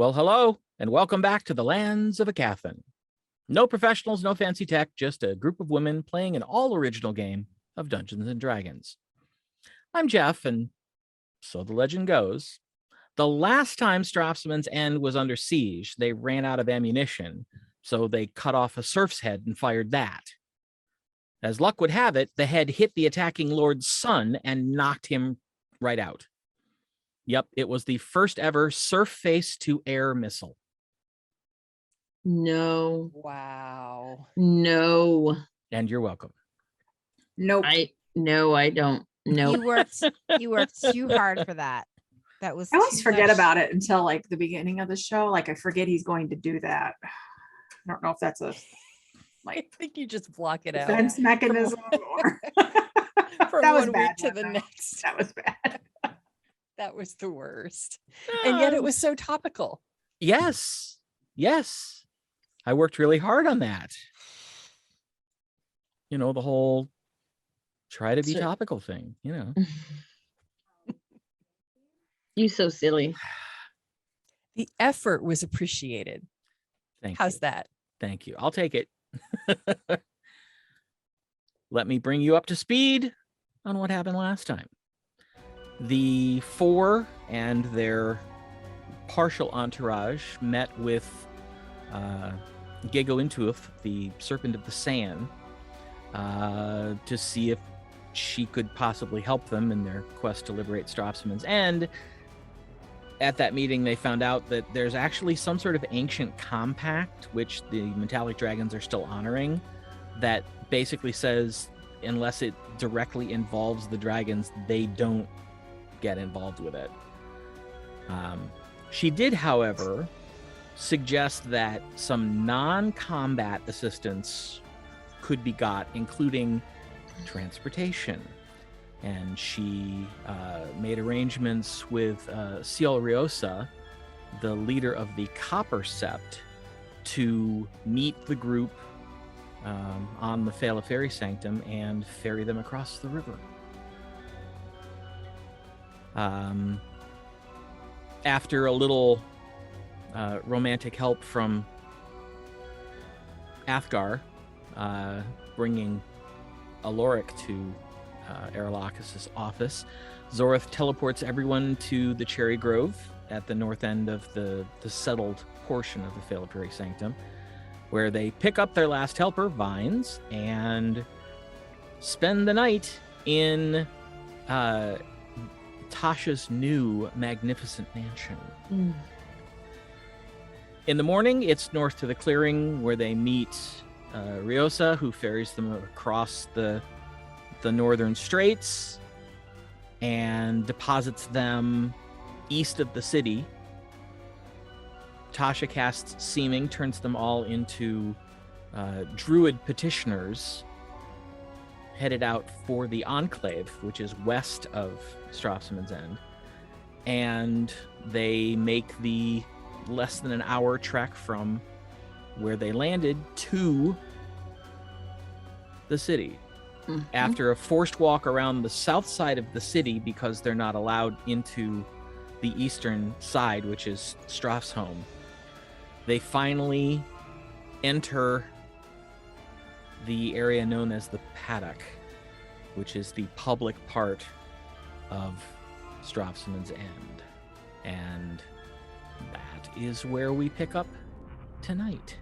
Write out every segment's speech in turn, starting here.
Well, hello, and welcome back to the lands of Aecathan. No professionals, no fancy tech, just a group of women playing an all-original game of Dungeons and Dragons. I'm Jeff, and so the legend goes, the last time Strafsoman's End was under siege, they ran out of ammunition, so they cut off a serf's head and fired that. As luck would have it, the head hit the attacking lord's son and knocked him right out. Yep, it was the first ever surface-to-air missile. No. Wow. No. And you're welcome. Nope. I don't. No. You worked too hard for that. That was I always too forget much. about it until like the beginning of the show. Like I forget he's going to do that. I don't know if that's a I like think you just block it out defense mechanism or from that was one bad, week to the Jenna. next. That was bad. That was the worst. And yet it was so topical. Yes. I worked really hard on that. You know, the whole try to be Sure. topical thing, you know. You so silly. The effort was appreciated. How's that? Thank you. I'll take it. Let me bring you up to speed on what happened last time. The four and their partial entourage met with Gego Intuith, the Serpent of the Sand, to see if she could possibly help them in their quest to liberate Strafsoman's End. At that meeting, they found out that there's actually some sort of ancient compact, which the metallic dragons are still honoring, that basically says unless it directly involves the dragons, they don't get involved with it. She did, however, suggest that some non-combat assistance could be got, including transportation. And she made arrangements with Ciel Riosa, the leader of the Copper Sept, to meet the group on the Fela Ferry Sanctum and ferry them across the river. After a little romantic help from Athgar, bringing Aloric to Aralakis' office, Zorith teleports everyone to the Cherry Grove at the north end of the settled portion of the Fela Ferry Sanctum, where they pick up their last helper, Vines, and spend the night in Tasha's new magnificent mansion. In the morning, it's north to the clearing where they meet Riosa, who ferries them across the northern straits and deposits them east of the city. Tasha casts Seeming, turns them all into druid petitioners headed out for the Enclave, which is west of Strafsoman's End. And they make the less than an hour trek from where they landed to the city. Mhm. After a forced walk around the south side of the city because they're not allowed into the eastern side, which is Straf's home, they finally enter the area known as the Paddock, which is the public part of Strafsoman's End. And that is where we pick up tonight.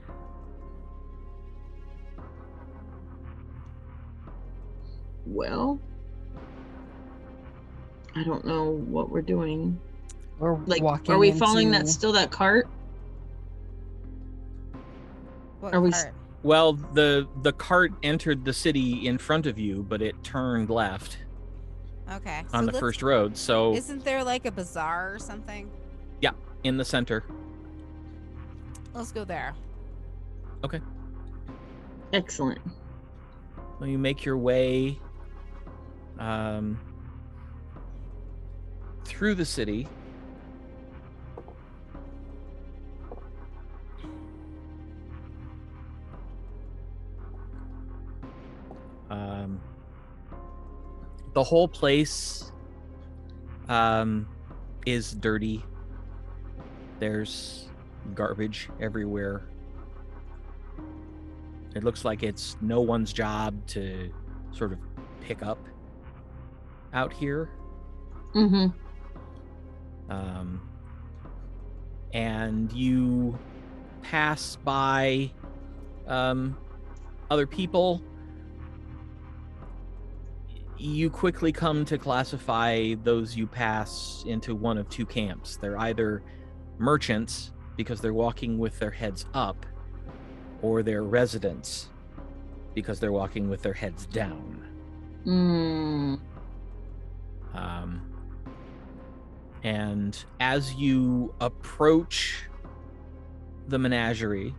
Well, I don't know what we're doing. We're Like, walking. are we following into- that cart? What are we part? Well, the cart entered the city in front of you, but it turned left Okay. on the first road. So Isn't there like a bazaar or something? in the center. Let's go there. Excellent. Well, you make your way through the city. The whole place is dirty. There's garbage everywhere. It looks like it's no one's job to sort of pick up out here. Mm-hmm. And you pass by other people. You quickly come to classify those you pass into one of two camps. They're either merchants, because they're walking with their heads up, or they're residents, because they're walking with their heads down. Mm. And as you approach the menagerie,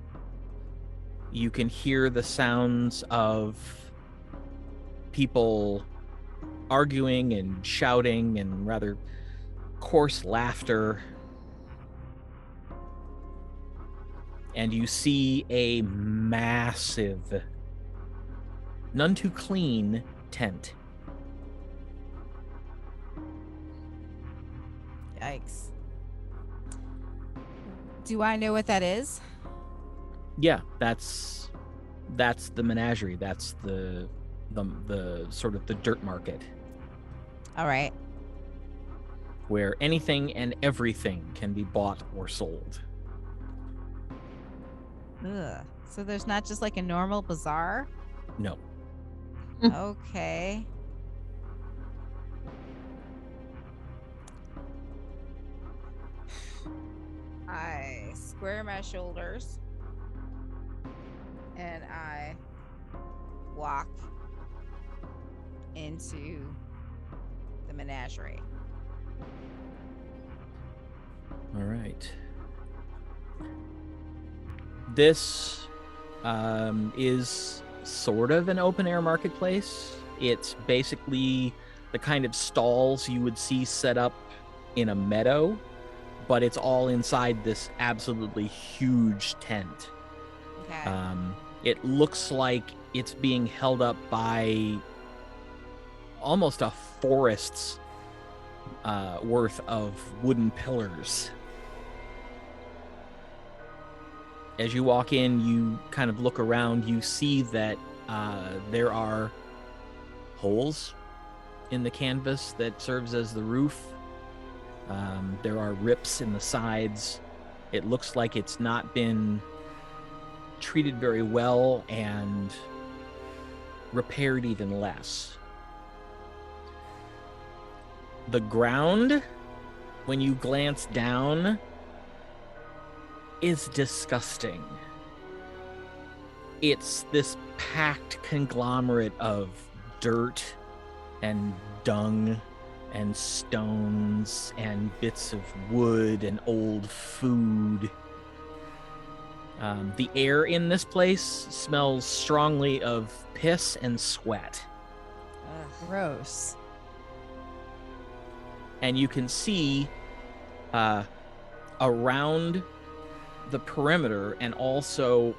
you can hear the sounds of people arguing and shouting and rather coarse laughter. And you see a massive, none too clean tent. Yikes. Do I know what that is? Yeah, that's the menagerie. That's the sort of the dirt market All right. where anything and everything can be bought or sold. Ugh. So there's not just like a normal bazaar? No. Okay. I square my shoulders and I walk into the menagerie. All right. This is sort of an open air marketplace. It's basically the kind of stalls you would see set up in a meadow, but it's all inside this absolutely huge tent. Okay. It looks like it's being held up by almost a forest's worth of wooden pillars. As you walk in, you kind of look around, you see that there are holes in the canvas that serves as the roof. There are rips in the sides. It looks like it's not been treated very well and repaired even less. The ground, when you glance down, is disgusting. It's this packed conglomerate of dirt and dung and stones and bits of wood and old food. The air in this place smells strongly of piss and sweat. Ugh. Gross. And you can see around the perimeter and also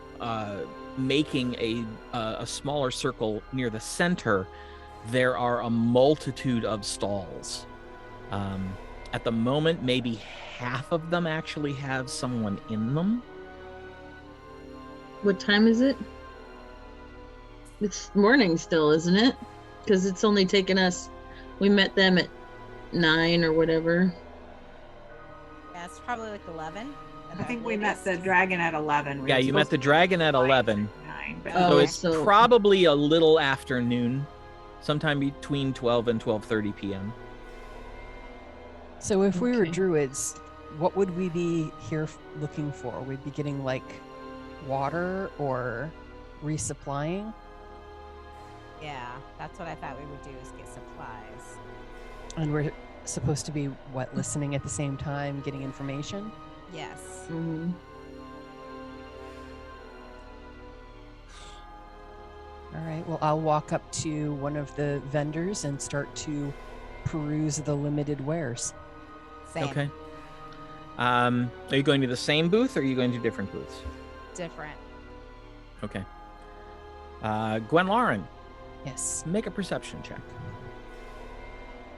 making a smaller circle near the center, there are a multitude of stalls. At the moment, maybe half of them actually have someone in them. What time is it? It's morning still, isn't it? Because it's only taken us. We met them at 9 or whatever. Yeah, it's probably like 11. I think we met the dragon at 11. Yeah, you met the dragon at 11. 9, but Oh, So it's so- probably a little afternoon, sometime between 12 and 12:30 p.m. So if we were Okay. druids, what would we be here looking for? We'd be getting like water or resupplying? Yeah, that's what I thought we would do is get supplies. And we're supposed to be, what, listening at the same time, getting information? Yes. Mhm. All right, well, I'll walk up to one of the vendors and start to peruse the limited wares. Same. Okay. Are you going to the same booth or are you going to different booths? Different. Okay. Gwenlaryn, Yes. make a perception check.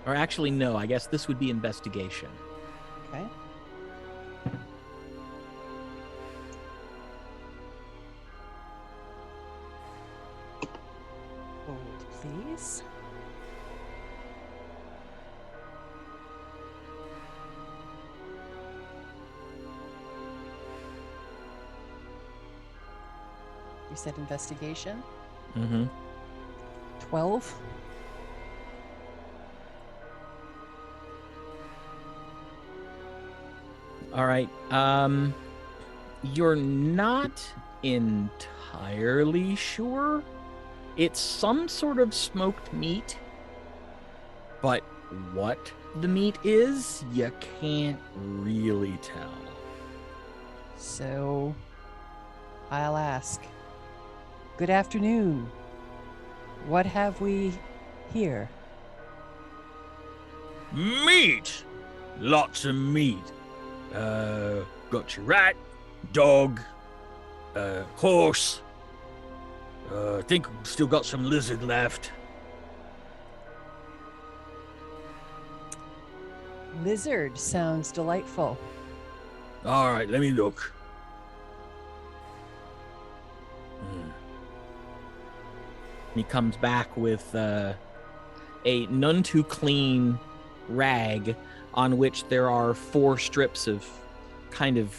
Or actually, no, I guess this would be investigation. Okay. please. You said investigation? Mm-hmm. 12. All right. You're not entirely sure. It's some sort of smoked meat, but what the meat is, you can't really tell. So, I'll ask. Good afternoon. What have we here? Meat! Lots of meat. Got your rat, dog, horse. I think we've still got some lizard left. Lizard sounds delightful. All right, let me look. He comes back with a none too clean rag on which there are 4 strips of kind of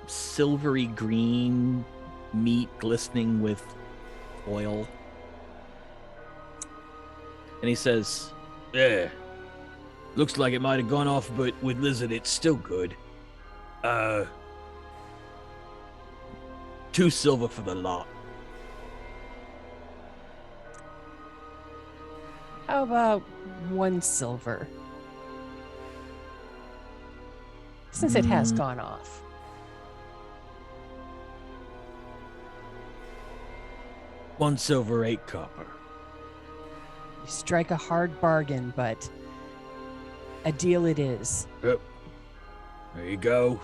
silvery green meat glistening with oil. And he says, "Yeah, looks like it might have gone off, but with lizard it's still good. 2 silver for the lot." How about 1 silver? Since it has gone off. One silver, 8 copper. You strike a hard bargain, but a deal it is. Yep. There you go.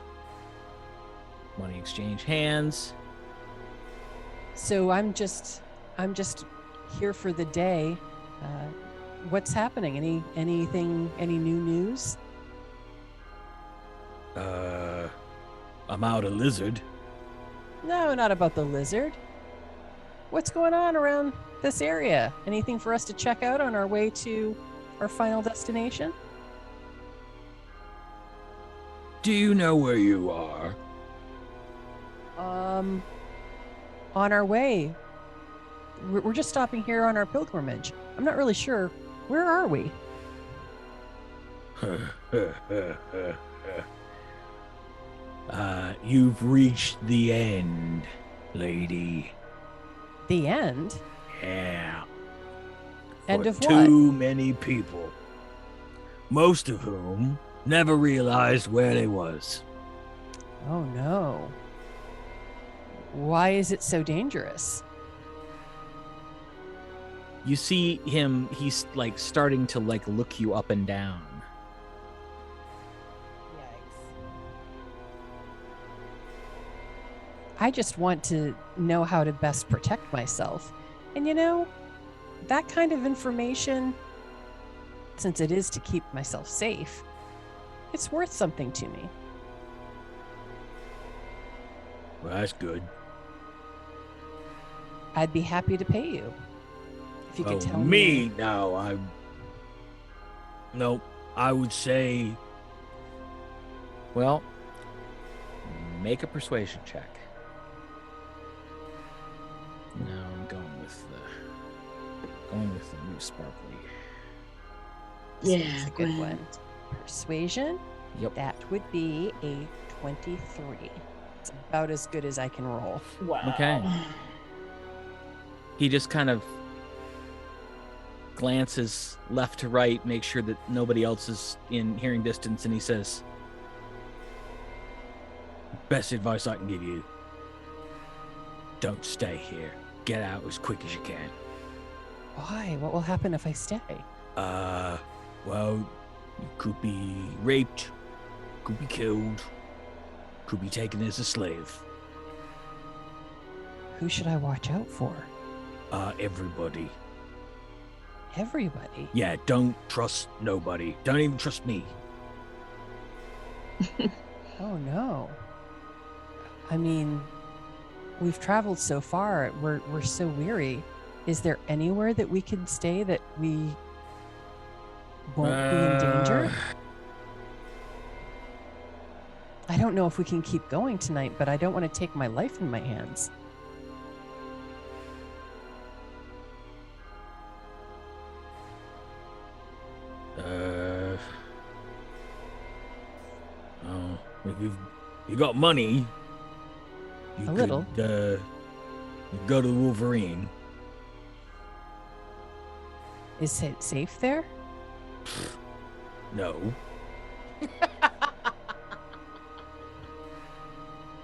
Money exchange hands. So I'm just here for the day. What's happening? Any new news? I'm out a lizard. No, not about the lizard. What's going on around this area? Anything for us to check out on our way to our final destination? Do you know where you are? On our way. We're just stopping here on our pilgrimage. I'm not really sure. Where are we? You've reached the end, lady. The end? Yeah. End For of what? too many people. Most of whom never realized where they was. Oh no. Why is it so dangerous? You see him, he's like starting to like look you up and down. I just want to know how to best protect myself. And you know, that kind of information, since it is to keep myself safe, it's worth something to me. Well, that's good. I'd be happy to pay you. If you could tell me. No, Nope. I would say. Well, make a persuasion check. No, I'm going with the new sparkly. That's Yeah, a good Gwen. one. Persuasion? Yep. That would be a 23. It's about as good as I can roll. Wow. Okay. He just kind of glances left to right, makes sure that nobody else is in hearing distance, and he says, "Best advice I can give you. Don't stay here. Get out as quick as you can." Why? What will happen if I stay? Well, you could be raped, could be killed, could be taken as a slave. Who should I watch out for? Everybody. Everybody? Yeah, don't trust nobody. Don't even trust me. Oh no. I mean, we've traveled so far. We're so weary. Is there anywhere that we can stay that we won't be in danger? I don't know if we can keep going tonight, but I don't want to take my life in my hands. If you got money, you A could, little. you go to Wolverine. Is it safe there? No.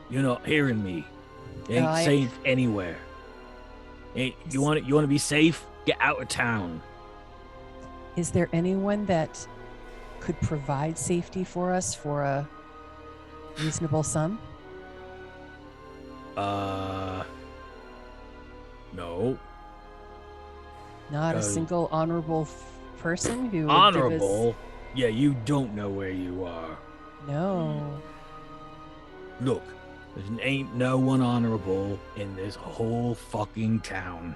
You're not hearing me. It ain't safe anywhere. You want to be safe? Get out of town. Is there anyone that could provide safety for us for a reasonable sum? No. Not a single honorable person who would Honorable? Yeah, you don't know where you are. No. Look, there ain't no one honorable in this whole fucking town.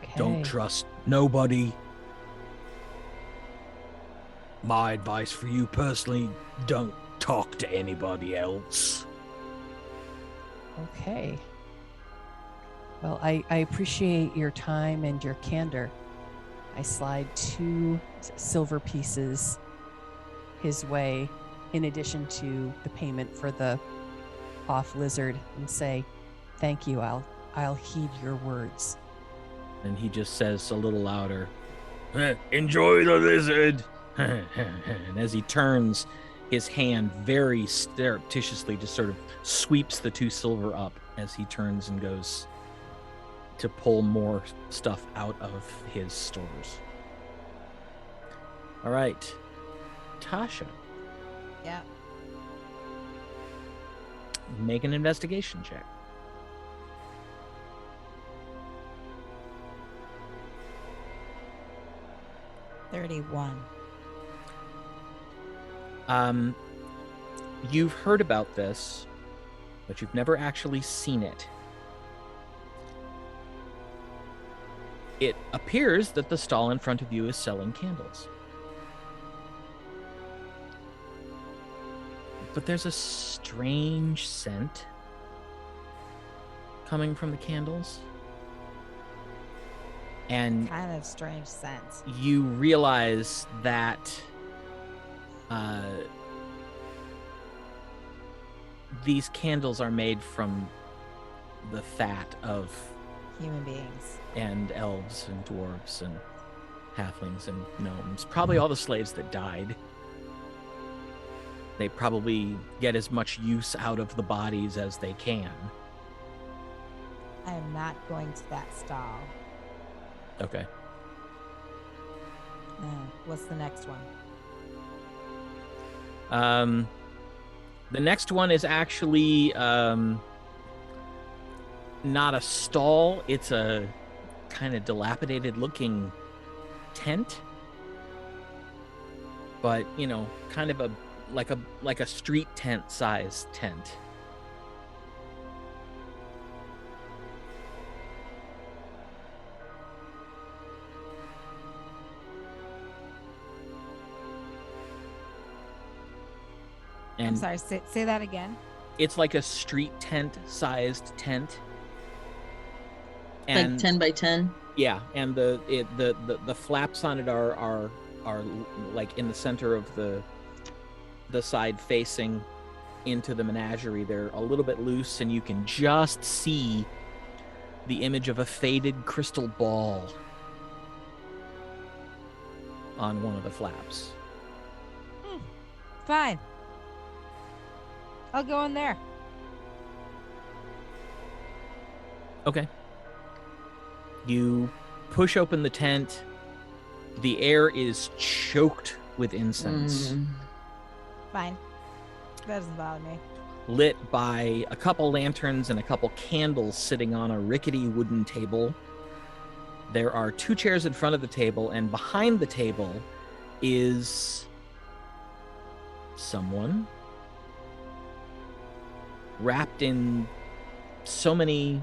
Okay. Don't trust nobody. My advice for you personally, don't talk to anybody else. Okay. Well, I appreciate your time and your candor. I slide 2 silver pieces his way, in addition to the payment for the off lizard, and say, "Thank you. I'll heed your words." And he just says a little louder, "Enjoy the lizard." And as he turns, his hand very surreptitiously just sort of sweeps the 2 silver up as he turns and goes to pull more stuff out of his stores. All right, Tasha. Yeah. Make an investigation check. 31. You've heard about this, but you've never actually seen it. It appears that the stall in front of you is selling candles. But there's a strange scent coming from the candles. And Kind of strange sense. you realize that these candles are made from the fat of Human beings. and elves and dwarves and halflings and gnomes. Probably all the slaves that died. They probably get as much use out of the bodies as they can. I am not going to that stall. Okay. What's the next one? The next one is actually not a stall. It's a kind of dilapidated looking tent. But, you know, kind of like a street tent size tent. And I'm sorry, say that again. it's like a street tent sized tent. And Like 10 by 10. yeah, and the flaps on it are like in the center of the side facing into the menagerie. They're a little bit loose, and you can just see the image of a faded crystal ball on one of the flaps. Fine. I'll go in there. Okay. You push open the tent. The air is choked with incense. Fine. That doesn't bother me. Lit by a couple lanterns and a couple candles sitting on a rickety wooden table. There are 2 chairs in front of the table, and behind the table is someone wrapped in so many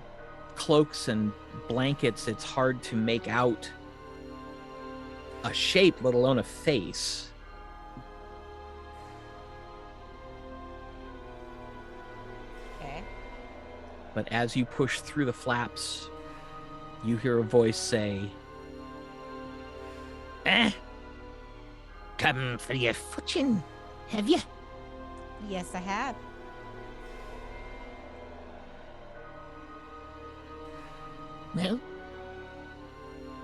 cloaks and blankets, it's hard to make out a shape, let alone a face. Okay. But as you push through the flaps, you hear a voice say, Come for your fortune, have you? Yes, I have. Well,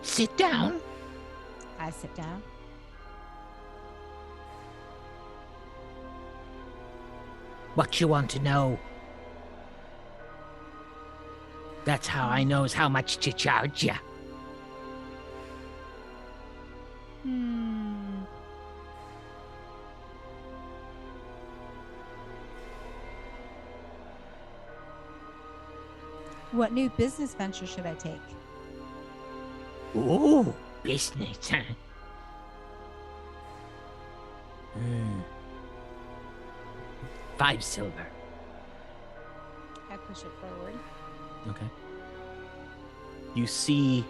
sit down. I sit down. What you want to know? That's how I knows how much to charge you. What new business venture should I take? Ooh, business, huh? 5 silver. I push it forward. okay. You see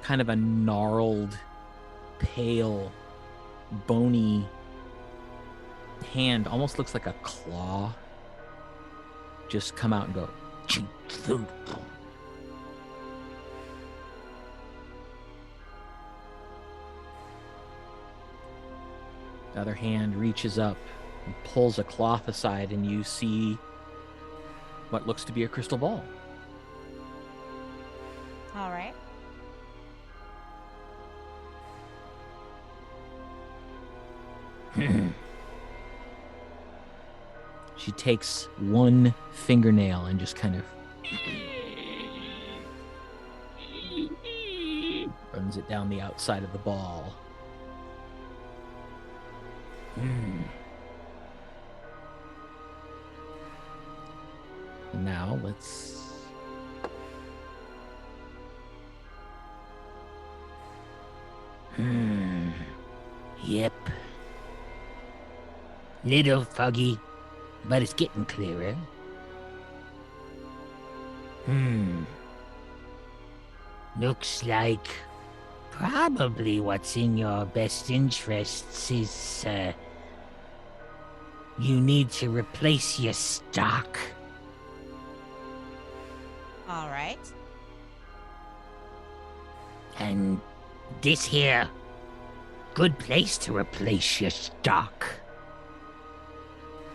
kind of a gnarled, pale, bony hand, almost looks like a claw, just come out and go, Cheap food. the other hand reaches up and pulls a cloth aside, and you see what looks to be a crystal ball. All right. She takes one fingernail and just kind of runs it down the outside of the ball. And now let's... Yep. Little foggy, but it's getting clearer. Looks like probably what's in your best interests is, you need to replace your stock. All right. And this here, good place to replace your stock.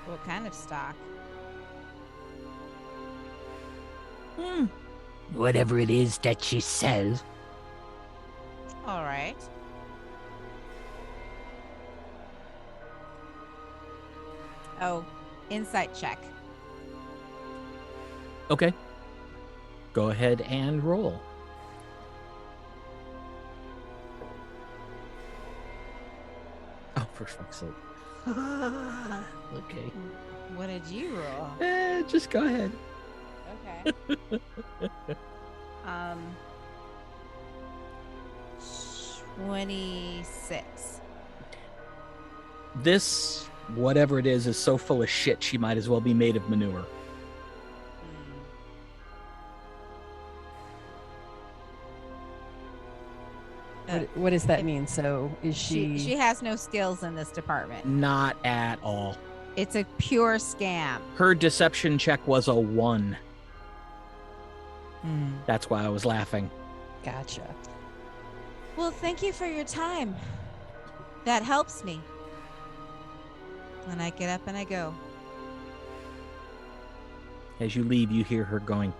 What kind of stock? Whatever it is that you sell. All right. Oh, insight check. Okay. Go ahead and roll. Oh, for fuck's sake. Okay. What did you roll? Just go ahead. Okay. 26. This, whatever it is so full of shit, she might as well be made of manure. What does that mean? So is She has no skills in this department. Not at all. It's a pure scam. Her deception check was a 1. Hmm. That's why I was laughing. Gotcha. Well, thank you for your time. That helps me. And I get up and I go. As you leave, you hear her going,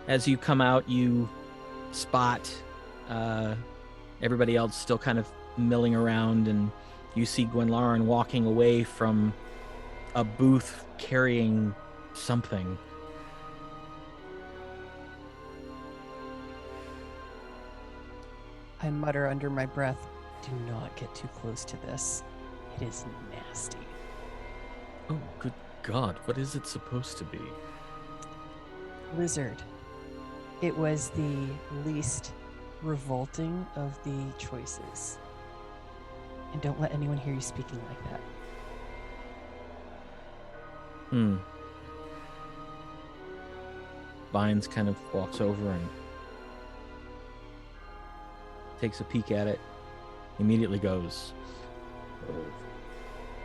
As you come out, you spot everybody else still kind of milling around, and you see Gwenlaryn walking away from a booth carrying something. I mutter under my breath, do not get too close to this. It is nasty. Oh, good God, what is it supposed to be? Lizard. It was the least revolting of the choices. And don't let anyone hear you speaking like that. Vines kind of walks over and takes a peek at it. Immediately goes, "Oh,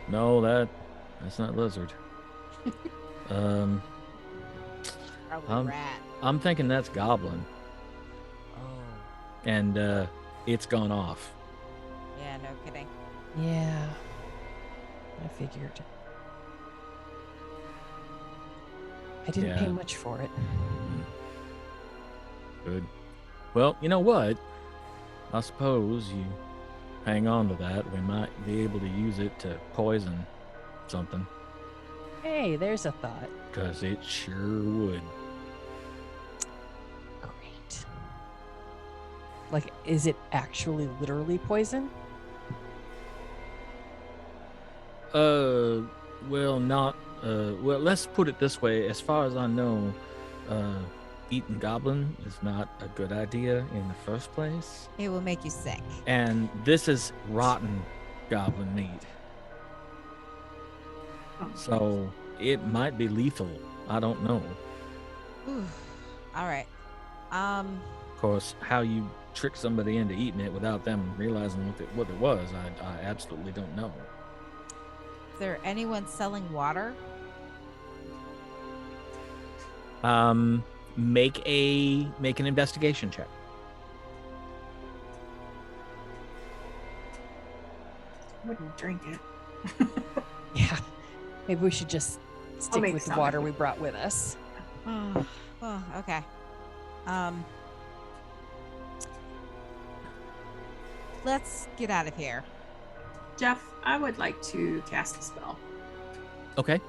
no, that's not lizard. Probably Um, rat. I'm thinking that's goblin." Oh, And it's gone off. yeah, no kidding. Yeah, I figured. I didn't pay Yeah. much for it. Good. Well, you know what? I suppose you hang on to that. We might be able to use it to poison something. Hey, there's a thought. Because it sure would. Great. Like, is it actually literally poison? Well, not, well, let's put it this way. As far as I know, eating goblin is not a good idea in the first place. It will make you sick. And this is rotten goblin meat. So it might be lethal. I don't know. Oof. All right. Of course, how you trick somebody into eating it without them realizing what it was, I absolutely don't know. Is there anyone selling water? Make an investigation check. I wouldn't drink it. Yeah. Maybe we should just stick make with the some. water we brought with us. Oh, okay. Let's get out of here. Jeff, I would like to cast a spell. Okay.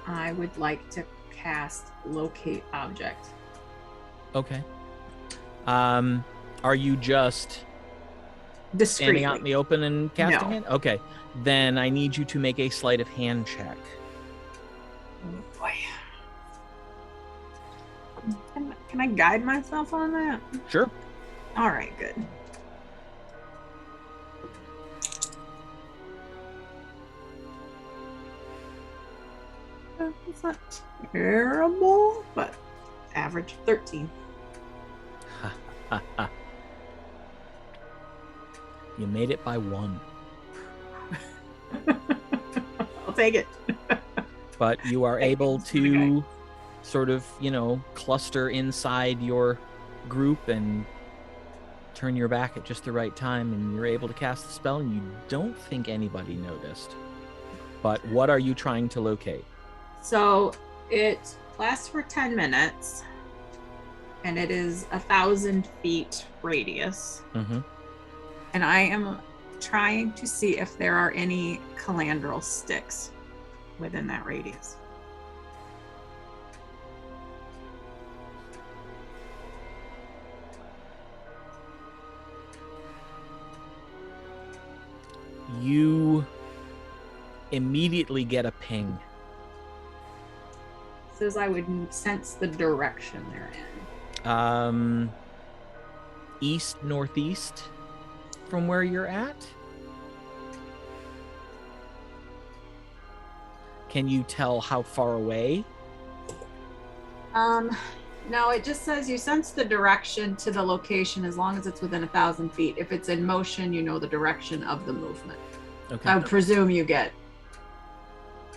I would like to cast Locate Object. Okay. Are you just Discreetly. standing out in the open and casting No. it? Okay. Then I need you to make a sleight of hand check. Oh, boy. Can I guide myself on that? Sure. All right, good. It's not terrible, but average 13. You made it by 1. I'll take it. But you are Thank able you for the to sort of, cluster inside your group and turn your back at just the right time, and you're able to cast the spell, and you don't think anybody noticed. But what are you trying to locate? So it lasts for 10 minutes, and it is 1,000 feet radius. Mm-hmm. And I am trying to see if there are any calandral sticks within that radius. You immediately get a ping. Says I would sense the direction they're in. East northeast from where you're at. Can you tell how far away? No, it just says you sense the direction to the location as long as it's within 1,000 feet. If it's in motion, you know the direction of the movement. Okay. I would presume you get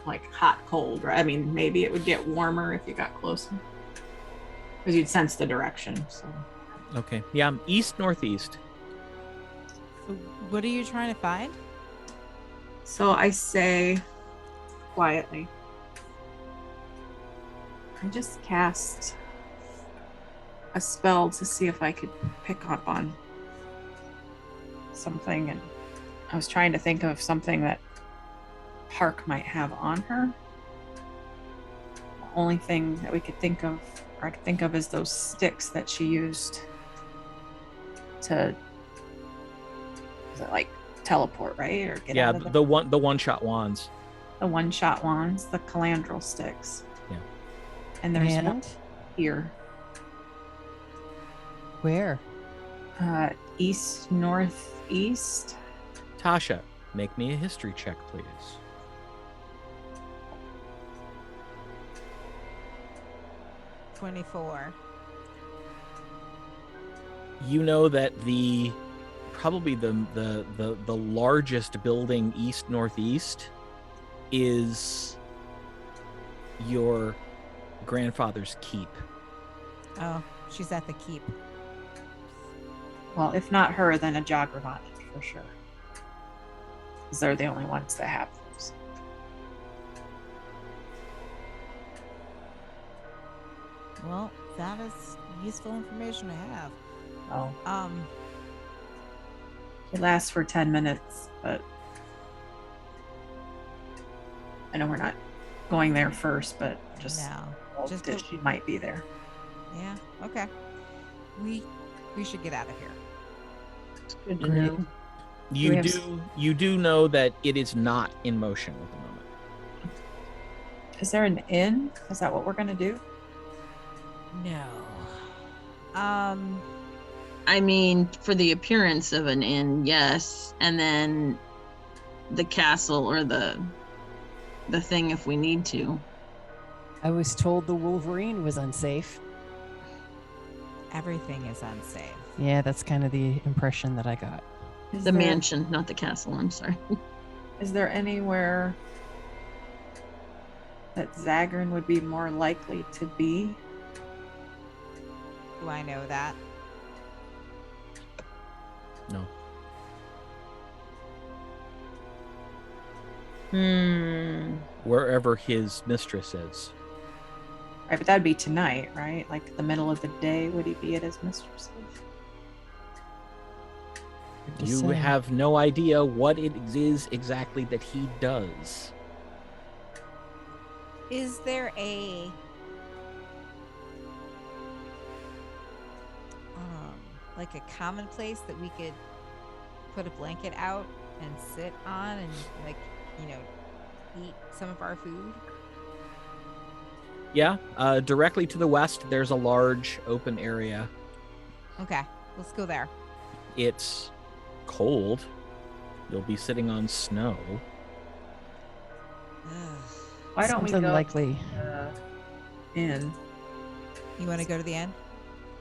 like hot, cold, right? I mean, maybe it would get warmer if you got closer because you'd sense the direction. So Okay. Yeah, I'm east northeast. So what are you trying to find? So I say quietly, I just cast a spell to see if I could pick up on something, and I was trying to think of something that Park might have on her. The only thing that we could think of, or I could think of, is those sticks that she used to, is it like teleport, right? Or get out of The one-shot wands. the one-shot wands, the calandral sticks. Yeah. And there's one And here. where? East northeast. Tasha, make me a history check, please. $24. You know that probably the largest building east northeast is your grandfather's keep. Oh, she's at the keep. Well, if not her, then a Zagrin for sure. Because they're the only ones that have those. Well, that is useful information to have. Oh. It lasts for 10 minutes, but I know we're not going there first, but just that she might be there. Yeah. Okay. We should get out of here. It's good to know. You do know that it is not in motion at the moment. Is there an inn? Is that what we're gonna do? No. I mean, for the appearance of an inn, yes, and then the castle or the thing if we need to. I was told the Wolverine was unsafe. Everything is unsafe. Yeah, that's kind of the impression that I got. The mansion, not the castle, I'm sorry. Is there anywhere that Zagrin would be more likely to be? Do I know that? No. Wherever his mistress is. Right, but that'd be tonight, right? Like the middle of the day, would he be at his mistress's? You have no idea what it is exactly that he does. Is there a like a common place that we could put a blanket out and sit on and eat some of our food? Yeah, directly to the west, there's a large open area. Okay, let's go there. It's cold. You'll be sitting on snow. Why don't we go likely inn? You want to go to the inn?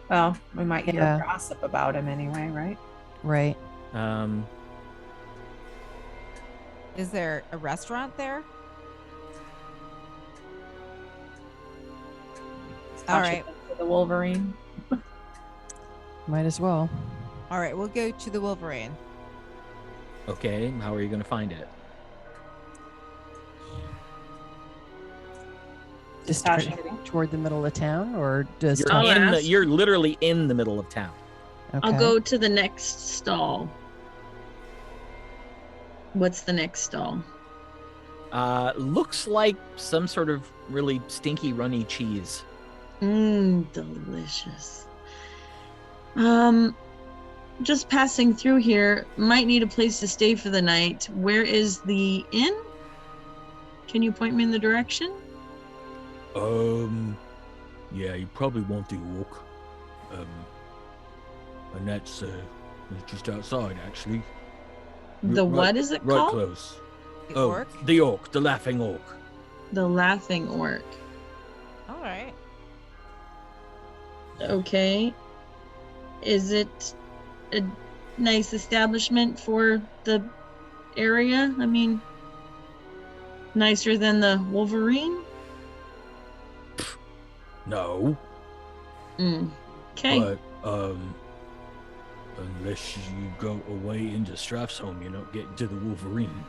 Well, we might hear gossip about him anyway, right? Right. Is there a restaurant there? All right. The Wolverine. Might as well. All right, we'll go to the Wolverine. Okay, how are you going to find it? Just heading toward the middle of town, or does you're literally in the middle of town. Okay. I'll go to the next stall. What's the next stall? Looks like some sort of really stinky runny cheese. Delicious. Just passing through here, might need a place to stay for the night. Where is the inn? Can you point me in the direction? Yeah, you probably want the Orc. And that's just outside, actually. What is it called? Right close. The Orc? The Orc, the Laughing Orc. The Laughing Orc. All right. Okay. Is it a nice establishment for the area? I mean, nicer than the Wolverine? No. Okay. But, unless you go away into Strafsoman, you don't get into the Wolverine.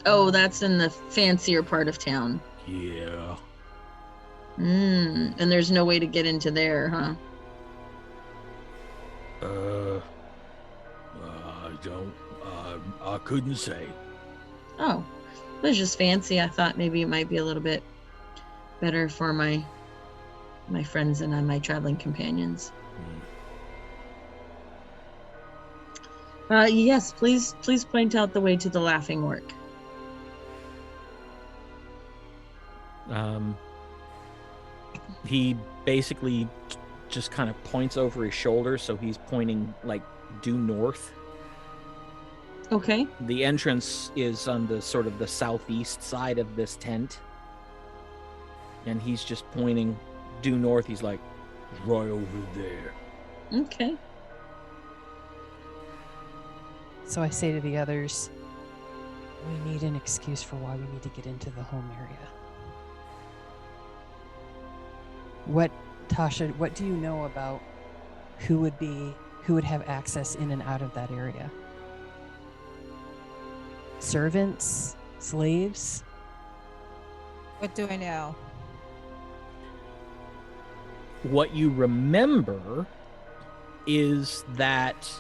Oh, that's in the fancier part of town. Yeah. And there's no way to get into there, huh? I couldn't say. Oh, it was just fancy. I thought maybe it might be a little bit better for my friends and my traveling companions. Yes, please point out the way to the Laughing Orc. He basically just kind of points over his shoulder, so he's pointing like due north. Okay. The entrance is on the sort of the southeast side of this tent. And he's just pointing due north. He's like, Right over there. Okay. So I say to the others, we need an excuse for why we need to get into the home area. Tasha, what do you know about who would have access in and out of that area? Servants? Slaves? What do I know? what you remember is that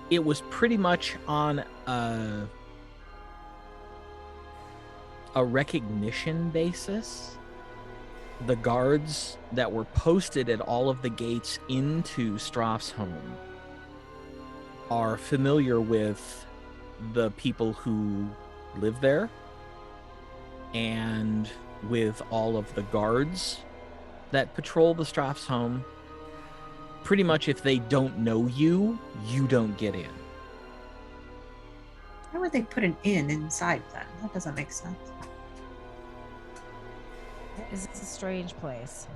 it was pretty much on a recognition basis. The guards that were posted at all of the gates into Strafsholm are familiar with the people who live there and with all of the guards that patrol the Strafsholm. Pretty much if they don't know you, you don't get in. Why would they put an inn inside then? That doesn't make sense. This is a strange place.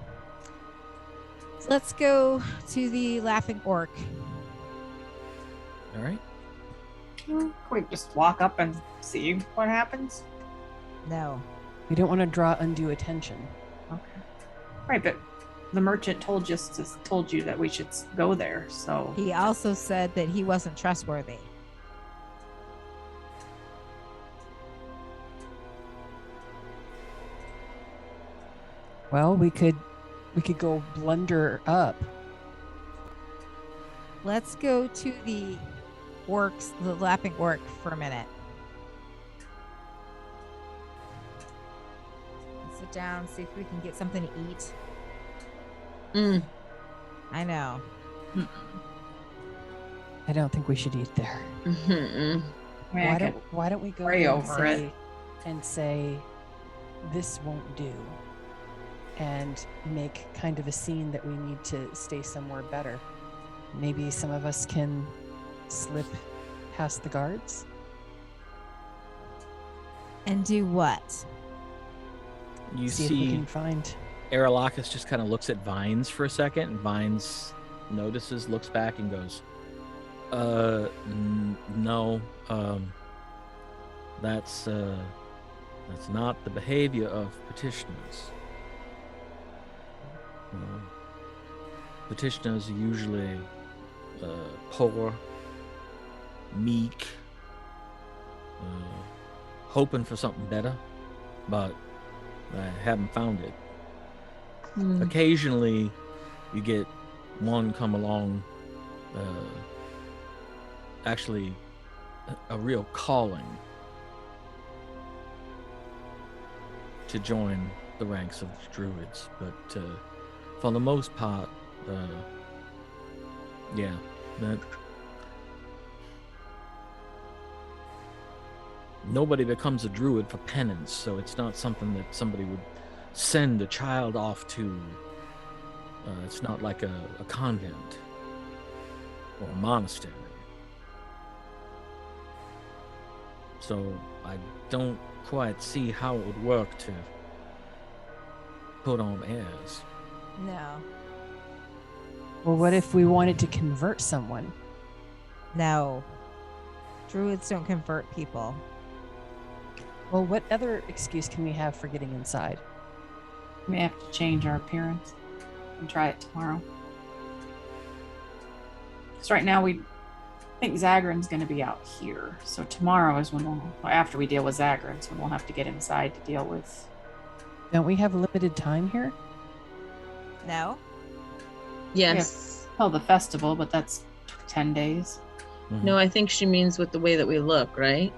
So let's go to the Laughing Orc. All right. Can we just walk up and see what happens? No. We don't want to draw undue attention. Okay. Right, but the merchant told you that we should go there, so He also said that he wasn't trustworthy. Well, we could go blunder up. Let's go to the orcs, the Laughing Orc, for a minute. Sit down, see if we can get something to eat. I know. I don't think we should eat there. Mm-hmm. I mean, Why don't we go pray and over it. say this won't do, and make kind of a scene that we need to stay somewhere better. Maybe some of us can slip past the guards. And do what? You See if we see can find. Arilakis just kind of looks at Vines for a second, and Vines notices, looks back, and goes, no, that's not the behavior of petitioners. Petitioners are usually poor, meek, hoping for something better, but I haven't found it. Occasionally, you get one come along, actually a real calling to join the ranks of the druids, but for the most part, that nobody becomes a druid for penance, so it's not something that somebody would send a child off to. It's not like a convent or a monastery. So I don't quite see how it would work to put on airs. No. Well, what if we wanted to convert someone? No. Druids don't convert people. Well, what other excuse can we have for getting inside? we have to change our appearance and try it tomorrow. Because right now I think Zagrin's going to be out here. So tomorrow is when after we deal with Zagrin's, when we'll have to get inside to deal with. Don't we have limited time here? No? Yes. Oh, the festival, but that's 10 days. Mm-hmm. No, I think she means with the way that we look, right?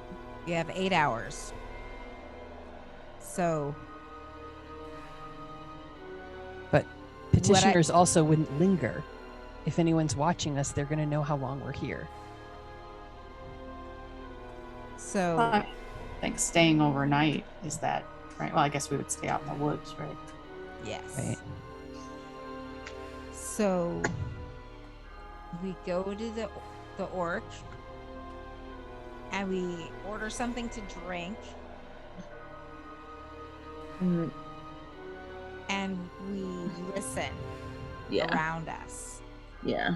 You have 8 hours. So Petitioners also wouldn't linger. If anyone's watching us, they're going to know how long we're here. So I think staying overnight is that, right? Well, I guess we would stay out in the woods, right? yes. Right. So we go to the the orc, and we order something to drink, and we listen Yeah. around us. Yeah.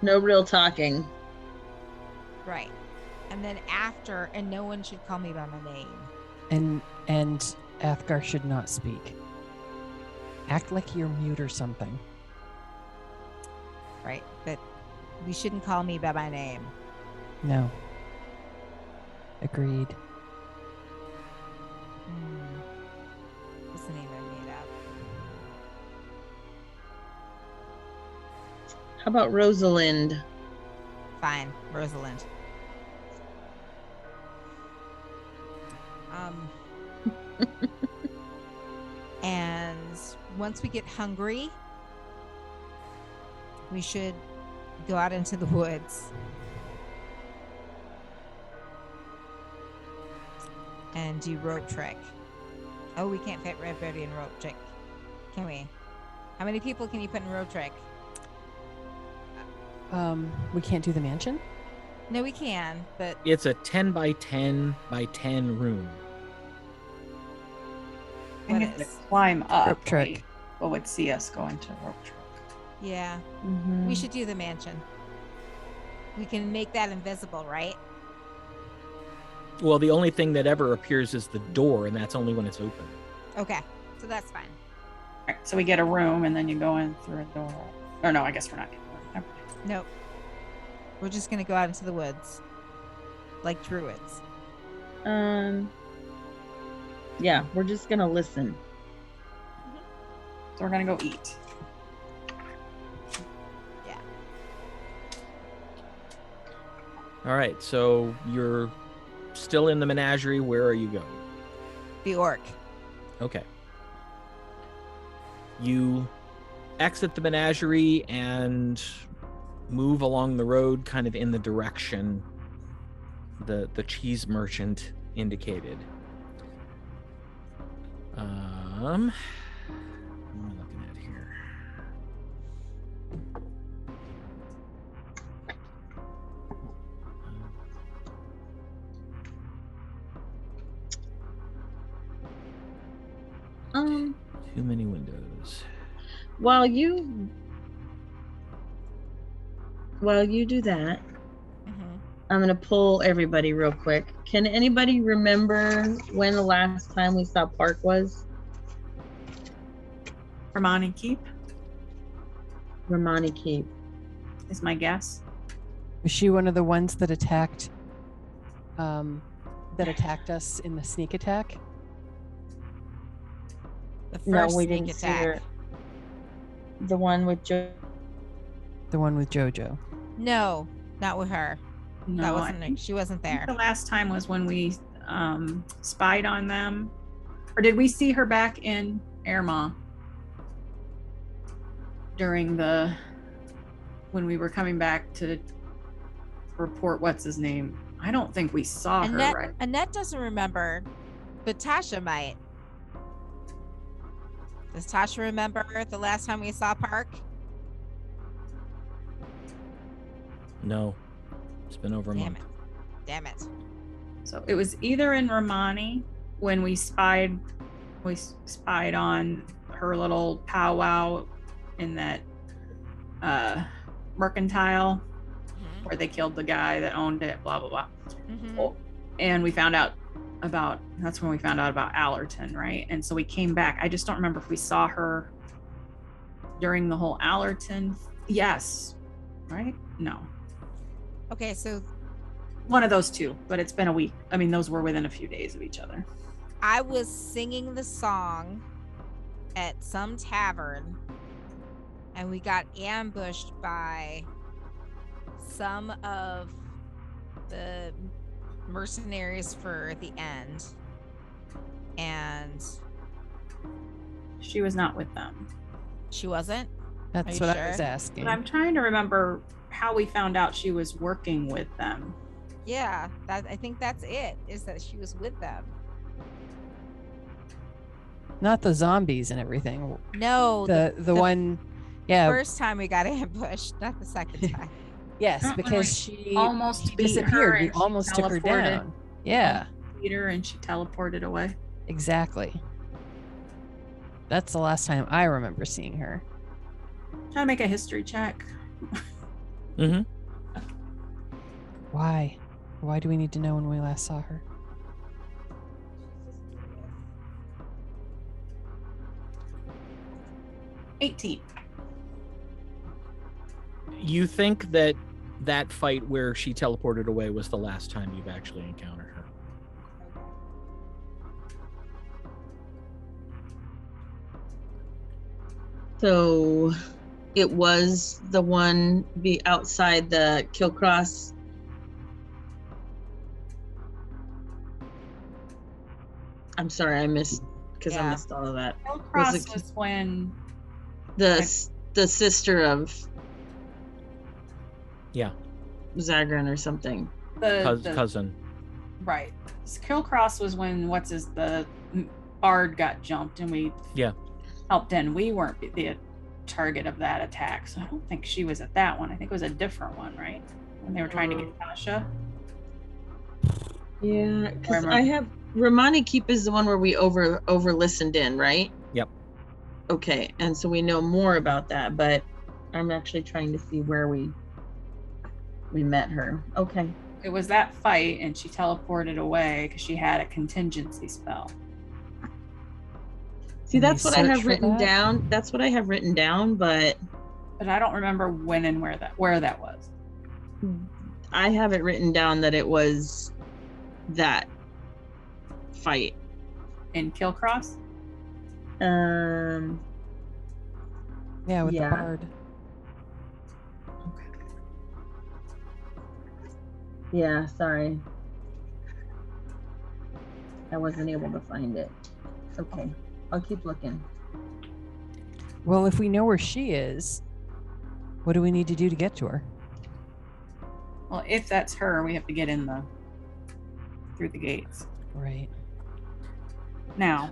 No real talking. Right. And then after, and no one should call me by my name. And Athgar should not speak. Act like you're mute or something. Right. But we shouldn't call me by my name. No. Agreed. What's the name I made up? How about Rosalind? Fine, Rosalind. And once we get hungry, we should go out into the woods and do rope trick. Oh, we can't fit everybody in rope trick, can we? How many people can you put in rope trick? We can't do the mansion? No, we can, but It's a 10 by 10 by 10 room. I think what it's is? to climb up. Rope trick. Right? What would see us go into rope trick? Yeah, Mm-hmm. we should do the mansion. We can make that invisible, right? Well, the only thing that ever appears is the door, and that's only when it's open. Okay, so that's fine. All right, so we get a room and then you go in through a door. Or no, I guess we're not getting one. Never mind. Nope. We're just gonna go out into the woods, like druids. Yeah, we're just gonna listen. So we're gonna go eat. Yeah. All right, so you're still in the menagerie. Where are you going? The orc. Okay. You exit the menagerie and move along the road kind of in the direction the cheese merchant indicated. What am I looking at here? Too many windows. While you do that, I'm gonna pull everybody real quick. Can anybody remember when the last time we saw Park was? Romani Keep Romani Keep. is my guess. Was she one of the ones that attacked us in the sneak attack? The No, first we sneak didn't see attack. her. The one with Joe. The one with Jojo. No, not with her. No, That I wasn't. think She wasn't there. the last time was when we spied on them. Or did we see her back in Airmaw during when we were coming back to report what's his name? I don't think we saw her, right? Annette doesn't remember, but Tasha might. Does Tasha remember the last time we saw Park? No. It's been over a Damn month. it. Damn it. So it was either in Romani when we spied on her little powwow in that mercantile where they killed the guy that owned it, blah blah blah. And we found out that's when we found out about Allerton, right? And so we came back. I just don't remember if we saw her during the whole Allerton. Yes. Right? No. Okay, so One of those two, but it's been a week. I mean, those were within a few days of each other. I was singing the song at some tavern, and we got ambushed by some of the mercenaries for the end, and She was not with them. she wasn't. That's you what I was sure? asking. But I'm trying to remember how we found out she was working with them. Yeah, I think that's it, is that she was with them. Not the zombies and everything. No, The one, yeah. first time we got ambushed, not the second time. Yes, When because we she almost she beat her disappeared. We and she almost took her teleported. down. Yeah, Peter and she teleported away. exactly. That's the last time I remember seeing her. Try to make a history check. Mm-hmm. Why? Why do we need to know when we last saw her? 18. You think that that fight where she teleported away was the last time you've actually encountered her? So it was the one be outside the Kilcross. I'm sorry, I missed because I Yeah. missed all of that. Hillcross was when The sister of Yeah. Zagrin or something. the Cousin. right. Killcross was when the bard got jumped and we helped in. We weren't the target of that attack, so I don't think she was at that one. I think it was a different one, right? When they were trying to get Tasha. Yeah, because I have Romani Keep is the one where we over listened in, right? Yep. Okay, and so we know more about that, but I'm actually trying to see where we met her. Okay. It was that fight, and she teleported away because she had a contingency spell. See, that's what I have written down. That's what I have written down, but I don't remember when and where that was. I have it written down that it was that fight in Killcross. Yeah, with the bard. Okay. Yeah, sorry. I wasn't able to find it. Okay, I'll keep looking. Well, if we know where she is, what do we need to do to get to her? Well, if that's her, we have to get in through the gates. Right. Now,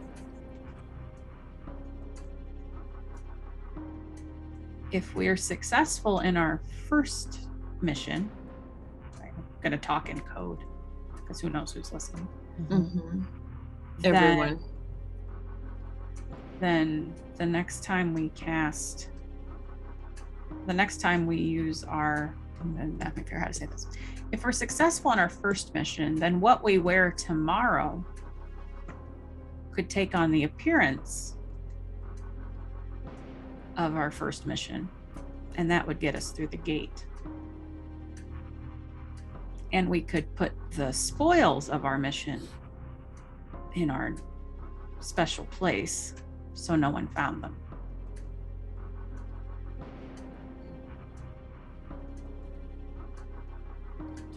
if we're successful in our first mission, I'm going to talk in code because who knows who's listening. Mm-hmm. Everyone. Then the next time we use our, I'm not sure how to say this. If we're successful in our first mission, then what we wear tomorrow could take on the appearance of our first mission, and that would get us through the gate. And we could put the spoils of our mission in our special place so no one found them.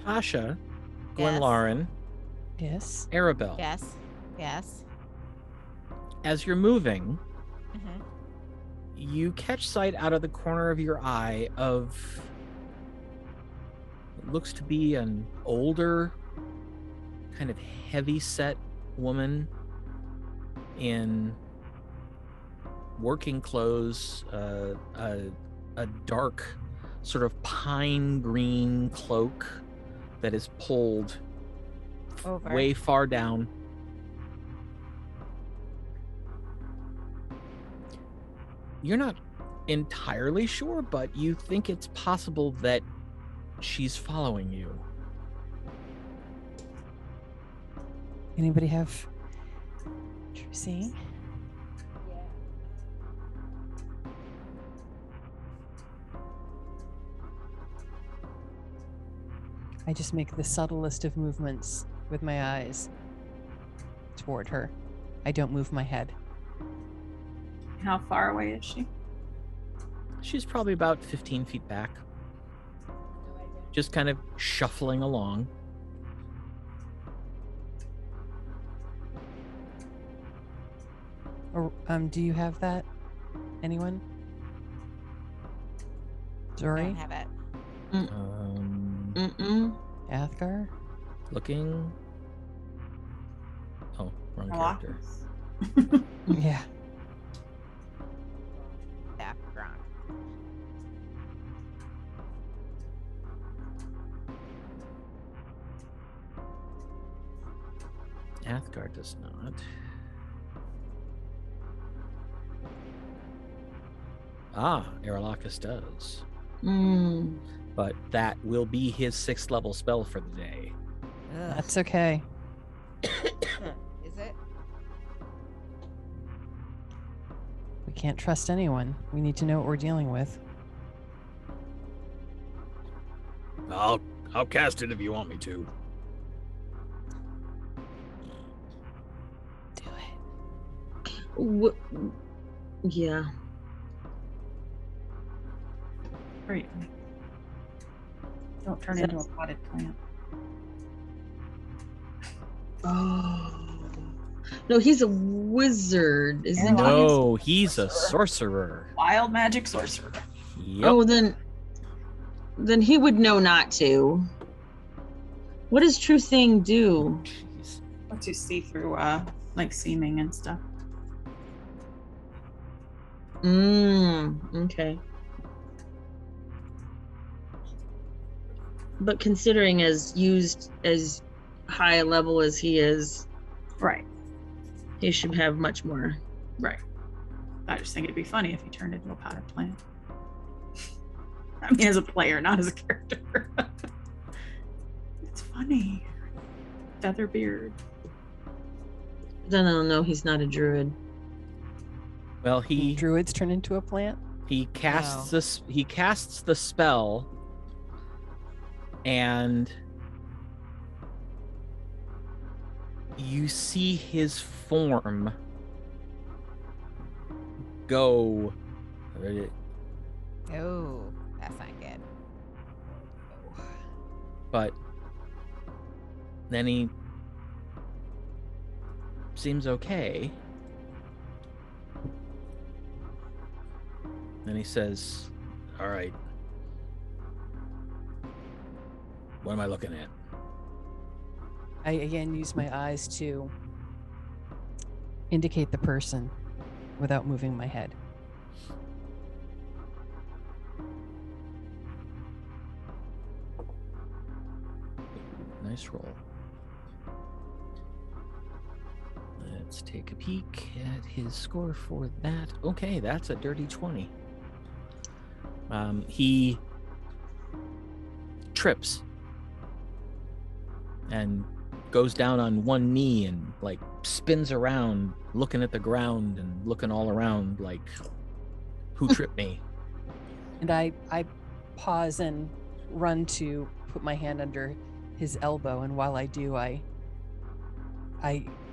Tasha, Gwenlaryn, yes, Arabelle. Yes. As you're moving, you catch sight out of the corner of your eye of what looks to be an older, kind of heavy-set woman in working clothes, a dark sort of pine green cloak that is pulled over way far down. You're not entirely sure, but you think it's possible that she's following you. Anybody have true seeing? I just make the subtlest of movements with my eyes toward her. I don't move my head. How far away is she? She's probably about 15 feet back. Just kind of shuffling along. Or, do you have that? Anyone? I Zori? don't have it. Athgar? Looking. Oh, wrong character. Yeah. Yeah, wrong. does not. Aerolacus does. But that will be his 6th level spell for the day. Ugh. That's okay. Is it? We can't trust anyone. We need to know what we're dealing with. I'll cast it if you want me to. Do it. Yeah. Great. Don't turn into a potted plant. Oh. No, he's a wizard, isn't he? No, he's a sorcerer. Wild magic sorcerer. Yep. Oh, then he would know not to. What does True Thing do? Jeez. Lets you see through like seeming and stuff. Okay. But considering as used as high a level as he is, Right. he should have much more. Right. I just think it'd be funny if he turned into a potted plant. I mean, as a player, not as a character. It's funny. Feather beard. Then I'll know he's not a druid. Well, he Druids turn into a plant? casts this. He casts the spell, and you see his form go. Oh, that's not good. But then he seems okay. Then he says, "All right, what am I looking at?" I again use my eyes to indicate the person without moving my head. Nice roll. Let's take a peek at his score for that. Okay, that's a dirty 20. He trips and goes down on one knee and like spins around, looking at the ground and looking all around like, who tripped me? And I pause and run to put my hand under his elbow, and while I do, I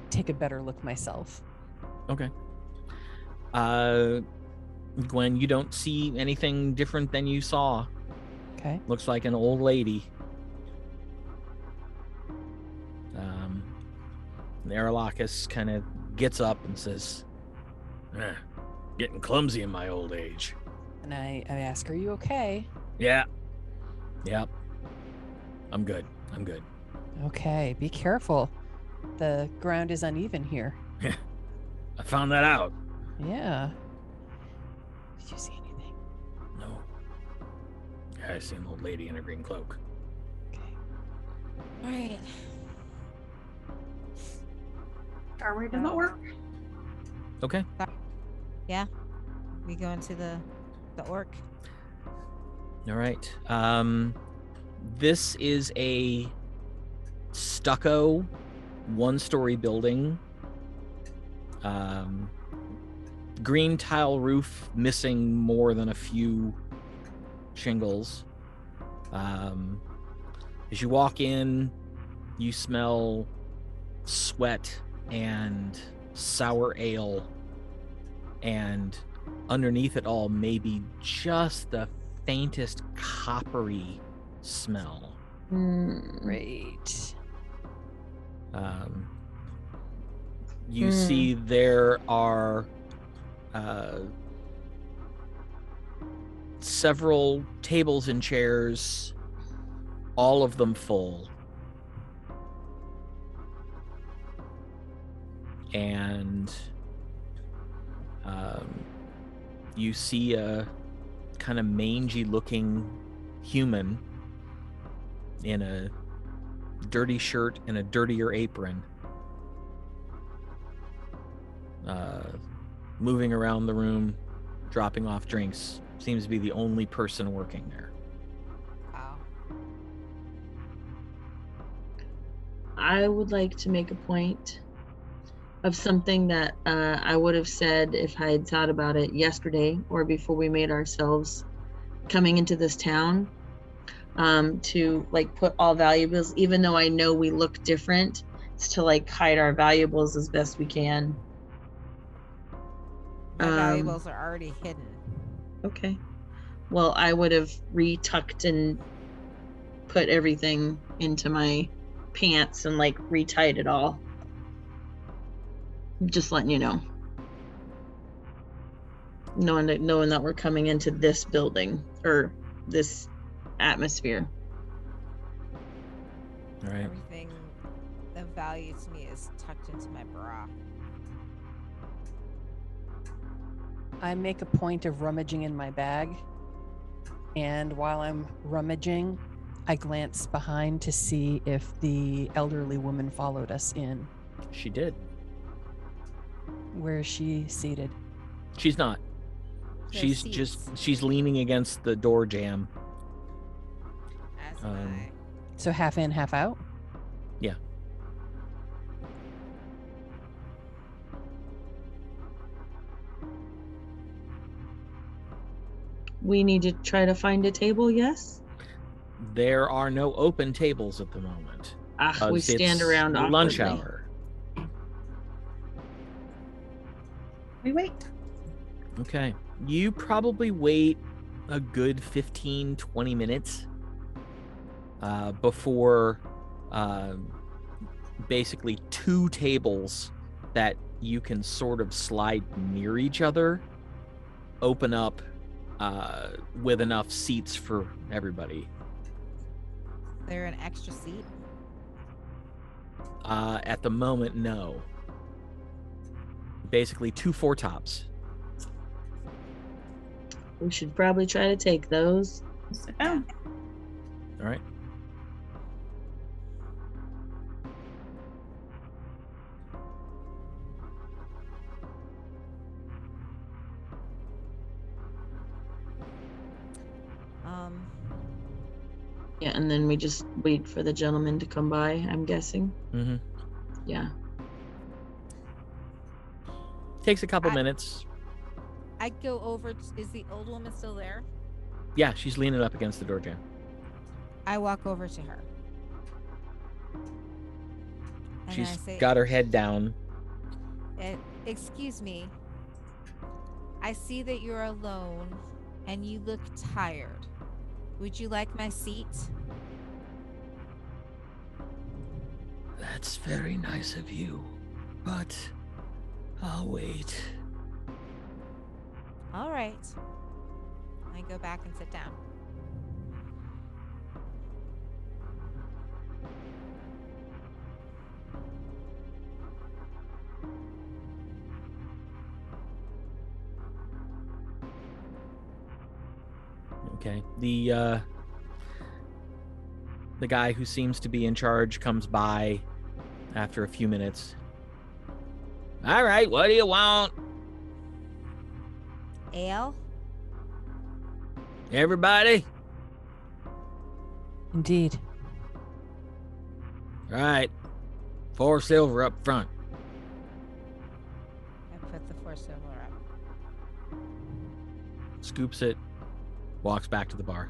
take a better look myself. Okay. Gwen, you don't see anything different than you saw. Okay. Looks like an old lady. Aerolacus kind of gets up and says, Getting clumsy in my old age. And I ask, "Are you okay?" "Yeah, yep, I'm good. I'm good." Okay, be careful. The ground is uneven here. I found that out. Yeah. Did you see anything? No. I see an old lady in a green cloak. Okay. All right. Are we doing the work? Okay. Yeah. We go into the orc. All right. This is a stucco one-story building. Green tile roof, missing more than a few shingles. As you walk in, you smell sweat and sour ale, and underneath it all, maybe just the faintest coppery smell. Great. You see there are several tables and chairs, all of them full. And you see a kind of mangy looking human in a dirty shirt and a dirtier apron, moving around the room, dropping off drinks. Seems to be the only person working there. Wow. I would like to make a point of something that I would have said if I had thought about it yesterday or before we made ourselves coming into this town, to like put all valuables, even though I know we look different, it's to like hide our valuables as best we can. My valuables are already hidden. Okay. Well, I would have retucked and put everything into my pants and like retied it all. Just letting you know. Knowing that we're coming into this building or this atmosphere. All right. Everything of value to me is tucked into my bra. I make a point of rummaging in my bag, and while I'm rummaging, I glance behind to see if the elderly woman followed us in. She did. Where is she seated? She's not. There's She's leaning against the door jamb. As am I. So half in, half out? Yeah. We need to try to find a table, yes? There are no open tables at the moment. We stand around lunch awkwardly. hour. We wait. Okay. You probably wait a good 15, 20 minutes before basically two tables that you can sort of slide near each other open up with enough seats for everybody. Is there an extra seat? At the moment, no. Basically 2 4-tops. We should probably try to take those. Sit down. All right. Yeah, and then we just wait for the gentleman to come by, I'm guessing. Mm-hmm. Yeah. Takes a couple minutes. I go over. Is the old woman still there? Yeah, she's leaning up against the door jamb. I walk over to her. And She's I say, got her head down. Excuse me. I see that you're alone and you look tired. Would you like my seat? That's very nice of you, but I'll wait. All right. I go back and sit down. Okay. The guy who seems to be in charge comes by after a few minutes. All right, what do you want? Ale? Everybody? Indeed. All right. 4 silver up front. I put the 4 silver up. Scoops it. Walks back to the bar.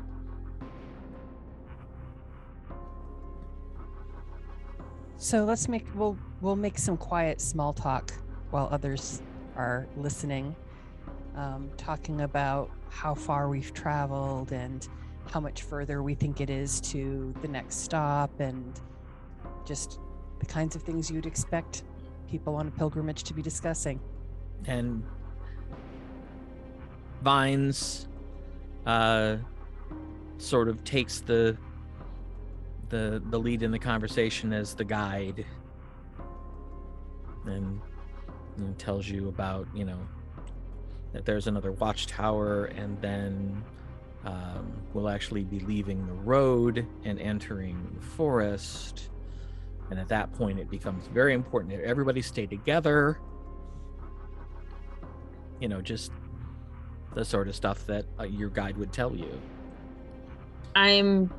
So we'll make some quiet small talk while others are listening, talking about how far we've traveled and how much further we think it is to the next stop, and just the kinds of things you'd expect people on a pilgrimage to be discussing. And Vines sort of takes the lead in the conversation as the guide, and tells you about, that there's another watchtower, and then we'll actually be leaving the road and entering the forest. And at that point, it becomes very important that everybody stay together. just the sort of stuff that your guide would tell you. I'm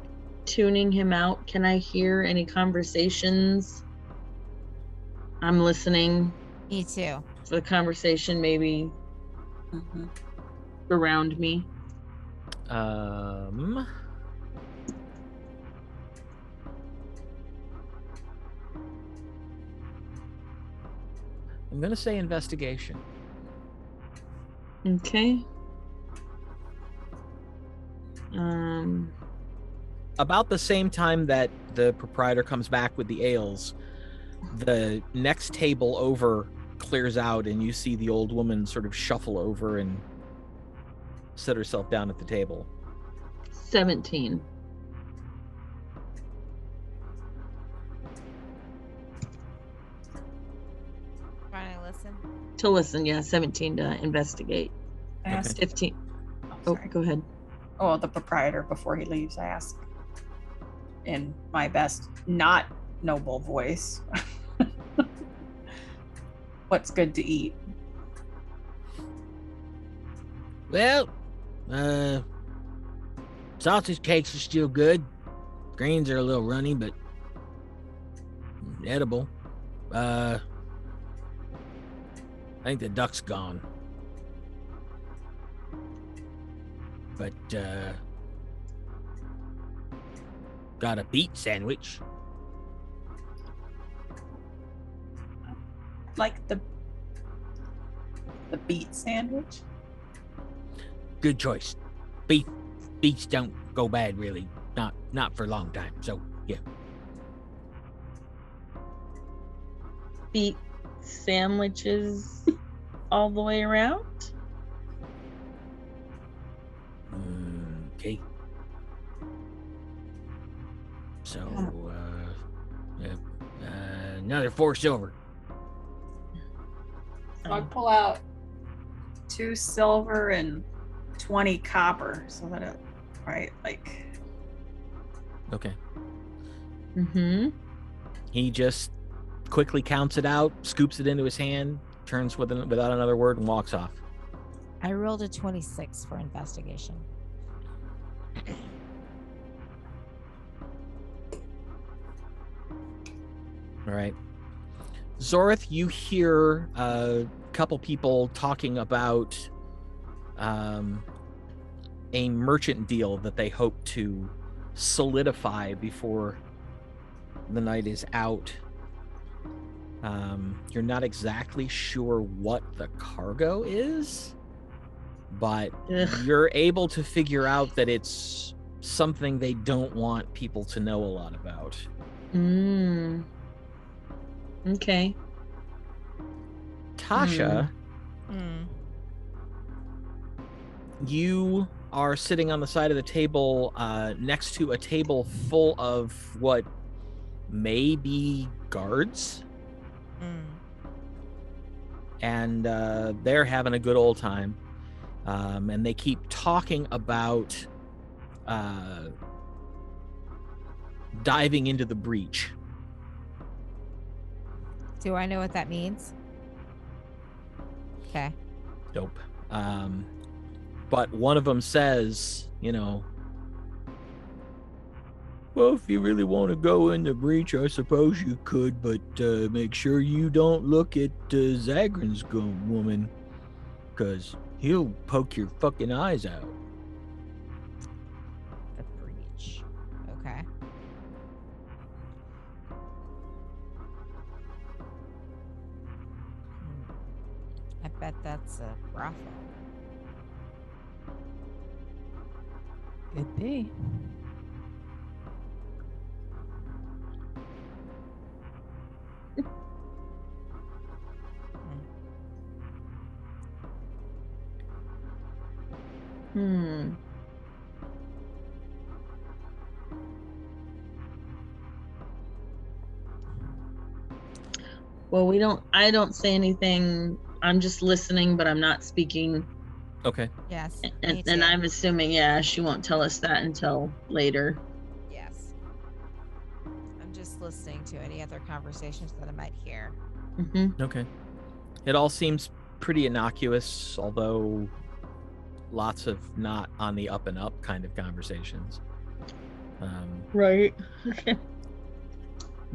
tuning him out. Can I hear any conversations? I'm listening Me too. for the conversation maybe around me. I'm gonna say investigation. Okay. About the same time that the proprietor comes back with the ales, the next table over clears out, and you see the old woman sort of shuffle over and sit herself down at the table. 17. Trying to listen. To listen, yeah. 17 to investigate. I asked 15. Oh, Go ahead. Oh, the proprietor, before he leaves, I ask in my best not noble voice, what's good to eat? Well, sausage cakes are still good. Greens are a little runny, but edible. I think the duck's gone. But, got a beet sandwich. Like the beet sandwich? Good choice. Beets don't go bad, really. Not for a long time, so, yeah. Beet sandwiches all the way around? Okay. So, another 4 silver. So I pull out 2 silver and 20 copper, so that it, right, like. Okay. Mm-hmm. He just quickly counts it out, scoops it into his hand, turns without another word, and walks off. I rolled a 26 for investigation. All right. Zorith, you hear a couple people talking about a merchant deal that they hope to solidify before the night is out. You're not exactly sure what the cargo is, but you're able to figure out that it's something they don't want people to know a lot about. Okay. Tasha, you are sitting on the side of the table next to a table full of what may be guards. And they're having a good old time. And they keep talking about diving into the breach. Do I know what that means? Okay. Dope. But one of them says, well, if you really want to go in the breach, I suppose you could, but make sure you don't look at Zagrin's woman, because he'll poke your fucking eyes out. The breach. Okay. I bet that's a brothel. Could be. Well, I don't say anything. I'm just listening, but I'm not speaking. Okay. Yes. And I'm assuming, she won't tell us that until later. Yes. I'm just listening to any other conversations that I might hear. Mm-hmm. Okay. It all seems pretty innocuous, although lots of not on the up and up kind of conversations. Right.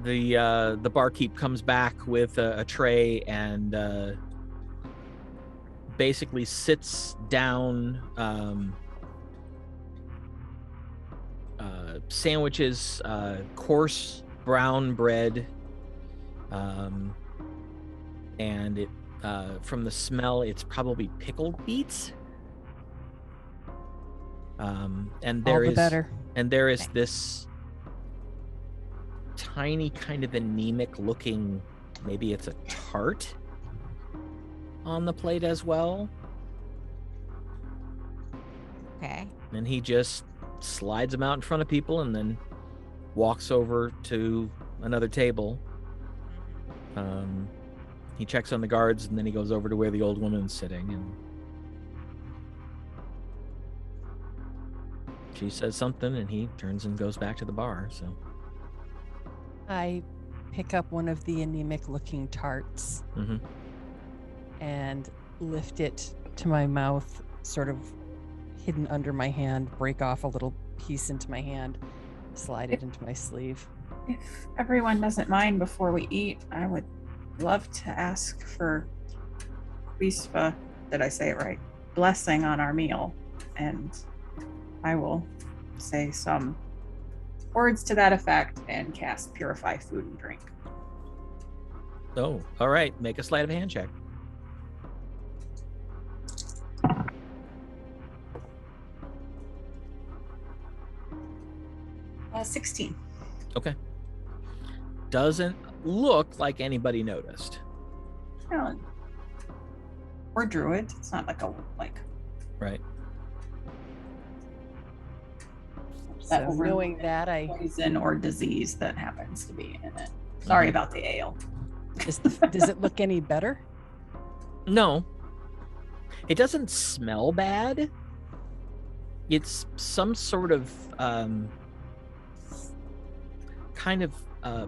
The barkeep comes back with a tray and basically sits down sandwiches, coarse brown bread, and it from the smell, it's probably pickled beets. And All the better. And there is this tiny kind of anemic looking, maybe it's a tart on the plate as well. Okay. And he just slides them out in front of people and then walks over to another table. He checks on the guards and then he goes over to where the old woman's sitting, and she says something and he turns and goes back to the bar. So I pick up one of the anemic looking tarts and lift it to my mouth, sort of hidden under my hand, break off a little piece into my hand, slide it into my sleeve. If everyone doesn't mind, before we eat, I would love to ask for Quispa, did I say it right? Blessing on our meal. And I will say some words to that effect and cast Purify Food and Drink. Oh, all right. Make a sleight of hand check. 16. Okay. Doesn't look like anybody noticed. Well, we're druids. It's not like Right. that So knowing that, poison or disease that happens to be in it. Sorry about the ale. does it look any better? No. It doesn't smell bad. It's some sort of kind of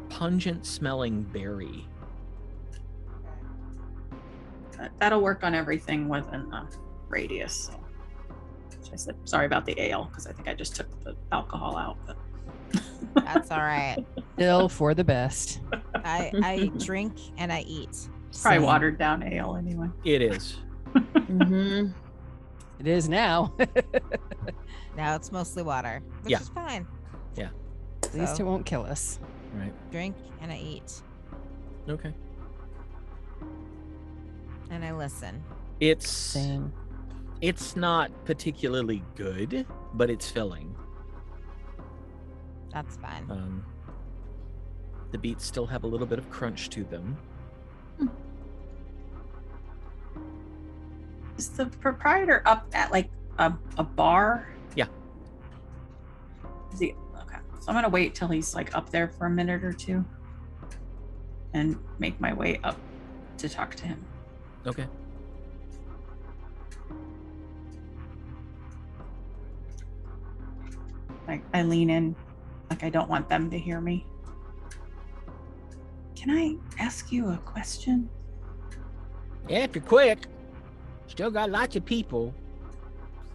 pungent smelling berry. That'll work on everything within the radius. So. I said sorry about the ale because I think I just took the alcohol out. But... That's all right. Still for the best. I drink and I eat. Probably Same. watered down ale anyway. It is. Mm-hmm. It is now. Now it's mostly water, which Yeah. is fine. Yeah. At least So, it won't kill us. Right. drink and I eat Okay. and I listen. Same. It's not particularly good, but it's filling. That's fine. The beets still have a little bit of crunch to them. Is the proprietor up at like a bar? Yeah. Is he okay? So I'm gonna wait till he's like up there for a minute or two, and make my way up to talk to him. Okay. I lean in, like I don't want them to hear me. Can I ask you a question? Yeah, if you're quick. Still got lots of people.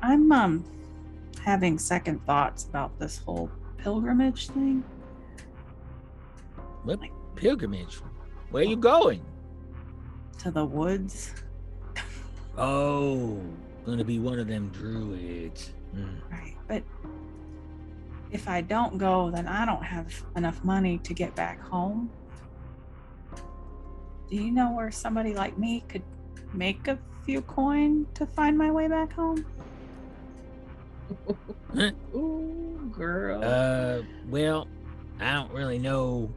I'm having second thoughts about this whole pilgrimage thing. What pilgrimage? Where you going? To the woods. Oh, gonna be one of them druids. Right, but if I don't go, then I don't have enough money to get back home. Do you know where somebody like me could make a few coin to find my way back home? Ooh, girl. Well, I don't really know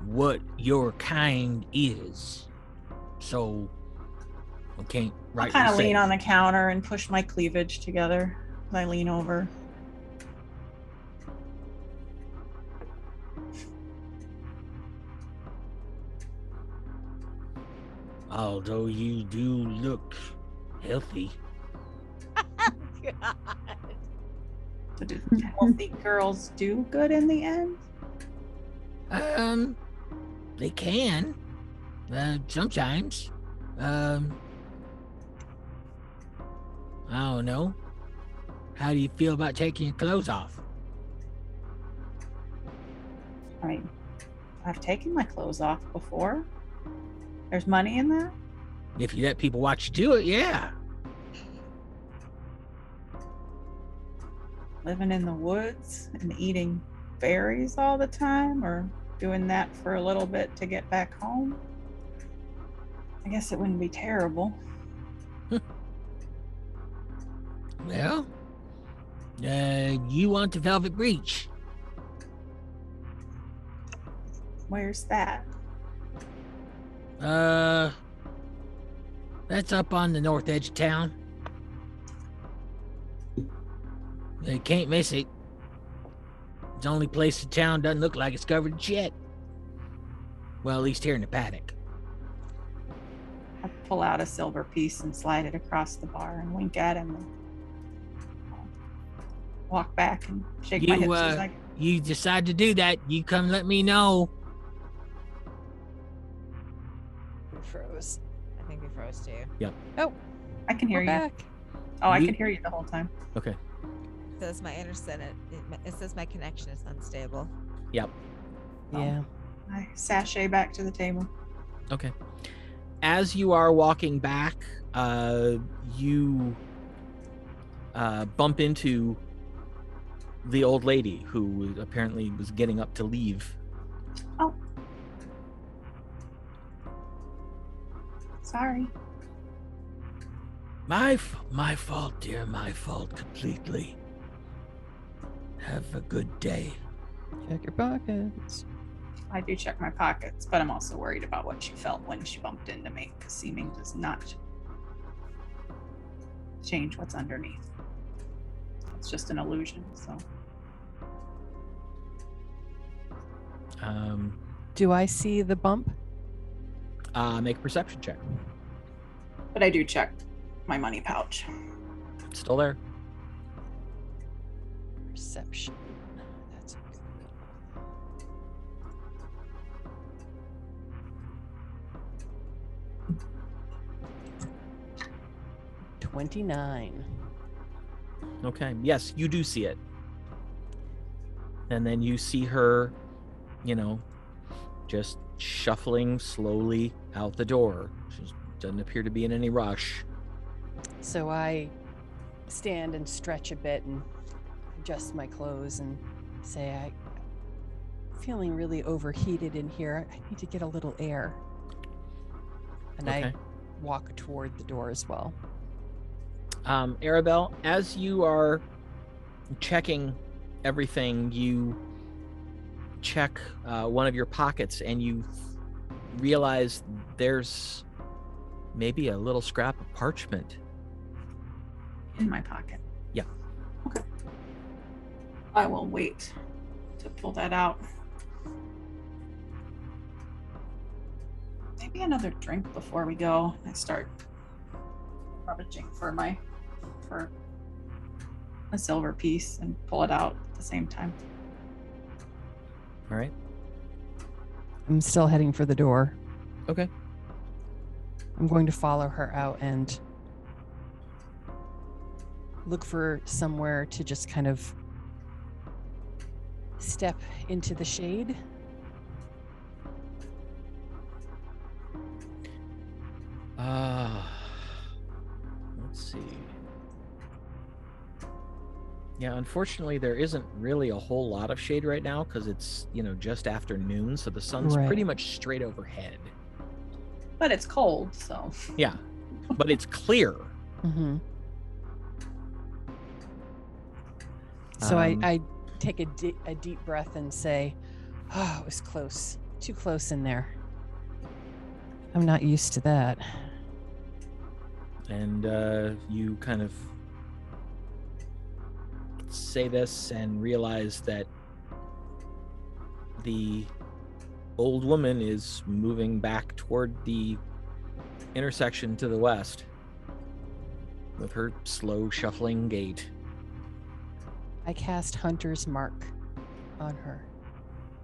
what your kind is, so I can't I rightly kind of say. lean on the counter and push my cleavage together as I lean over. Although you do look healthy. So do healthy girls do good in the end? They can. Sometimes. I don't know. How do you feel about taking your clothes off? I mean, I've taken my clothes off before. There's money in that? If you let people watch you do it, yeah. Living in the woods and eating berries all the time, or doing that for a little bit to get back home? I guess it wouldn't be terrible. Well, you want the Velvet Breach. Where's that? That's up on the north edge of town. You can't miss it. It's the only place in town doesn't look like it's covered in shit. Well, at least here in the paddock. I pull out a silver piece and slide it across the bar and wink at him and walk back and shake my hips as I... You decide to do that, you come let me know. We froze. I think we froze too. Yep. Oh, I can hear we're you. back. Oh, I could hear you the whole time. Okay. It says my internet. It says my connection is unstable. Yep. Yeah. I sashay back to the table. Okay. As you are walking back, you bump into the old lady who apparently was getting up to leave. Oh. Sorry. My fault, dear. My fault completely. Have a good day. Check your pockets. I do check my pockets, but I'm also worried about what she felt when she bumped into me, because seeming does not change what's underneath. It's just an illusion, so. Do I see the bump? Make a perception check. But I do check my money pouch. It's still there. Perception. That's a good roll. 29. Okay. Yes, you do see it. And then you see her, just shuffling slowly out the door. She doesn't appear to be in any rush. So I stand and stretch a bit and adjust my clothes and say, I'm feeling really overheated in here. I need to get a little air. And Okay. I walk toward the door as well. Arabelle, as you are checking everything, you check one of your pockets and you realize there's maybe a little scrap of parchment. In my pocket. Yeah. Okay. I will wait to pull that out. Maybe another drink before we go. I start rummaging for a silver piece and pull it out at the same time. All right. I'm still heading for the door. Okay. I'm going to follow her out and look for somewhere to just kind of step into the shade. Let's see. Yeah, unfortunately, there isn't really a whole lot of shade right now because it's, just after noon, so the sun's Right. pretty much straight overhead. But it's cold, so. Yeah, but it's clear. Mm-hmm. So I take a deep breath and say, oh, it was close. Too close in there. I'm not used to that. And you kind of say this and realize that the old woman is moving back toward the intersection to the west with her slow shuffling gait. I cast Hunter's Mark on her.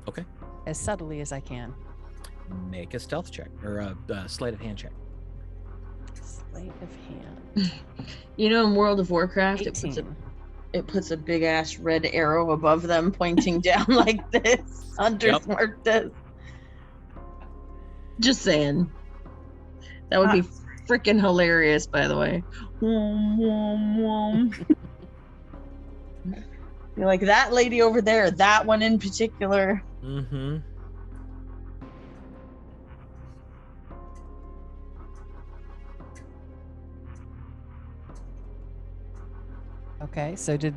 Okay. As subtly as I can. Make a stealth check or a sleight of hand check. Sleight Sleight of hand. You know, in World of Warcraft, 18. it puts a big ass red arrow above them pointing down like this. Hunters mark this. Just saying. That would be freaking hilarious, by the way. You're like, that lady over there, that one in particular. Mm-hmm. Okay, so did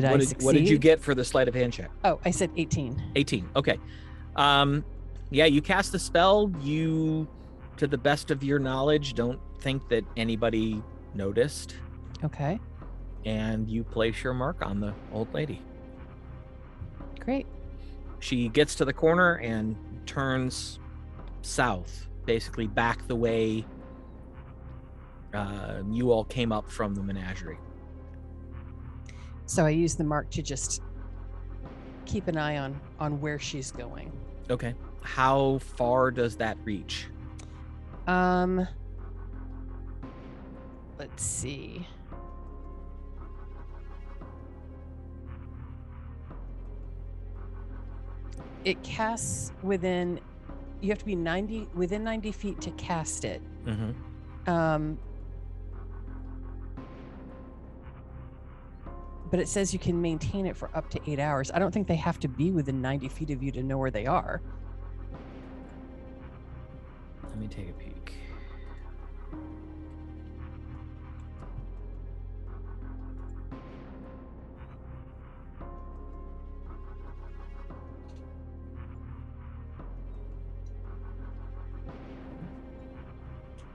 I succeed? What did you get for the sleight of hand check? Oh, I said 18. 18. Okay. Yeah, you cast the spell. You, to the best of your knowledge, don't think that anybody noticed. Okay. And you place your mark on the old lady. Great. She gets to the corner and turns south, basically back the way you all came up from the menagerie. So I use the mark to just keep an eye on where she's going. Okay. How far does that reach? Let's see. It casts within, you have to be within 90 feet to cast it. Mm-hmm. But it says you can maintain it for up to 8 hours. I don't think they have to be within 90 feet of you to know where they are. Let me take a peek.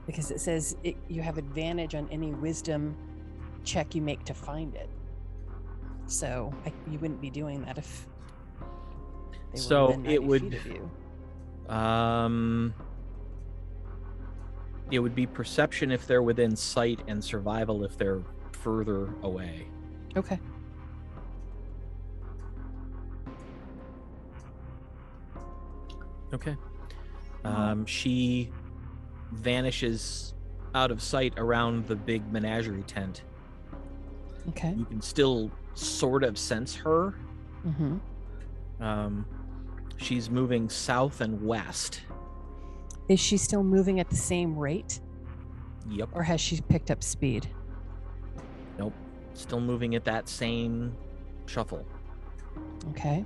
Because it says you have advantage on any wisdom check you make to find it. So you wouldn't be doing that if they were within 90 feet of you. It would be perception if they're within sight and survival if they're further away. Okay. Okay. She vanishes out of sight around the big menagerie tent. Okay. You can still sort of sense her. Mm-hmm. She's moving south and west. Is she still moving at the same rate? Yep. Or has she picked up speed? Nope. Still moving at that same shuffle. Okay.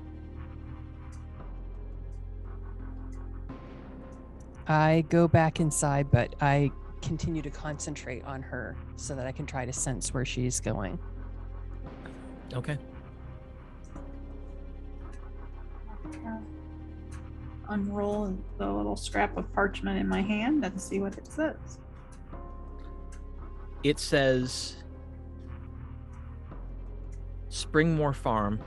I go back inside, but I continue to concentrate on her so that I can try to sense where she's going. Okay. Unroll the little scrap of parchment in my hand and see what it says. It says Springmore Farm,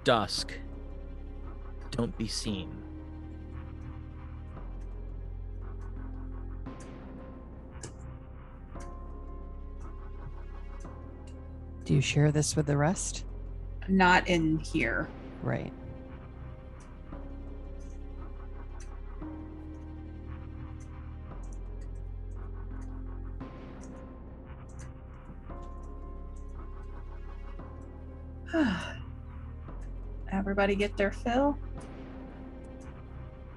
dusk, don't be seen. Do you share this with the rest? Not in here. Right. Everybody get their fill?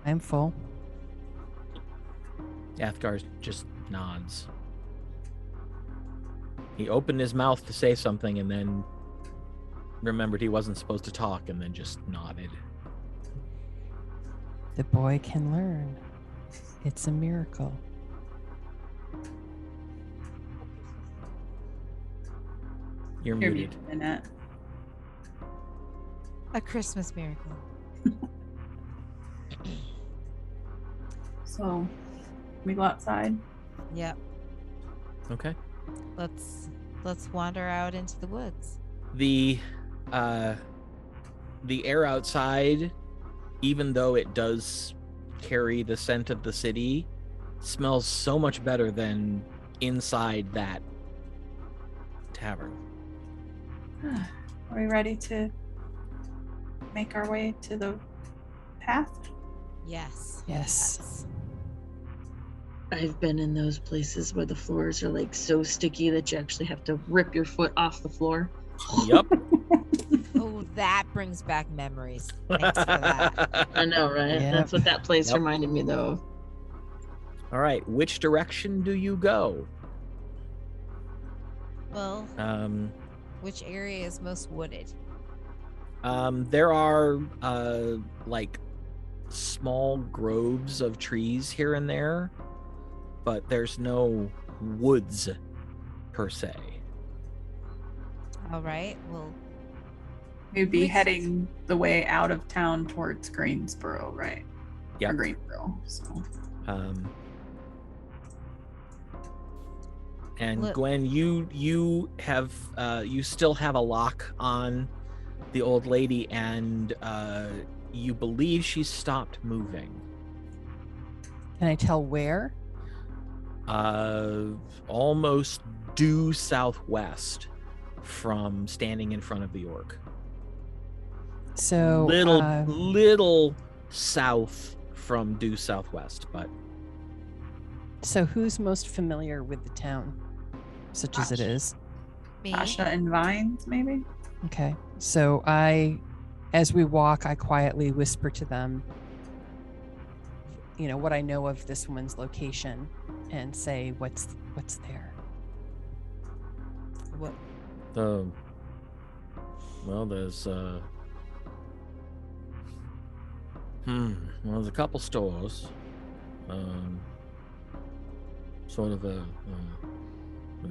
I'm full. Athgar just nods. He opened his mouth to say something and then remembered he wasn't supposed to talk and then just nodded. The boy can learn. It's a miracle. You're muted. Annette. A Christmas miracle. So, we go outside. Yep. Okay. Let's wander out into the woods. The air outside, even though it does carry the scent of the city, smells so much better than inside that tavern. Are we ready to make our way to the path? Yes. Yes. I've been in those places where the floors are like so sticky that you actually have to rip your foot off the floor. Yup. Oh, that brings back memories. Thanks for that. I know, right? Yep. That's what that place Yep. reminded me though of. All right, which direction do you go? Well, Um, which area is most wooded? there are like small groves of trees here and there, but there's no woods per se. All right. Well, We'd be Which- heading the way out of town towards Greensboro, right? Yep. Or Greensboro. So And Look- Gwen, you have you still have a lock on the old lady, and you believe she's stopped moving. Can I tell where? Almost due southwest from standing in front of the orc. So Little south from due southwest, but so who's most familiar with the town, such as it Tasha. is? me. Tasha and Vines, maybe? Okay. So as we walk, I quietly whisper to them, what I know of this woman's location, and say, what's there? What? There's there's a couple stores, sort of a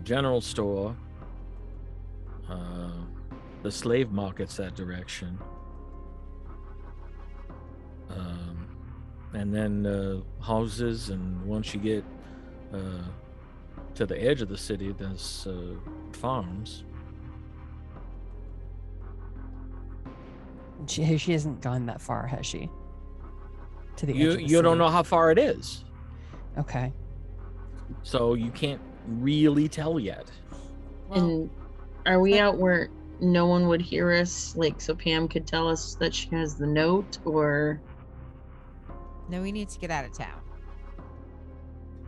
general store. The slave market's that direction, and then houses, and once you get to the edge of the city, there's farms. She hasn't gone that far, has she? To the edge of the You don't city? know how far it is, Okay. so you can't really tell yet. Well, And are we out where no one would hear us? Like, so Pam could tell us that she has the note, or no, we need to get out of town.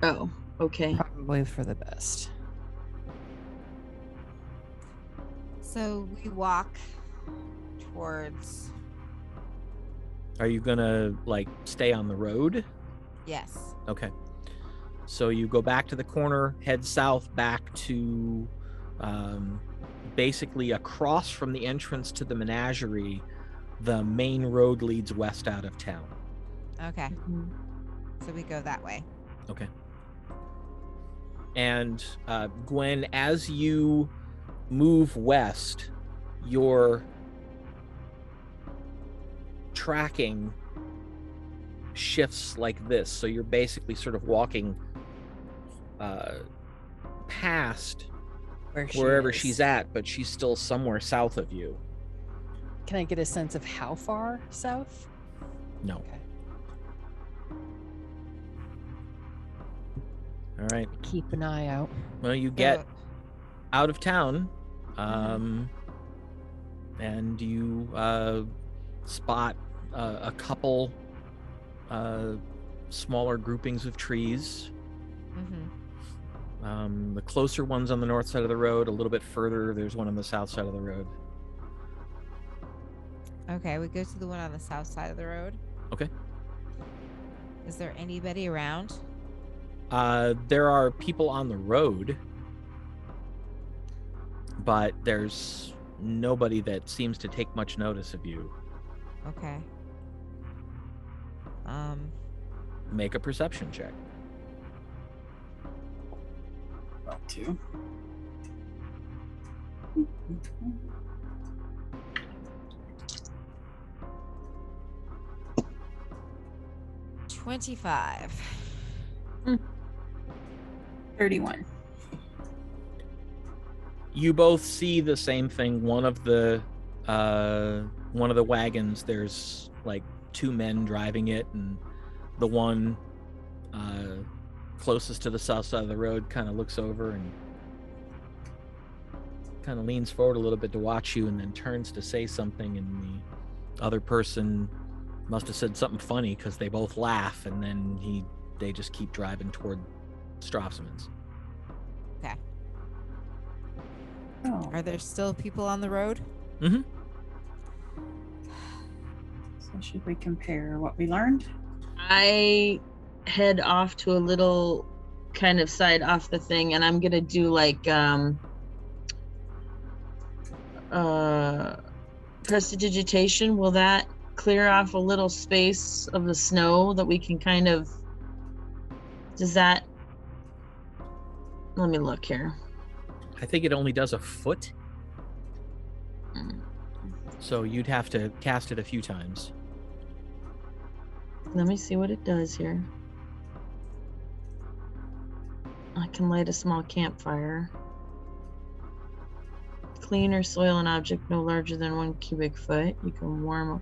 oh, okay. Probably for the best. So we walk towards. Are you gonna like stay on the road? Yes. Okay. So you go back to the corner, head south back to basically across from the entrance to the Menagerie. The main road leads west out of town. Okay. Mhm. So we go that way. Okay. And Gwen, as you move west, your tracking shifts like this. So you're basically sort of walking past wherever she's at, but she's still somewhere south of you. Can I get a sense of how far south? No. Okay. All right. Keep an eye out. Well, you get So- out of town, and you spot a couple smaller groupings of trees. Mhm. The closer one's on the north side of the road. A little bit further, there's one on the south side of the road. Okay, we go to the one on the south side of the road. Okay. Is there anybody around? There are people on the road, but there's nobody that seems to take much notice of you. Okay. Make a perception check. Well, two. 25. 31. You both see the same thing. One of the wagons, there's like two men driving it, and the one closest to the south side of the road kind of looks over and kind of leans forward a little bit to watch you, and then turns to say something, and the other person must have said something funny because they both laugh, and then they just keep driving toward Strafsomans. Okay. Oh, Are there still people on the road? Mm-hmm. so should we compare what we learned? I head off to a little kind of side off the thing, and I'm gonna do like prestidigitation. Will that clear off a little space of the snow that we can kind of, does that, let me look here. I think it only does a foot, so you'd have to cast it a few times. Let me see what it does here. I can light a small campfire. Clean or soil an object no larger than 1 cubic foot. You can warm.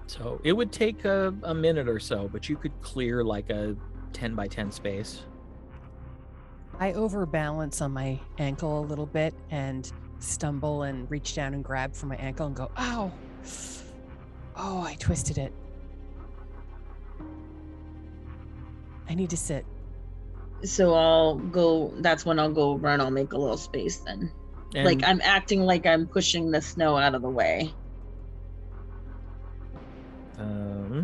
So it would take a minute or so, but you could clear like a 10 by 10 space. I overbalance on my ankle a little bit and stumble and reach down and grab for my ankle and go, ow. Oh, I twisted it. I need to sit. So I'll go, that's when I'll go over and I'll make a little space then. And Like I'm acting like I'm pushing the snow out of the way.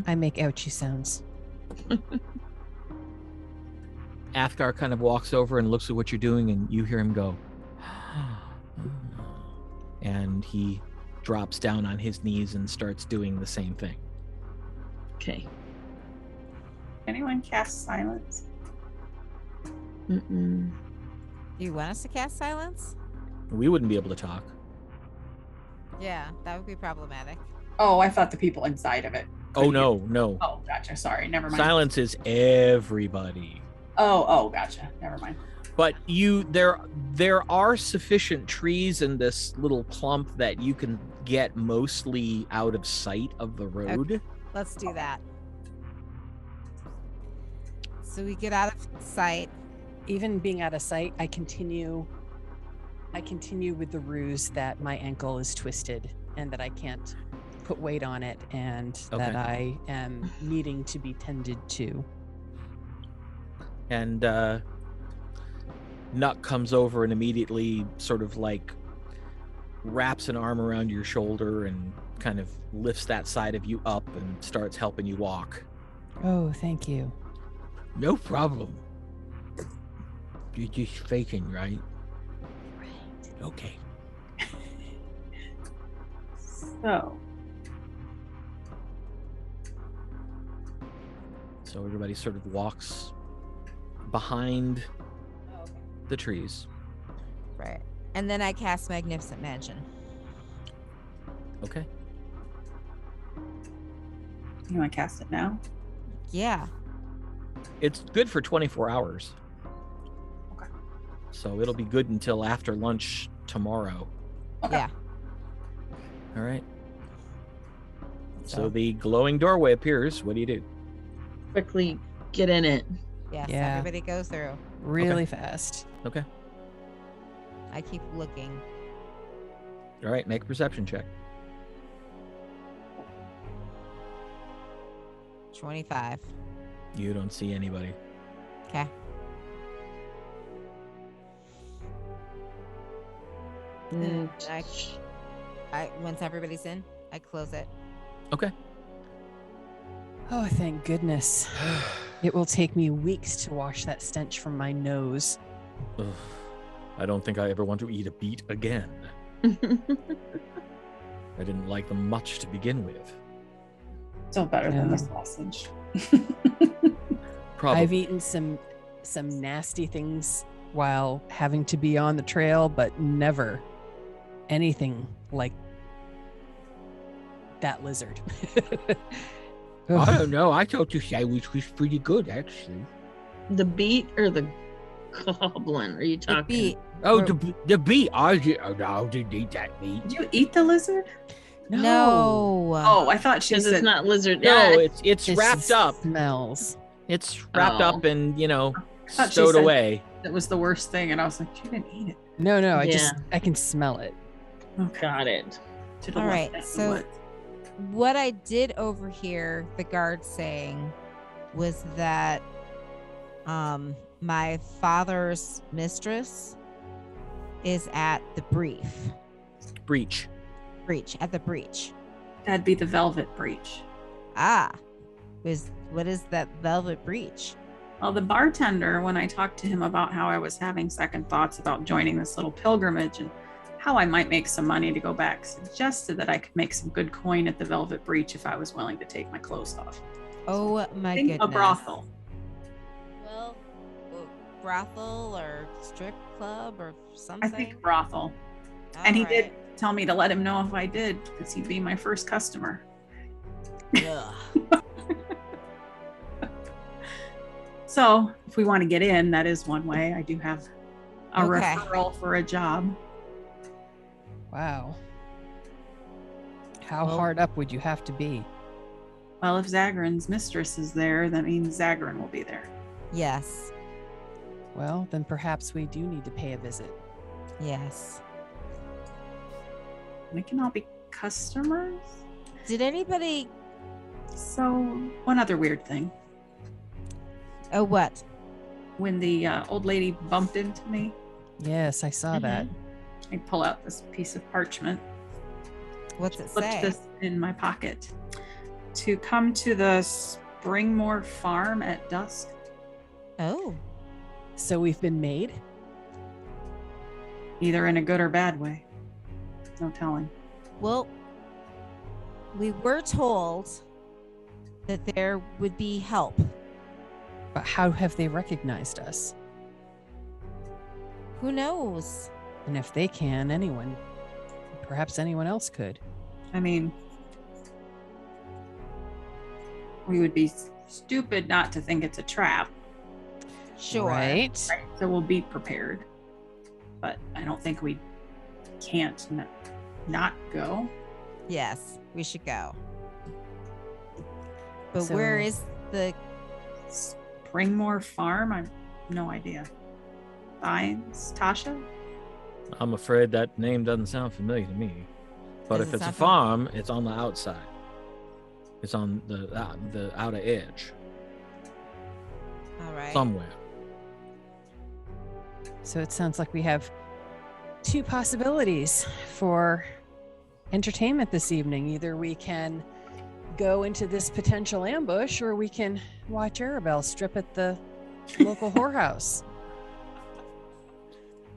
I make ouchie sounds. Athgar kind of walks over and looks at what you're doing, and you hear him go, and he drops down on his knees and starts doing the same thing. Okay. Anyone cast silence? Mm-mm. Do you want us to cast silence? We wouldn't be able to talk. Yeah, that would be problematic. Oh, I thought the people inside of it. Oh, no. Oh, gotcha. Sorry, never mind. Silence is everybody. Oh, gotcha. Never mind. But there are sufficient trees in this little clump that you can get mostly out of sight of the road. Okay. Let's do that. So we get out of sight. Even being out of sight, I continue with the ruse that my ankle is twisted and that I can't put weight on it and that I am needing to be tended to. And Nuck comes over and immediately sort of like wraps an arm around your shoulder and kind of lifts that side of you up and starts helping you walk. Oh, thank you. No problem. You're just faking, right? Right. Okay. So everybody sort of walks behind the trees. Right. And then I cast Magnificent Mansion. Okay. You want to cast it now? Yeah. It's good for 24 hours. Okay. So it'll be good until after lunch tomorrow. Okay. Yeah. All right. So the glowing doorway appears. What do you do? Quickly get in it. Yes. Yeah. Everybody go through. Really fast. Okay. I keep looking. All right. Make a perception check. 25. You don't see anybody. Okay. Mm. I once everybody's in, I close it. Okay. Oh, thank goodness. It will take me weeks to wash that stench from my nose. Ugh. I don't think I ever want to eat a beet again. I didn't like them much to begin with. Still better than Yeah. the sausage. Probably. I've eaten some nasty things while having to be on the trail, but never anything like that lizard. I don't know. I thought the sandwich was pretty good, actually. The beet or the goblin? Are you The talking? beat. Oh, Or- the beet. I didn't eat that meat. Did you eat the lizard? No. Oh, I thought she Because said. it's not lizard. No, Yeah, it's It wrapped just up. Smells. It's wrapped Oh. up and, thought she stowed said- away. It was the worst thing, and I was like, she didn't eat it. No, Yeah. I can smell it. got it. To the All left right, of the so- woods. What I did overhear the guard saying was that my father's mistress is at the Breach. at the breach. That'd be the velvet breach. Ah, what is that velvet breach? Well, the bartender, when I talked to him about how I was having second thoughts about joining this little pilgrimage and how I might make some money to go back, suggested that I could make some good coin at the velvet breach if I was willing to take my clothes off. Oh my Think goodness. a brothel. Well, brothel or strip club or something. I think brothel. All And he right. did tell me to let him know if I did, because he'd be my first customer. Ugh. So if we want to get in, that is one way. I do have a Okay. referral for a job. Wow. How Well- hard up would you have to be? Well, if Zagrin's mistress is there, that means Zagrin will be there. Yes. Well, then perhaps we do need to pay a visit. Yes. We can all be customers. Did anybody? So one other weird thing. Oh, what? When the old lady bumped into me, Yes, I saw that. I pull out this piece of parchment, What's it slipped say? this in my pocket. To come to the Springmore farm at dusk. Oh. So we've been made? Either in a good or bad way. No telling. Well, we were told that there would be help. But how have they recognized us? Who knows? And if they can, anyone, perhaps anyone else could. I mean, we would be stupid not to think it's a trap. Sure. Right? Right. So we'll be prepared. But I don't think we can't not go. Yes, we should go. But So- where is the? Springmore farm? I have no idea. Vines? Tasha? I'm afraid that name doesn't sound familiar to me. But Does if it it's a sound farm, it's on the outside. It's on the outer edge All right. somewhere. So it sounds like we have two possibilities for entertainment this evening. Either we can go into this potential ambush or we can watch Arabelle strip at the local whorehouse.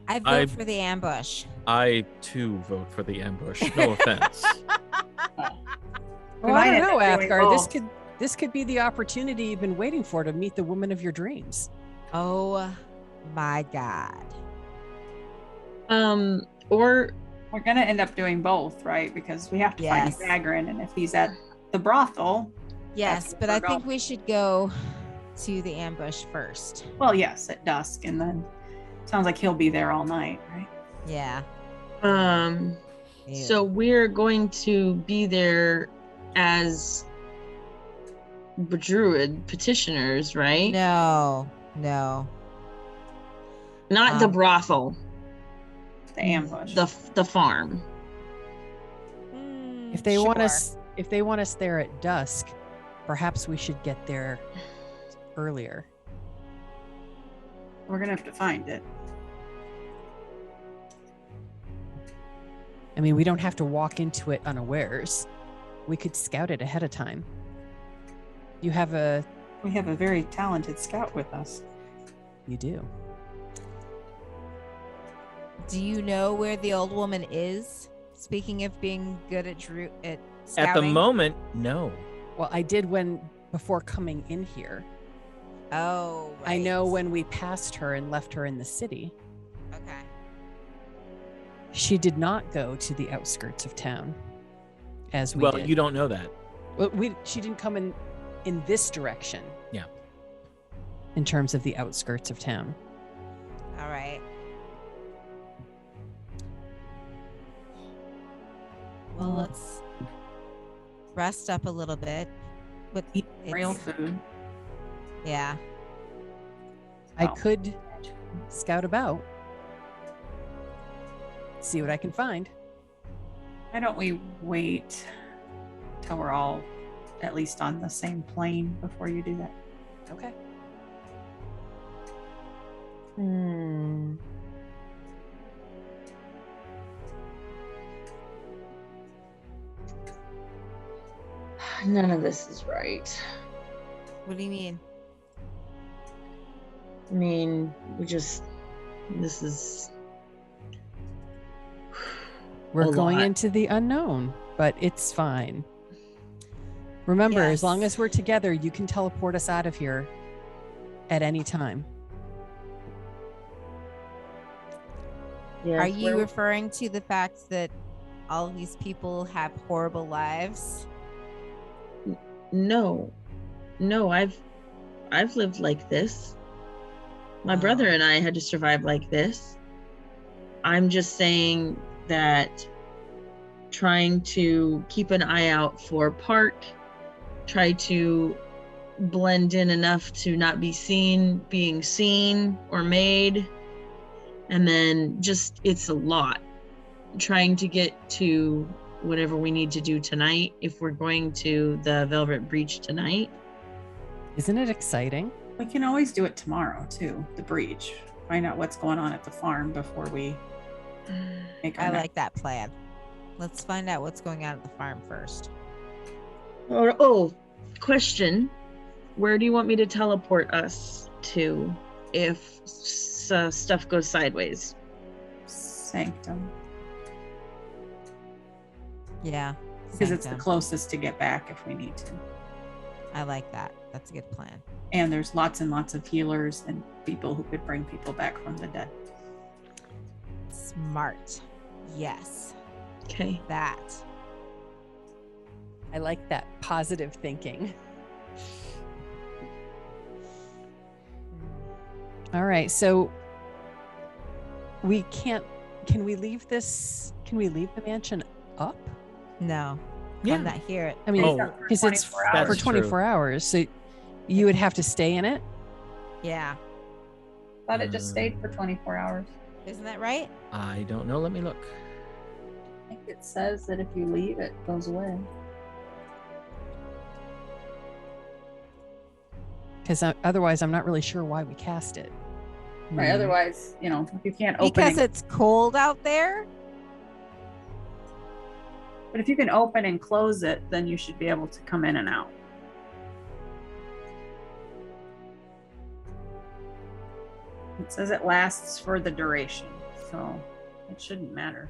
I vote for the ambush. I too vote for the ambush. No offense. Well, might I end don't know, up doing Athgar. both. This could be the opportunity you've been waiting for to meet the woman of your dreams. Oh my God. Or We're going to end up doing both, right? Because we have to Yes. find Zagrin. And if he's at the brothel, Yes, what but we're I think going- we should go to the ambush first. well, yes, at dusk. And then sounds like he'll be there all night, right? Yeah. Ew. so we're going to be there as druid petitioners, right? No. Not the Um, brothel, The ambush. the farm. Mm, If they want sure. us there at dusk, perhaps we should get there earlier. We're going to have to find it. I mean, we don't have to walk into it unawares. We could scout it ahead of time. You have a We have a very talented scout with us. you do. Do you know where the old woman is? Speaking of being good at At the scouting. moment, no. Well, I did before coming in here. Oh, right. I know when we passed her and left her in the city. Okay. She did not go to the outskirts of town, as we Well, did. you don't know that. Well, she didn't come in this direction. Yeah. In terms of the outskirts of town. All right. Well, let's rest up a little bit. But Eat real it's- food. Yeah. I Oh. could scout about, see what I can find. Why don't we wait till we're all at least on the same plane before you do that? Okay. None of this is right. What do you mean? I mean, this is. We're going lot. into the unknown, but it's fine. Remember, as long Yes. as we're together, you can teleport us out of here at any time. Yeah. Are you referring to the fact that all of these people have horrible lives? No, I've lived like this. My Oh. brother and I had to survive like this. I'm just saying that trying to keep an eye out for Park, try to blend in enough to not be being seen or made, and then just it's a lot. Trying to get to whatever we need to do tonight, if we're going to the Velvet Breach tonight. Isn't it exciting? We can always do it tomorrow too, the breach. Find out what's going on at the farm before we make our I like that plan. Let's find out what's going on at the farm first. Oh, question. Where do you want me to teleport us to if stuff goes sideways? Sanctum. Yeah. Because it's the Sanctum. closest to get back if we need to. I like that. That's a good plan. And there's lots and lots of healers and people who could bring people back from the dead. Smart. Yes. Okay. That. I like that positive thinking. All right, so can we leave the mansion up? No. Yeah. I'm not here. I mean, Oh, because it's 24 for That's 24 hours, so you would have to stay in it? Yeah. Thought it just stayed for 24 hours. Isn't that right? I don't know. Let me look. I think it says that if you leave, it goes away. Because otherwise, I'm not really sure why we cast it. Right. Hmm. Otherwise, if you can't open Because it, it's cold out there? but if you can open and close it, then you should be able to come in and out. It says it lasts for the duration, so it shouldn't matter.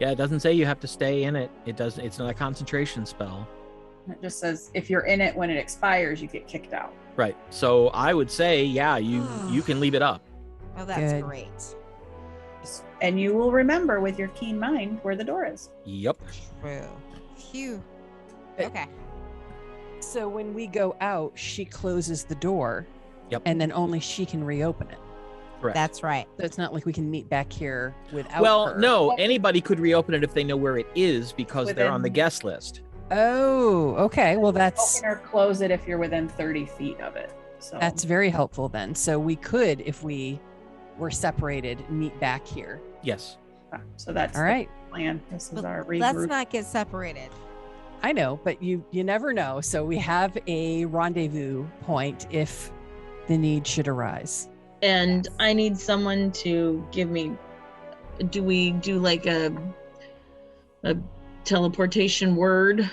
Yeah, it doesn't say you have to stay in it. It's not a concentration spell. It just says if you're in it when it expires, you get kicked out. Right. So I would say, yeah, you can leave it up. Oh, that's Good. great. And you will remember with your keen mind where the door is. Yep. True. Phew. Uh, Okay. So when we go out, she closes the door. Yep. And then only she can reopen it. Correct. That's right. So it's not like we can meet back here without Well, her. no, anybody could reopen it if they know where it is because they're on the Within- guest list. Oh, okay. Well, that's Open or close it if you're within 30 feet of it. So very helpful then. So we could, if we were separated, meet back here. Yes. so that's All right. the plan. This is But our let's regroup. not get separated. I know, but you never know. So we have a rendezvous point if the need should arise. And Yes. I need someone to give me. Do we do like a teleportation word?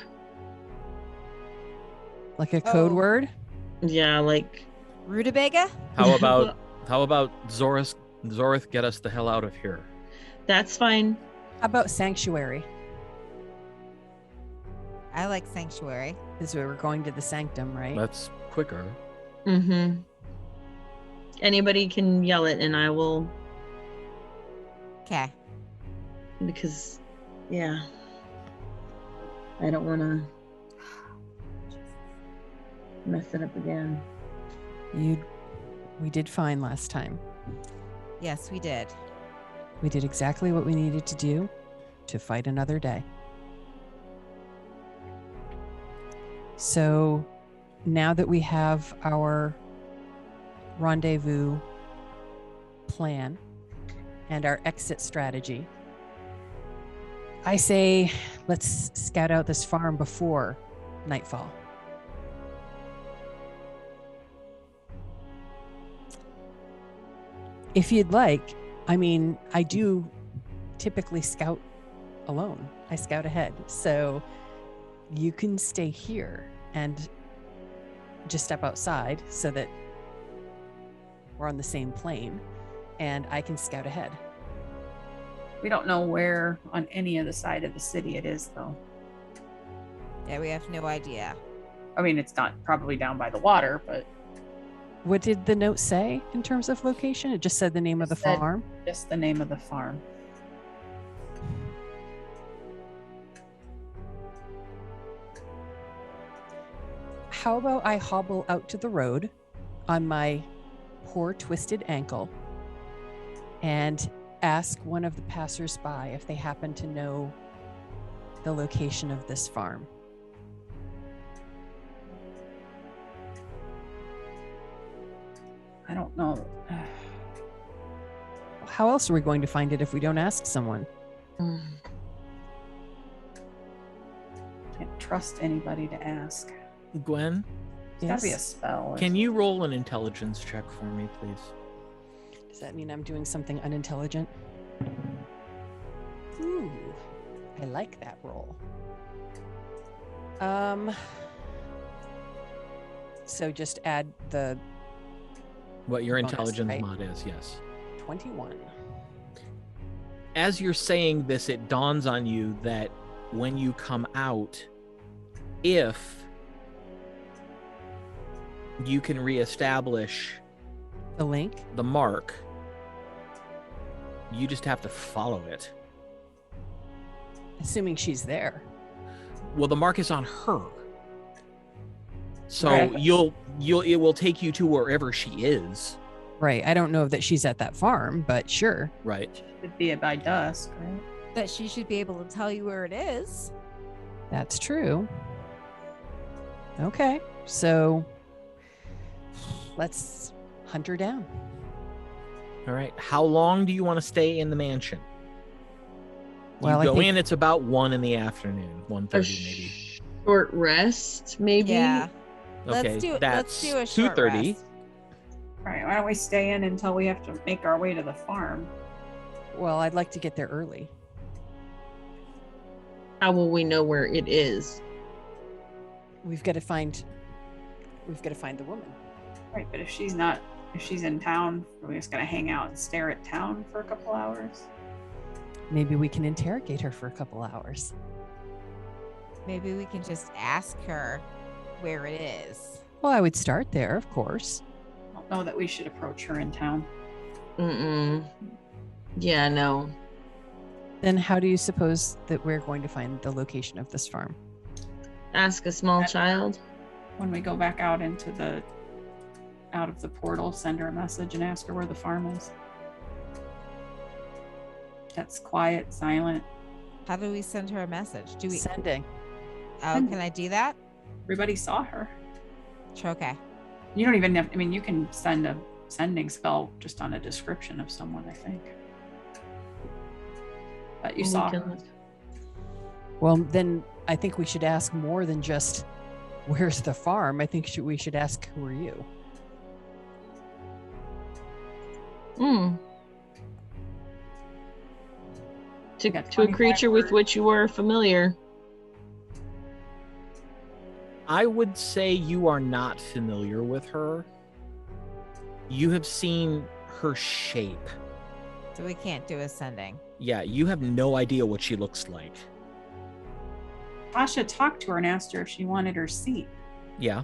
Like a code Oh. word? Yeah, like. Rutabaga? How about Zorith get us the hell out of here? That's fine. How about sanctuary? I like sanctuary. Because we were going to the sanctum, right? That's quicker. Mm-hmm. Anybody can yell it, and I will. Okay. Because, yeah, I don't want to mess it up again. We did fine last time. Yes, we did. We did exactly what we needed to do to fight another day. So now that we have our rendezvous plan and our exit strategy, I say, let's scout out this farm before nightfall. If you'd like, I mean, I do typically scout alone. I scout ahead. So you can stay here and just step outside so that we're on the same plane, and I can scout ahead. We don't know where on any of the side of the city it is, though. Yeah, we have no idea. I mean, it's not probably down by the water, but What did the note say in terms of location? It just said the name of the It said- farm. just the name of the farm. How about I hobble out to the road on my poor twisted ankle and ask one of the passersby if they happen to know the location of this farm? I don't know. How else are we going to find it if we don't ask someone? Can't trust anybody to ask. Gwen, It's gotta be a spell. can you roll an intelligence check for me, please? Does that mean I'm doing something unintelligent? Ooh, I like that roll. So just add the What your Bonus, intelligence right? mod is, yes. 21. As you're saying this, it dawns on you that when you come out, if you can reestablish The link? the mark, you just have to follow it. Assuming she's there. Well, the mark is on her. So Right. it will take you to wherever she is, Right. I don't know that she's at that farm, but sure. right? It'd be by dusk, right? That she should be able to tell you where it is. That's true. Okay. So let's hunt her down. All right. How long do you want to stay in the mansion? Well, I you go think- in, it's about 1 in the afternoon, 1:30 maybe. Short rest, maybe. Yeah. Okay, Let's do that's a short 2:30. rest. Right. Why don't we stay in until we have to make our way to the farm? Well, I'd like to get there early. How will we know where it is? We've got to find the woman. Right. But if she's in town, we're just gonna hang out and stare at town for a couple hours. Maybe we can interrogate her for a couple hours. Maybe we can just ask her where it is. Well, I would start there, of course. I don't know that we should approach her in town. Yeah, no. Then how do you suppose that we're going to find the location of this farm? Ask a small child. When we go back out of the portal, send her a message and ask her where the farm is. That's quiet, silent. How do we send her a message? Do we? Sending. Oh, can I do that? Everybody saw her. Okay. You don't even have, I mean, you can send a sending spell just on a description of someone, I think. But you We saw can her. look. Well, then I think we should ask more than just where's the farm. I think we should ask, who are you? To got a 25 creature with words. which you are familiar. I would say you are not familiar with her. You have seen her shape. So we can't do ascending. Yeah, you have no idea what she looks like. Tasha talked to her and asked her if she wanted her seat. Yeah,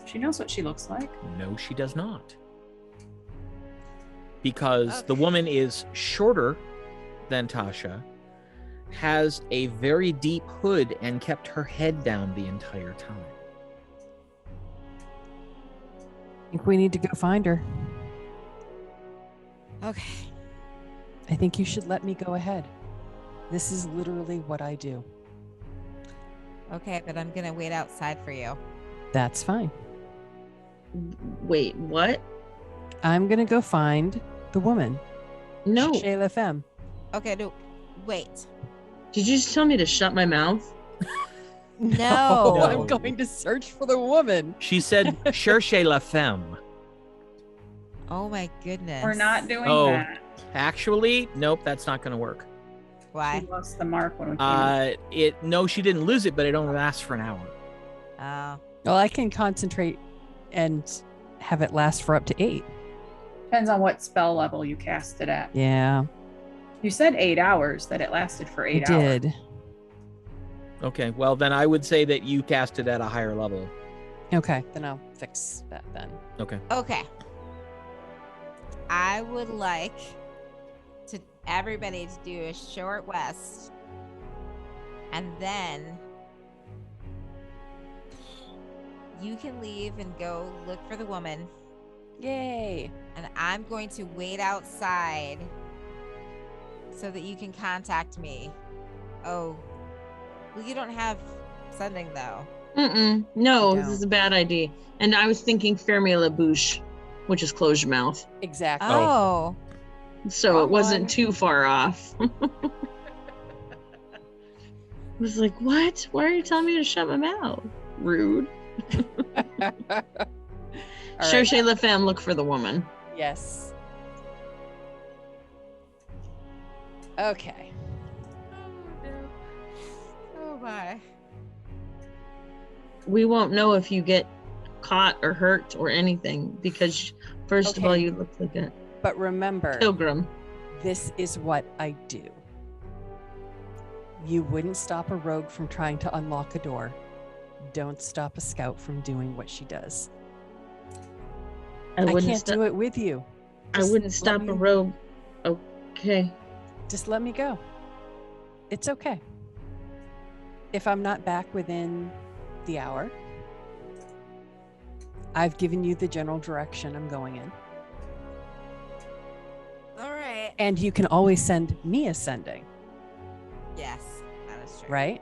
She knows what she looks like. no, she does not. Because the Okay. woman is shorter than Tasha, has a very deep hood, and kept her head down the entire time. I think we need to go find her. Okay. I think you should let me go ahead. This is literally what I do. Okay, but I'm gonna wait outside for you. That's fine. Wait, what? I'm going to go find the woman. No. Chez La Femme. Okay, no, wait. Did you just tell me to shut my mouth? No. I'm going to search for the woman. She said, cherchez la femme. Oh my goodness. We're not doing Oh. that. Actually, nope, that's not going to work. Why? She lost the mark when we came. No, she didn't lose it, but it only lasts for an hour. Oh. Well, I can concentrate and have it last for up to 8. Depends on what spell level you cast it at. Yeah, You said 8 hours, that it lasted for 8 I hours. did. Okay, well, then I would say that you cast it at a higher level. Okay, then I'll fix that then. Okay. Okay. I would like to everybody to do a short rest, and then you can leave and go look for the woman, Yay! and I'm going to wait outside so that you can contact me. Oh, well, you don't have sending though. No, You this don't. is a bad idea. And I was thinking ferme la bouche, which is close your mouth. Exactly. Oh. So Wrong it wasn't one. too far off. I was like, what? Why are you telling me to shut my mouth? Rude. All right. Cherchez la femme, look for the woman. Yes. Okay. Oh my. We won't know if you get caught or hurt or anything because, first of all, Okay. you look like a But remember, pilgrim. this is what I do. You wouldn't stop a rogue from trying to unlock a door. Don't stop a scout from doing what she does. I wouldn't can't stop. do it with you. I Just wouldn't let stop me- a rogue. Okay. Just let me go. It's okay. If I'm not back within the hour, I've given you the general direction I'm going in. All right. And you can always send me ascending, Yes, that is true. right?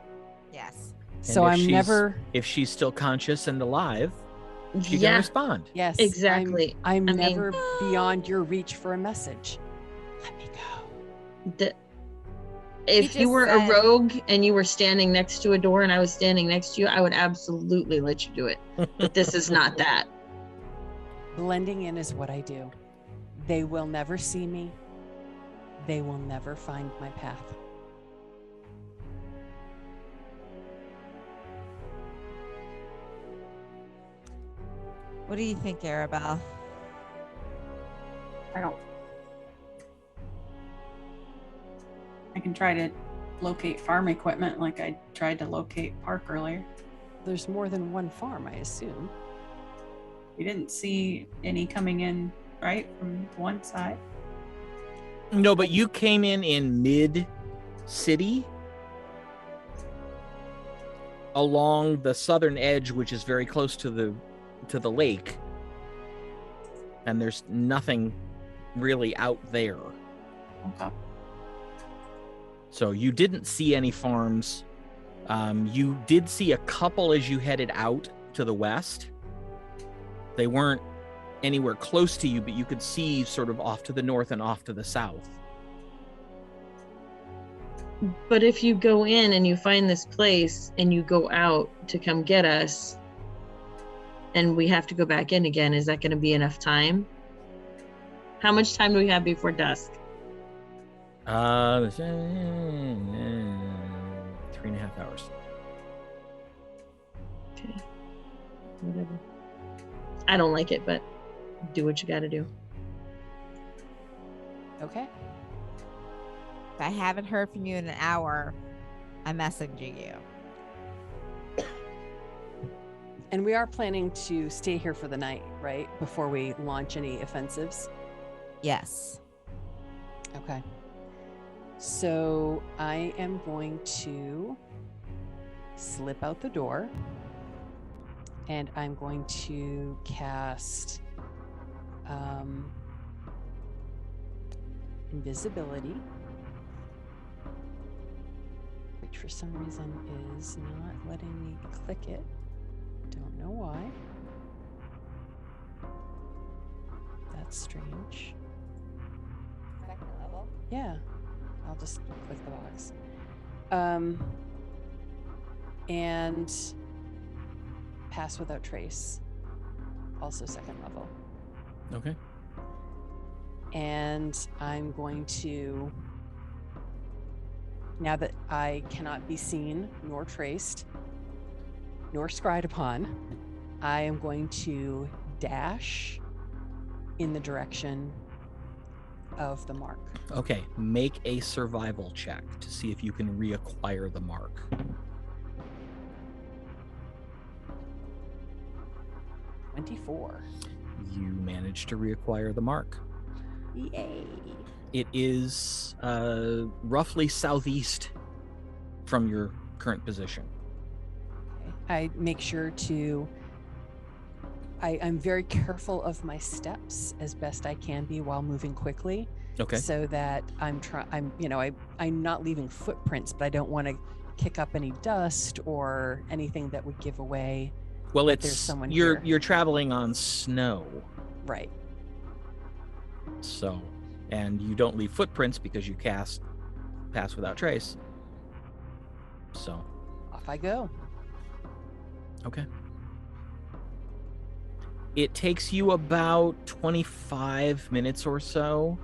Yes. So if I'm she's- never. If she's still conscious and alive, she can Yeah, respond. Yes. exactly. I'm I mean- never beyond your reach for a message. Let me go. If you just were said- a rogue and you were standing next to a door and I was standing next to you, I would absolutely let you do it. But this is not that. Blending in is what I do. They will never see me. They will never find my path. What do you think, Arabelle? I can try to locate farm equipment like I tried to locate Park earlier. There's more than one farm, I assume. We didn't see any coming in, right, from one side. No, but you came in mid-city along the southern edge, which is very close to the lake, and there's nothing really out there. Okay. So you didn't see any farms. You did see a couple as you headed out to the west. They weren't anywhere close to you, but you could see sort of off to the north and off to the south. But if you go in and you find this place and you go out to come get us and we have to go back in again, is that going to be enough time? How much time do we have before dusk? 3.5 hours. Okay. Whatever. I don't like it, but do what you got to do. Okay. If I haven't heard from you in an hour, I'm messaging you. And we are planning to stay here for the night, right? Before we launch any offensives. Yes. Okay. So I am going to slip out the door and I'm going to cast invisibility, which for some reason is not letting me click it. Don't know why. That's strange. Second level. Yeah, I'll just click the box. And pass without trace. Also 2nd level. Okay. And I'm going to, now that I cannot be seen, nor traced, nor scried upon, I am going to dash in the direction of the mark. Okay. Make a survival check to see if you can reacquire the mark. 24. You managed to reacquire the mark. Yay. It is roughly southeast from your current position. Okay. I make sure to, I'm very careful of my steps as best I can be while moving quickly. Okay. So that I'm not leaving footprints, but I don't want to kick up any dust or anything that would give away. Well, that there's someone you're here. you're traveling on snow. Right. So, and you don't leave footprints because you pass without trace. So, Off I go. okay. It takes you about 25 minutes or so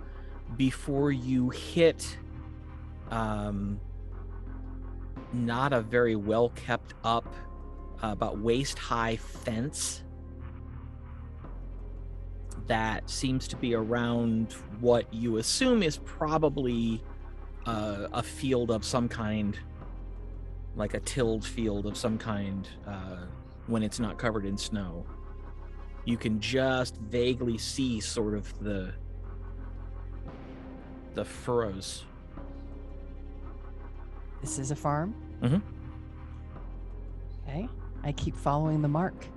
before you hit not a very well kept up, about waist high fence that seems to be around what you assume is probably a field of some kind, like a tilled field of some kind, when it's not covered in snow. You can just vaguely see sort of the furrows. This is a farm? Mhm. Okay. I keep following the mark.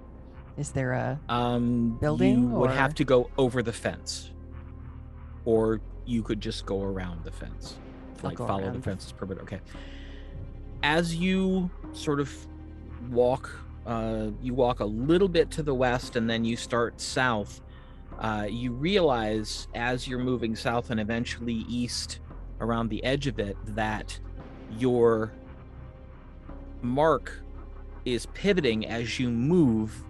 Is there a Building, you would or- have to go over the fence, or you could just go around the fence, I'll like go follow around the the- fence's perimeter. Okay. As you sort of walk, you walk a little bit to the west, and then you start south. You realize as you're moving south and eventually east around the edge of it that your mark is pivoting as you move.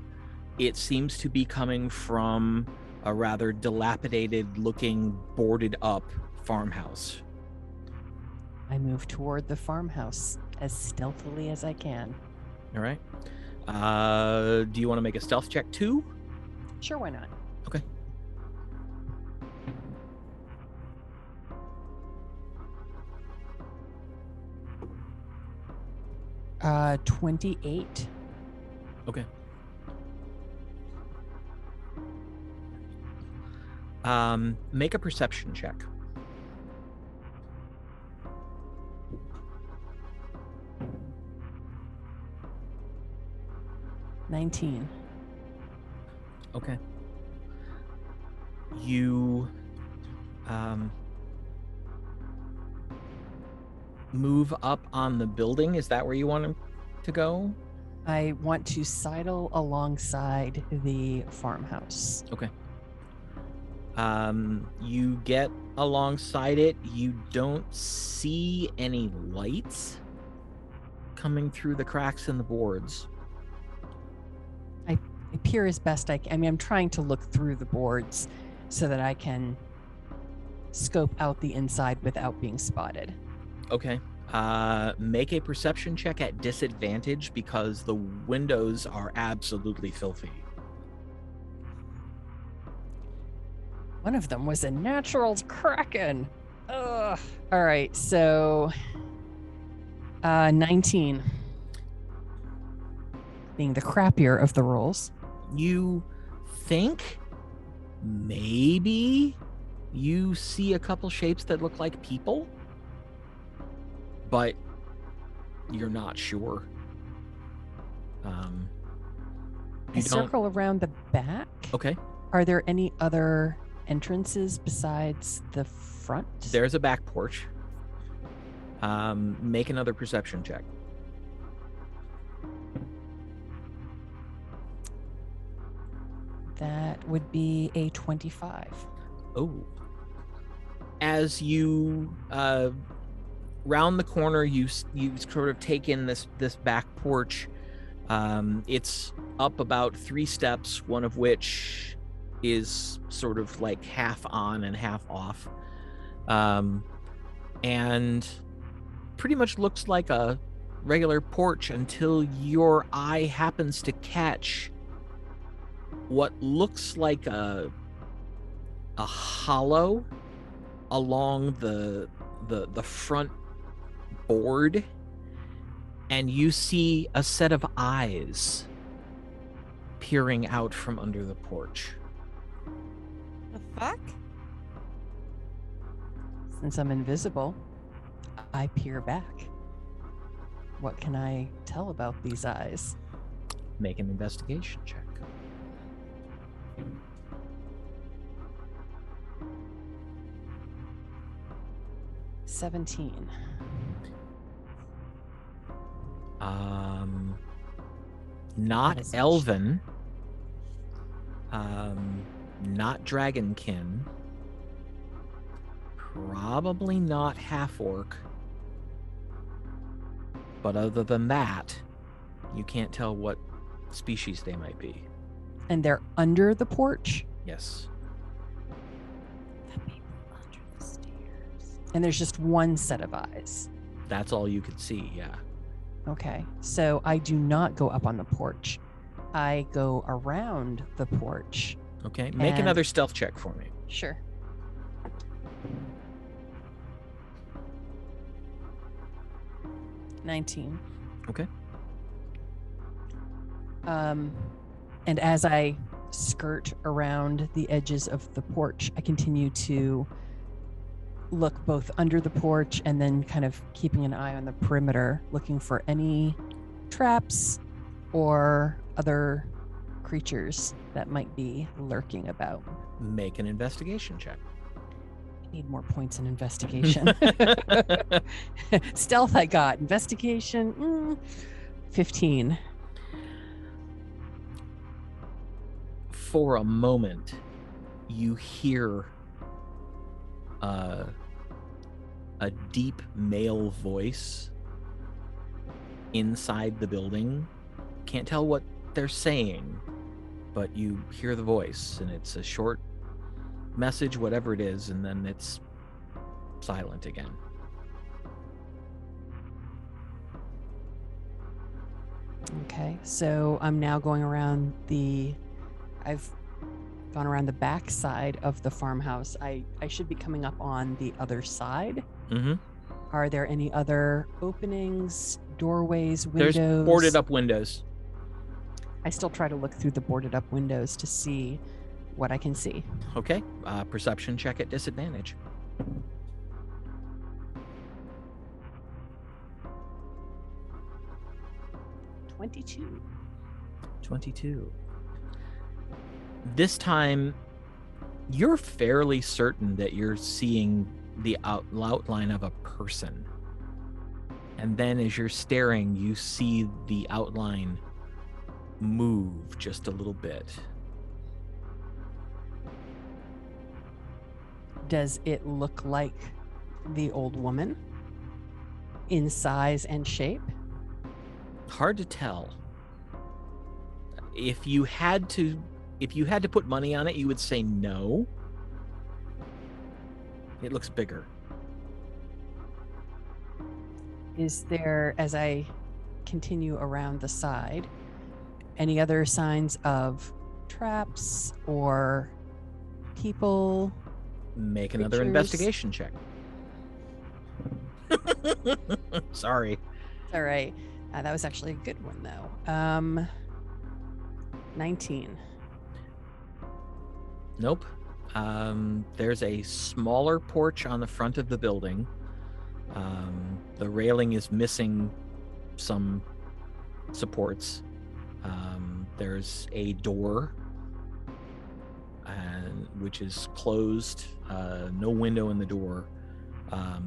It seems to be coming from a rather dilapidated looking, boarded up farmhouse. I move toward the farmhouse as stealthily as I can. All right. Do you want to make a stealth check too? Sure, why not? Okay. Uh, 28. Okay. Make a perception check. $19. Okay. You move up on the building. Is that where you want to go? I want to sidle alongside the farmhouse. Okay. You get alongside it. You don't see any lights coming through the cracks in the boards. I peer as best I can. I mean, I'm trying to look through the boards so that I can scope out the inside without being spotted. Okay. Make a perception check at disadvantage because the windows are absolutely filthy. One of them was a natural kraken. Ugh. All right, so 19. Being the crappier of the rolls. You think maybe you see a couple shapes that look like people, but you're not sure. I circle around the back. Okay. Are there any other entrances besides the front? There's a back porch. Make another perception check. That would be a 25. Oh. As you round the corner, you sort of take in this back porch. It's up about 3 steps, one of which is sort of like half on and half off, and pretty much looks like a regular porch until your eye happens to catch what looks like a hollow along the front board, and you see a set of eyes peering out from under the porch. The fuck? Since I'm invisible, I peer back. What can I tell about these eyes? Make an investigation check. $17. Not is elven, not dragonkin, probably not half orc, but other than that, you can't tell what species they might be. And they're under the porch? Yes. That people under the stairs. And there's just one set of eyes. That's all you could see, yeah. Okay, so I do not go up on the porch. I go around the porch. Okay, make And- another stealth check for me. Sure. $19. Okay. And as I skirt around the edges of the porch, I continue to look both under the porch and then kind of keeping an eye on the perimeter, looking for any traps or other creatures that might be lurking about. Make an investigation check. I need more points in investigation. Stealth I got. Investigation, 15. For a moment, you hear a deep male voice inside the building. Can't tell what they're saying, but you hear the voice, and it's a short message, whatever it is, and then it's silent again. Okay, so I'm now going around I've gone around the back side of the farmhouse. I should be coming up on the other side. Mm-hmm. Are there any other openings, doorways, windows? There's boarded up windows. I still try to look through the boarded up windows to see what I can see. Okay, perception check at disadvantage. 22. This time, you're fairly certain that you're seeing the outline of a person. And then as you're staring, you see the outline move just a little bit. Does it look like the old woman in size and shape? Hard to tell. If you had to put money on it, you would say no. It looks bigger. Is there, as I continue around the side, any other signs of traps or people? Make another Creatures. investigation check. Sorry. All right. That was actually a good one, though. 19. Nope. There's a smaller porch on the front of the building. The railing is missing some supports. There's a door, which is closed. No window in the door.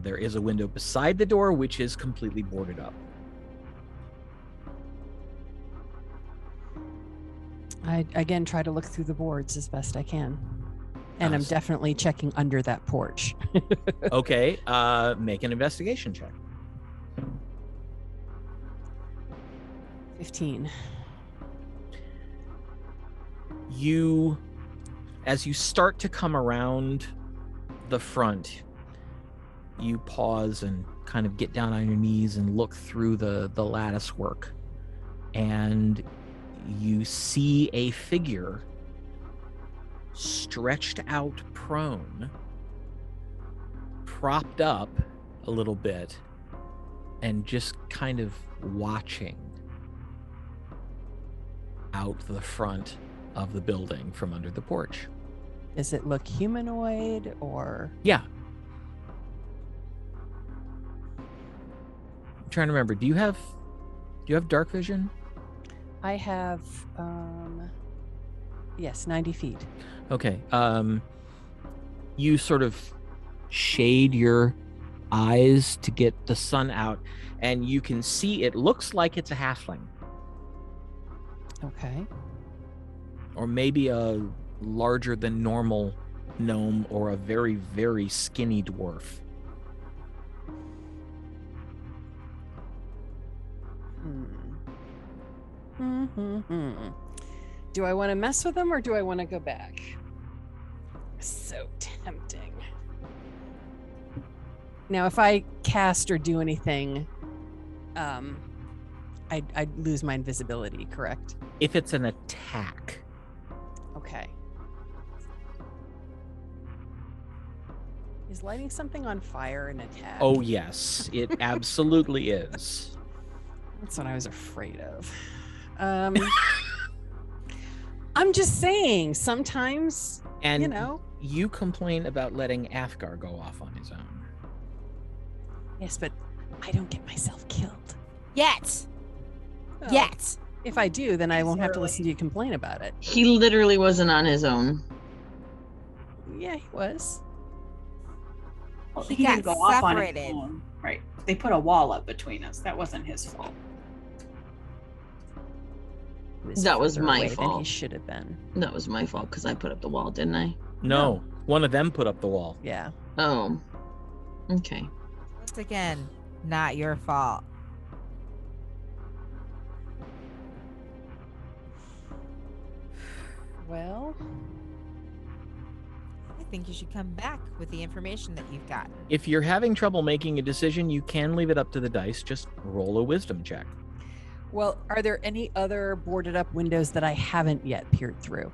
There is a window beside the door, which is completely boarded up. I again try to look through the boards as best I can. And I'm Awesome. definitely checking under that porch. Okay, make an investigation check. 15. As you start to come around the front, you pause and kind of get down on your knees and look through the lattice work, and you see a figure stretched out prone, propped up a little bit, and just kind of watching out the front of the building from under the porch. Does it look humanoid or? Yeah. I'm trying to remember. Do you have dark vision? I have, yes, 90 feet. Okay. You sort of shade your eyes to get the sun out, and you can see it looks like it's a halfling. Okay. Or maybe a larger than normal gnome, or a very, very skinny dwarf. Do I want to mess with them or do I want to go back? So tempting. Now, if I cast or do anything, I'd lose my invisibility, correct? If it's an attack. Okay. Is lighting something on fire an attack? Oh, yes. It absolutely is. That's what I was afraid of. I'm just saying, sometimes, And you know. you complain about letting Athgar go off on his own. Yes, but I don't get myself killed. Yet. Well, Yet. If I do, then I won't have to listen to you complain about it. He literally wasn't on his own. Yeah, he was. Well, He he didn't got go off on his separated. own. Right. They put a wall up between us. That wasn't his fault. That was further my away than he fault. should have been. That was my fault because I put up the wall, didn't I? No, one of them put up the wall. Yeah. Oh. Okay. Once again, not your fault. Well, I think you should come back with the information that you've gotten. If you're having trouble making a decision, you can leave it up to the dice. Just roll a wisdom check. well, are there any other boarded up windows that I haven't yet peered through?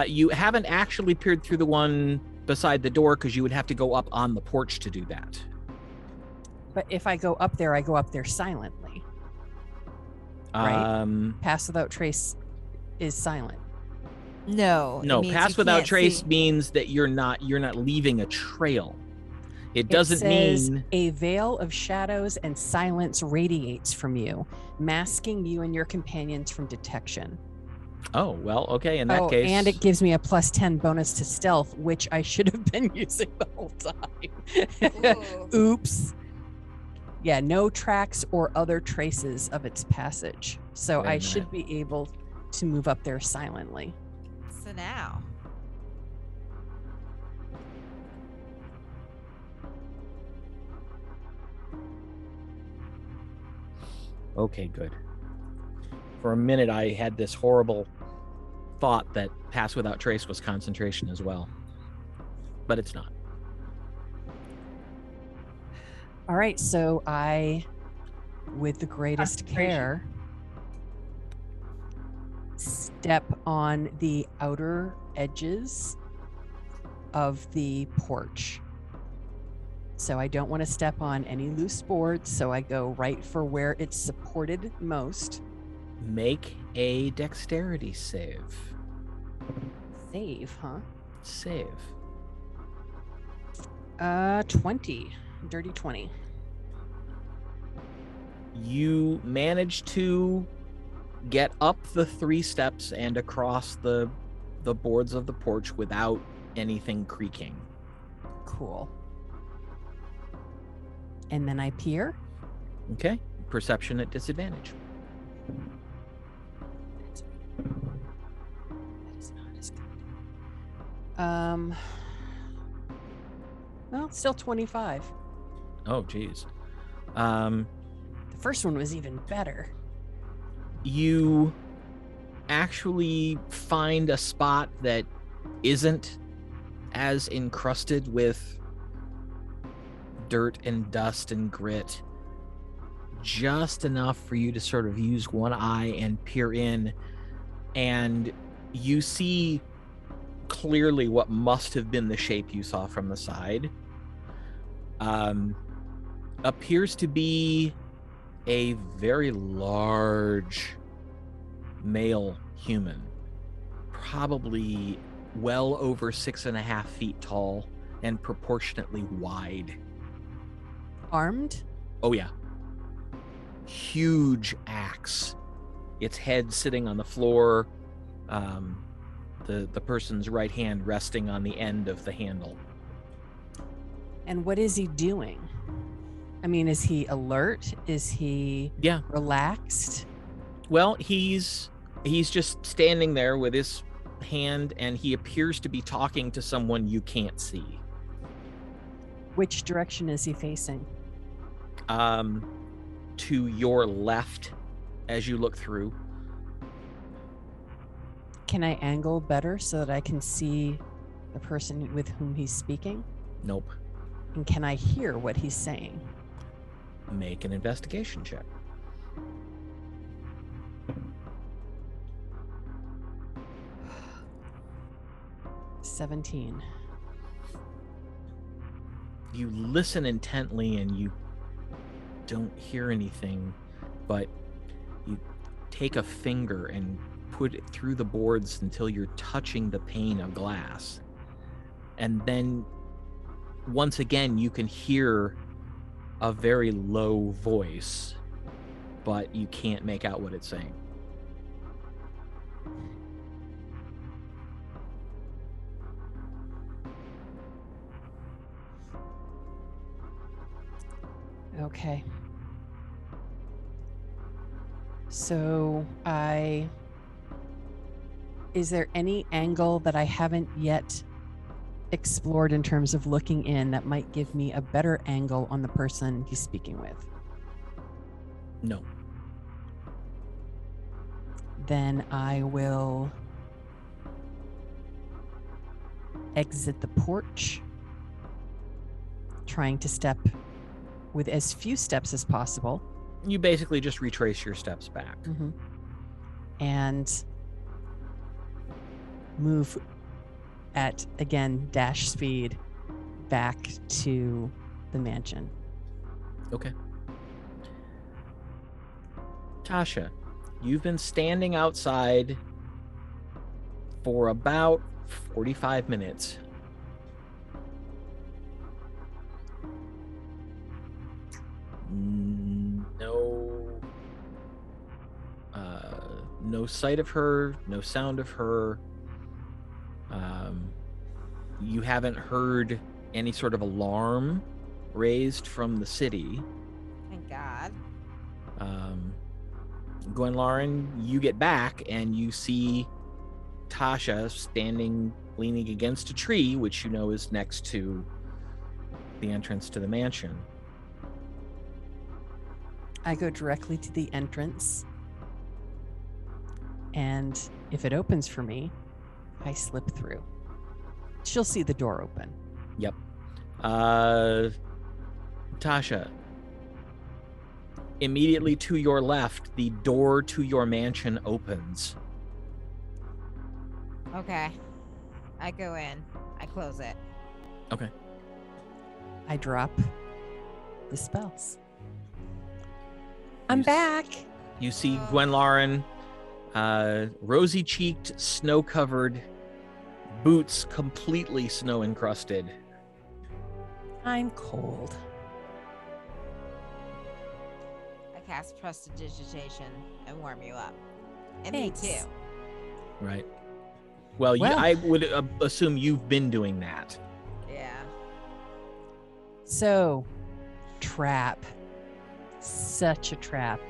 You haven't actually peered through the one beside the door because you would have to go up on the porch to do that. But if I go up there, I go up there silently. Right? Pass without trace is silent. No. it No, means pass you without can't trace see. means that you're not leaving a trail. It It doesn't says, mean a veil of shadows and silence radiates from you, masking you and your companions from detection. Oh, well, okay, in that case. And it gives me a +10 bonus to stealth, which I should have been using the whole time. Ooh. Oops. Yeah, no tracks or other traces of its passage. So Wait a I should minute. be able to move up there silently. So now. Okay, good. For a minute, I had this horrible thought that pass without trace was concentration as well. But it's not. All right, so I, with the greatest care, step on the outer edges of the porch. So I don't want to step on any loose boards, so I go right for where it's supported most. Make a dexterity save. Save, huh? Save. 20. Dirty 20. You manage to get up the 3 steps and across the boards of the porch without anything creaking. Cool. And then I peer. Okay. Perception at disadvantage. That is not as good. Well, still 25. Oh, geez. The first one was even better. You actually find a spot that isn't as encrusted with dirt and dust and grit, just enough for you to sort of use one eye and peer in, and you see clearly what must have been the shape you saw from the side. Appears to be a very large male human, probably well over 6.5 feet tall and proportionately wide. Armed? Oh yeah. Huge axe. Its head sitting on the floor, the person's right hand resting on the end of the handle. And what is he doing? I mean, is he alert? Is he relaxed? Well, he's just standing there with his hand, and he appears to be talking to someone you can't see. Which direction is he facing? To your left as you look through. Can I angle better so that I can see the person with whom he's speaking? Nope. And can I hear what he's saying? Make an investigation check. $17. You listen intently and you don't hear anything, but you take a finger and put it through the boards until you're touching the pane of glass. And then once again, you can hear a very low voice, but you can't make out what it's saying. Okay. So is there any angle that I haven't yet explored in terms of looking in that might give me a better angle on the person he's speaking with? No. Then I will exit the porch, trying to step with as few steps as possible. You basically just retrace your steps back. And move at, again, dash speed back to the mansion. Okay. Tasha, you've been standing outside for about 45 minutes. No sight of her, no sound of her. You haven't heard any sort of alarm raised from the city. Thank God. Gwenlaryn, you get back and you see Tasha standing, leaning against a tree, which you know is next to the entrance to the mansion. I go directly to the entrance, and if it opens for me, I slip through. She'll see the door open. Yep. Tasha, immediately to your left, the door to your mansion opens. Okay. I go in. I close it. Okay. I drop the spells. I'm back. You see Gwenlaryn, rosy-cheeked, snow-covered, boots completely snow-encrusted. I'm cold. I cast prestidigitation and warm you up. And Thanks. me too. Right. Well, I would assume you've been doing that. Yeah. So, trap. Such a trap.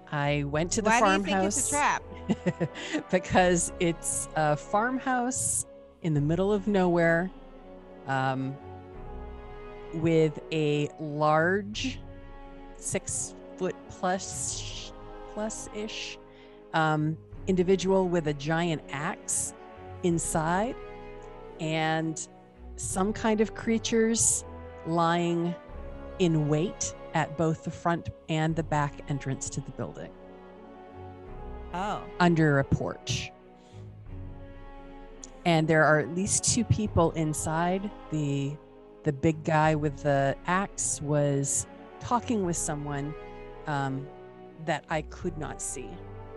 I went to the farmhouse. Why do you think it's a trap? Because it's a farmhouse in the middle of nowhere, with a large 6 foot plus plus-ish individual with a giant axe inside, and some kind of creatures lying in wait at both the front and the back entrance to the building. Oh. Under a porch. And there are at least 2 people inside. The big guy with the axe was talking with someone that I could not see,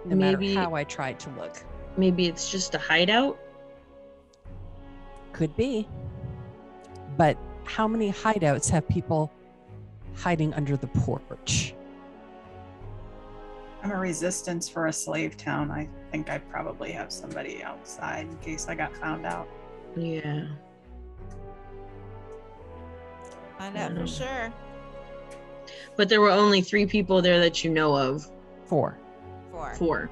no matter how I tried to look. Maybe it's just a hideout? Could be. But how many hideouts have people hiding under the porch? I'm a resistance for a slave town. I think I'd probably have somebody outside in case I got found out. Yeah. Find out for sure. But there were only 3 people there that you know of. 4. 4.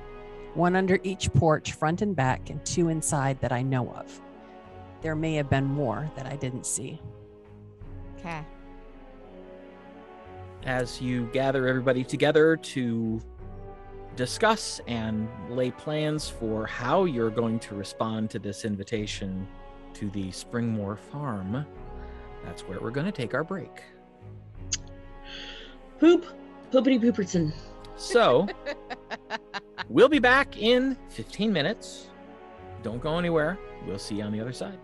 1 under each porch, front and back, and 2 inside that I know of. There may have been more that I didn't see. Okay. As you gather everybody together to discuss and lay plans for how you're going to respond to this invitation to the Springmore farm, that's where we're going to take our break. Poopity pooperton. So, we'll be back in 15 minutes. Don't go anywhere. We'll see you on the other side.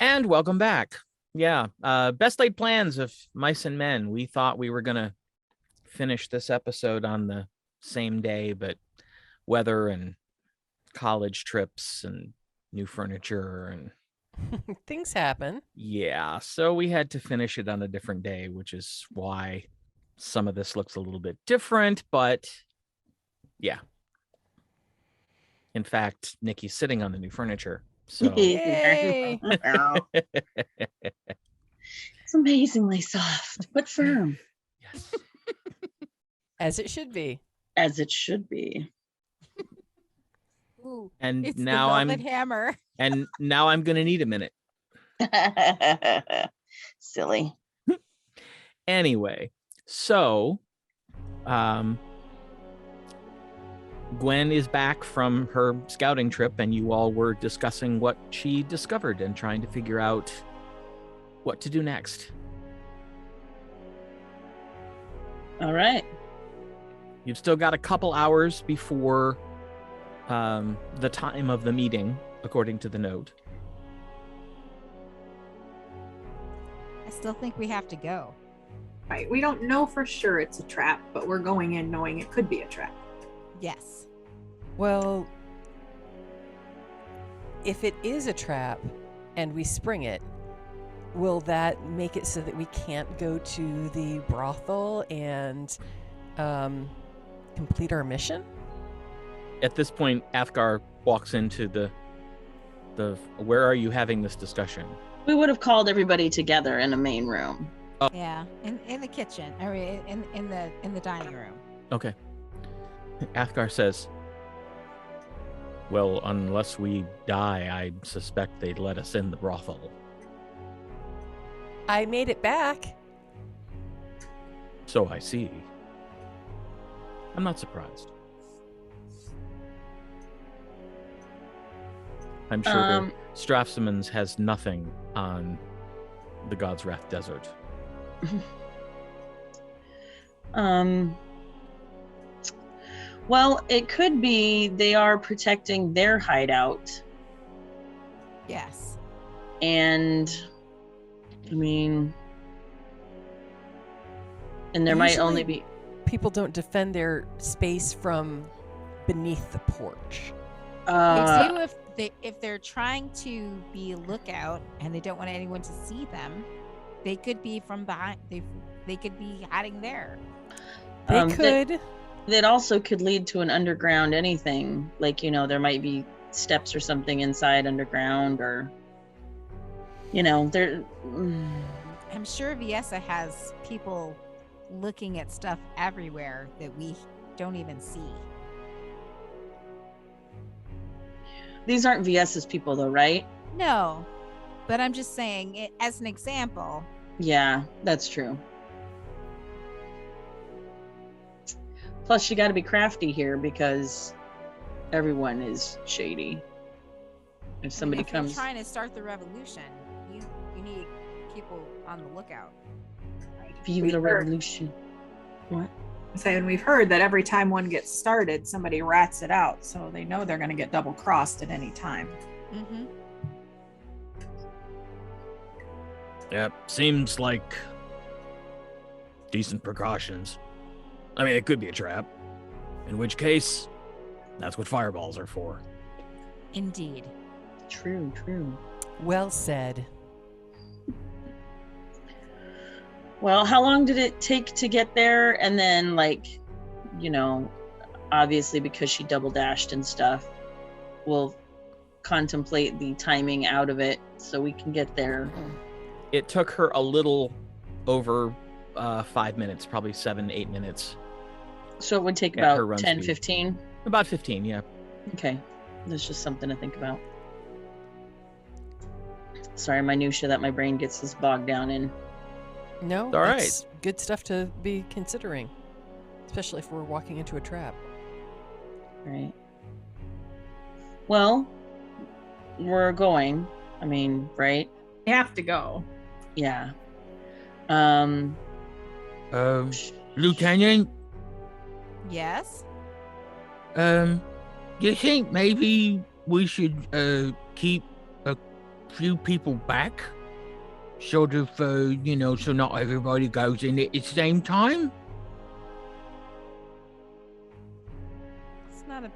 And welcome back. Yeah, best laid plans of Mice and Men. We thought we were going to finish this episode on the same day, but weather and college trips and new furniture and Things happen. yeah, so we had to finish it on a different day, which is why some of this looks a little bit different, but yeah. In fact, Nikki's sitting on the new furniture. So Yay! It's amazingly soft, but firm. yes. As it should be. As it should be. Ooh, And it's now the I'm velvet hammer. and now I'm going to need a minute. Silly. Anyway, so Gwen is back from her scouting trip, and you all were discussing what she discovered and trying to figure out what to do next. All right. You've still got a couple hours before the time of the meeting, according to the note. I still think we have to go. Right. We don't know for sure it's a trap, but we're going in knowing it could be a trap. Yes. Well, if it is a trap and we spring it, will that make it so that we can't go to the brothel and complete our mission? At this point, Athgar walks into the where are you having this discussion? We would have called everybody together in a main room. Yeah, in the kitchen, or in the dining room. Okay. Athgar says, well, unless we die, I suspect they'd let us in the brothel. I made it back. So I see. I'm not surprised. I'm sure Strafsoman's has nothing on the God's Wrath Desert. Well, it could be they are protecting their hideout. Yes. And I mean, and there might Usually only be people don't defend their space from beneath the porch. They do if they're trying to be a lookout and they don't want anyone to see them. They could be from behind. They could be hiding there. They could. That also could lead to an underground anything. Like, there might be steps or something inside underground, or there. I'm sure Viessa has people looking at stuff everywhere that we don't even see. These aren't VS's people though, right? No, but I'm just saying it as an example. Yeah, that's true. Plus, you got to be crafty here because everyone is shady. If somebody if comes, you're trying to start the revolution, you need people on the lookout. view the revolution. What? Saying we've heard that every time one gets started, somebody rats it out, so they know they're going to get double crossed at any time. Mm-hmm. Yep, seems like decent precautions. I mean, it could be a trap. In which case, that's what fireballs are for. Indeed. True. Well said. Well, how long did it take to get there? And then, obviously because she double dashed and stuff, we'll contemplate the timing out of it so we can get there. It took her a little over 5 minutes, probably 7-8 minutes. So it would take At her about run 10, speed. 15. About 15, yeah. Okay. That's just something to think about. Sorry, minutia that my brain gets this bogged down in. No, All right. it's good stuff to be considering, especially if we're walking into a trap. Right. Well, we're going. I mean, right? You have to go. Yeah. Lieutenant, Yes. you think maybe we should keep a few people back? Sort of, so not everybody goes in at the same time? It's not a.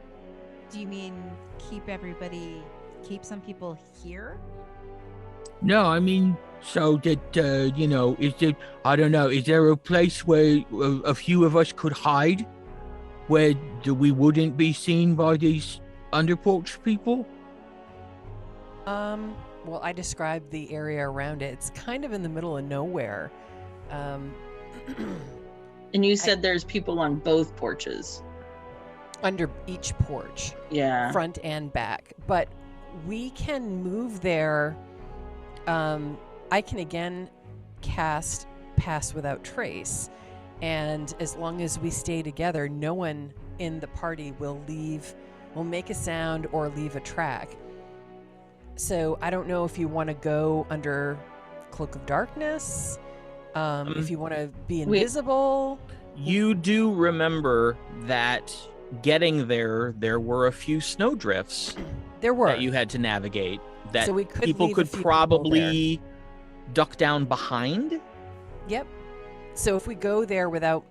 Do you mean keep some people here? No, I mean, so that, is there, I don't know, is there a place where a few of us could hide? Where we wouldn't be seen by these underporch people? Well, I described the area around it. It's kind of in the middle of nowhere. And you said there's people on both porches. Under each porch. Yeah. Front and back. But we can move there. I can again cast Pass Without Trace. And as long as we stay together, no one in the party will make a sound or leave a track. So I don't know if you want to go under Cloak of Darkness, if you want to be invisible. You do remember that getting there were a few snowdrifts that you had to navigate that So we could people leave a could few probably duck down behind. Yep. So if we go there without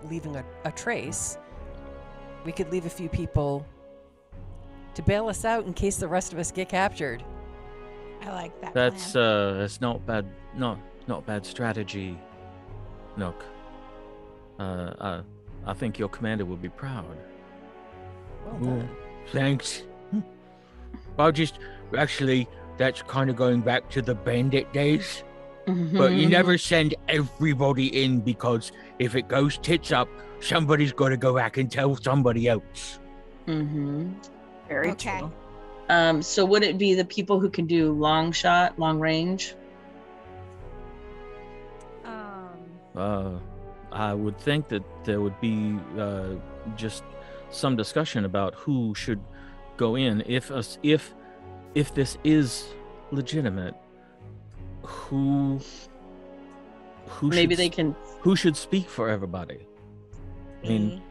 leaving a trace, we could leave a few people to bail us out in case the rest of us get captured. I like that. That's plan. that's not bad. Not bad strategy, Nook. I think your commander will be proud. Well Ooh, done. thanks. Actually, that's kind of going back to the bandit days. But you never send everybody in, because if it goes tits up, somebody's got to go back and tell somebody else. Mm-hmm. Very Okay. true. So would it be the people who can do long range? I would think that there would be just some discussion about who should go in if this is legitimate. Who Maybe should, they can. who should speak for everybody? I mean, Me.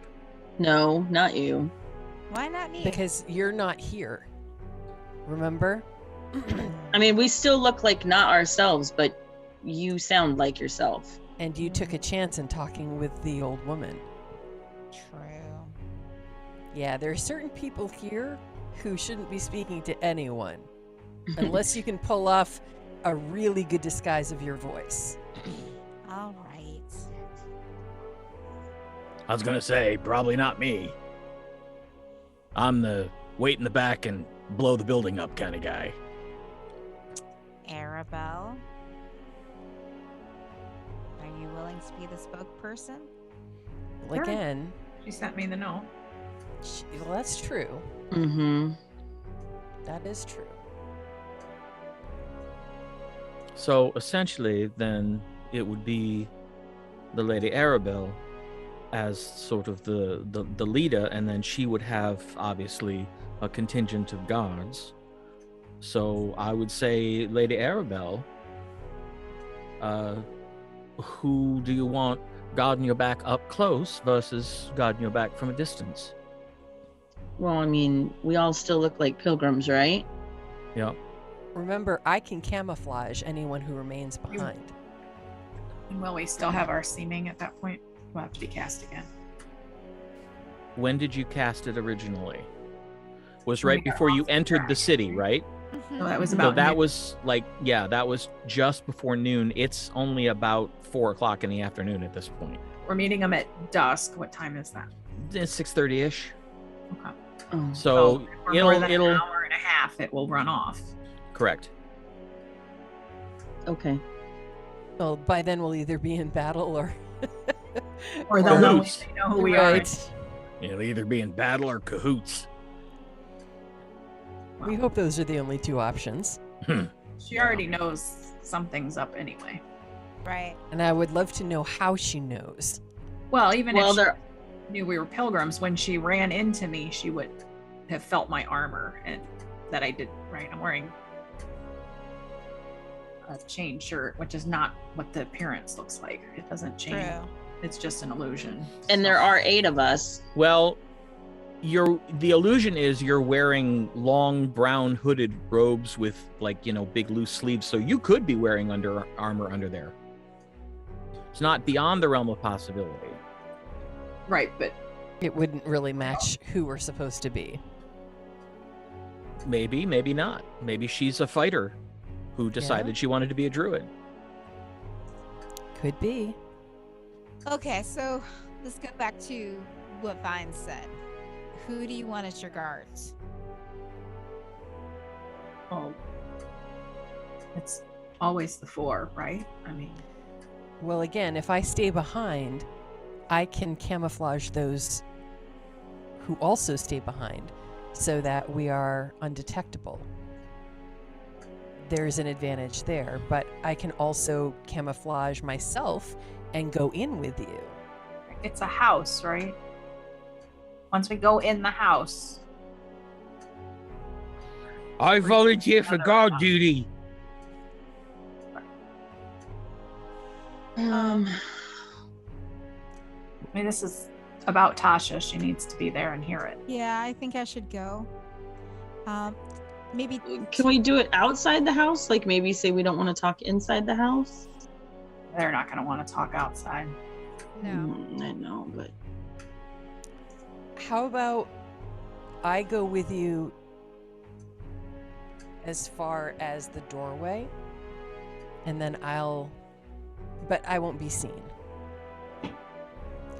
No, not you. Why not me? Because you're not here. Remember? I mean, we still look like not ourselves, but you sound like yourself. And you took a chance in talking with the old woman. True. Yeah, there are certain people here who shouldn't be speaking to anyone unless you can pull off a really good disguise of your voice. All right. I was gonna say probably not me. I'm the wait in the back and blow the building up kind of guy. Arabelle, are you willing to be the spokesperson? Well, Sure. again, She sent me the note. well, that's true. Mm-hmm. That is true. So essentially, then it would be the Lady Arabelle as sort of the leader, and then she would have obviously a contingent of guards. So I would say, Lady Arabelle, who do you want guarding your back up close versus guarding your back from a distance? Well, I mean, we all still look like pilgrims, right? Yeah. Remember, I can camouflage anyone who remains behind. And will we still have our seeming at that point? We'll have to be cast again. When did you cast it originally? Was When right we got before you off the entered the track. city, right? So that was So about that noon. was that was just before noon. It's only about 4:00 in the afternoon at this point. We're meeting them at dusk. What time is that? It's 6:30ish. Okay. Oh. So for more than it'll an hour and a half, it will run off. correct. Okay. Well, by then we'll either be in battle or Or they'll know, Cahoots. they know who we are. right. It'll either be in battle or cahoots. We hope those are the only two options. She already knows something's up anyway. Right. And I would love to know how she knows. Well, even Well, if they're she knew we were pilgrims, when she ran into me, she would have felt my armor and that I did, right? I'm wearing a chain shirt, which is not what the appearance looks like. It doesn't change. True. It's just an illusion. and there are 8 of us. Well, the illusion is you're wearing long brown hooded robes with big loose sleeves, so you could be wearing armor under there. It's not beyond the realm of possibility. Right, but It wouldn't really match who we're supposed to be. Maybe not. Maybe she's a fighter who decided she wanted to be a druid. Could be. Okay, so let's go back to what Vine said. Who do you want as your guards? well, it's always the 4, right? I mean, Well, again, if I stay behind, I can camouflage those who also stay behind so that we are undetectable. There's an advantage there, but I can also camouflage myself and go in with you. it's a house, right? Once we go in the house, I volunteer for guard duty. I mean, this is about Tasha. She needs to be there and hear it. Yeah, I think I should go. Maybe Can we do it outside the house? Like maybe say we don't want to talk inside the house? They're not going to want to talk outside. no. I know, but How about I go with you as far as the doorway, and then but I won't be seen.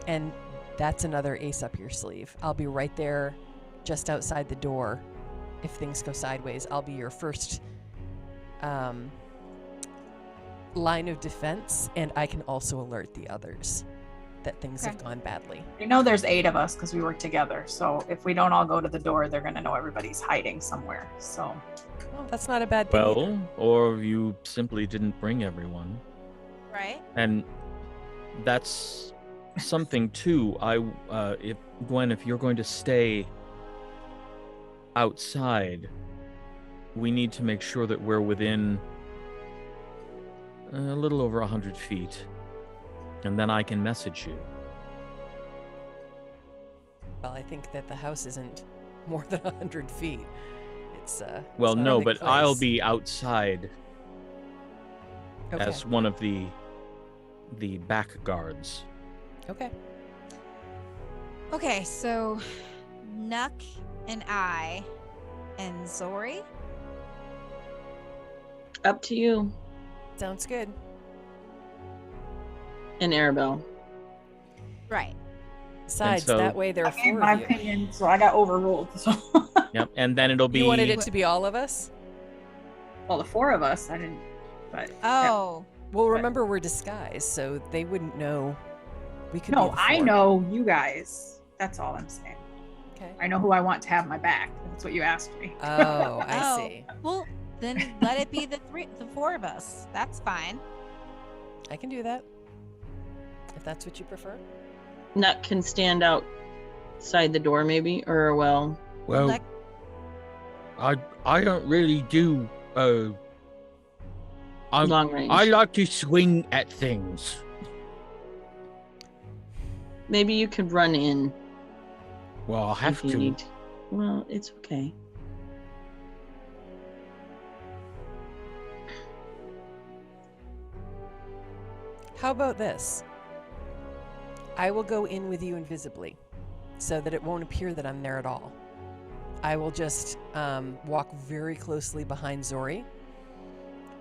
And that's another ace up your sleeve. I'll be right there just outside the door. If things go sideways, I'll be your first line of defense, and I can also alert the others that things have gone badly. You know, there's 8 of us because we work together. So if we don't all go to the door, they're going to know everybody's hiding somewhere. So, Well, that's not a bad thing. either. Well, or you simply didn't bring everyone. Right? And that's something too. If Gwen, if you're going to stay outside, we need to make sure that we're within a little over 100 feet, and then I can message you. Well, I think that the house isn't more than 100 feet. It's Well, it's not a no, big but I'll place. be outside Okay. as one of the back guards. Okay. Okay, so Nuck and I and Zori. up to you Sounds good. and Arabelle. Right. Besides, so- that way there are I gave 4 my of you. opinion, so I got overruled. So, Yep, and then it'll be You wanted it to be all of us? well, the 4 of us, I didn't. But Oh, Well, remember we're disguised, so they wouldn't know. We could. no, be the I 4. know you guys. That's all I'm saying. Okay. I know who I want to have my back. That's what you asked me. Oh, I Oh. see. well, then let it be the 4 of us. That's fine. I can do that. If that's what you prefer. Nut can stand outside the door, maybe, or well, Well, Like- I don't really do. long range. I like to swing at things. Maybe you could run in Well, I'll have if you to. need. Well, it's okay. How about this? I will go in with you invisibly, so that it won't appear that I'm there at all. I will just walk very closely behind Zori,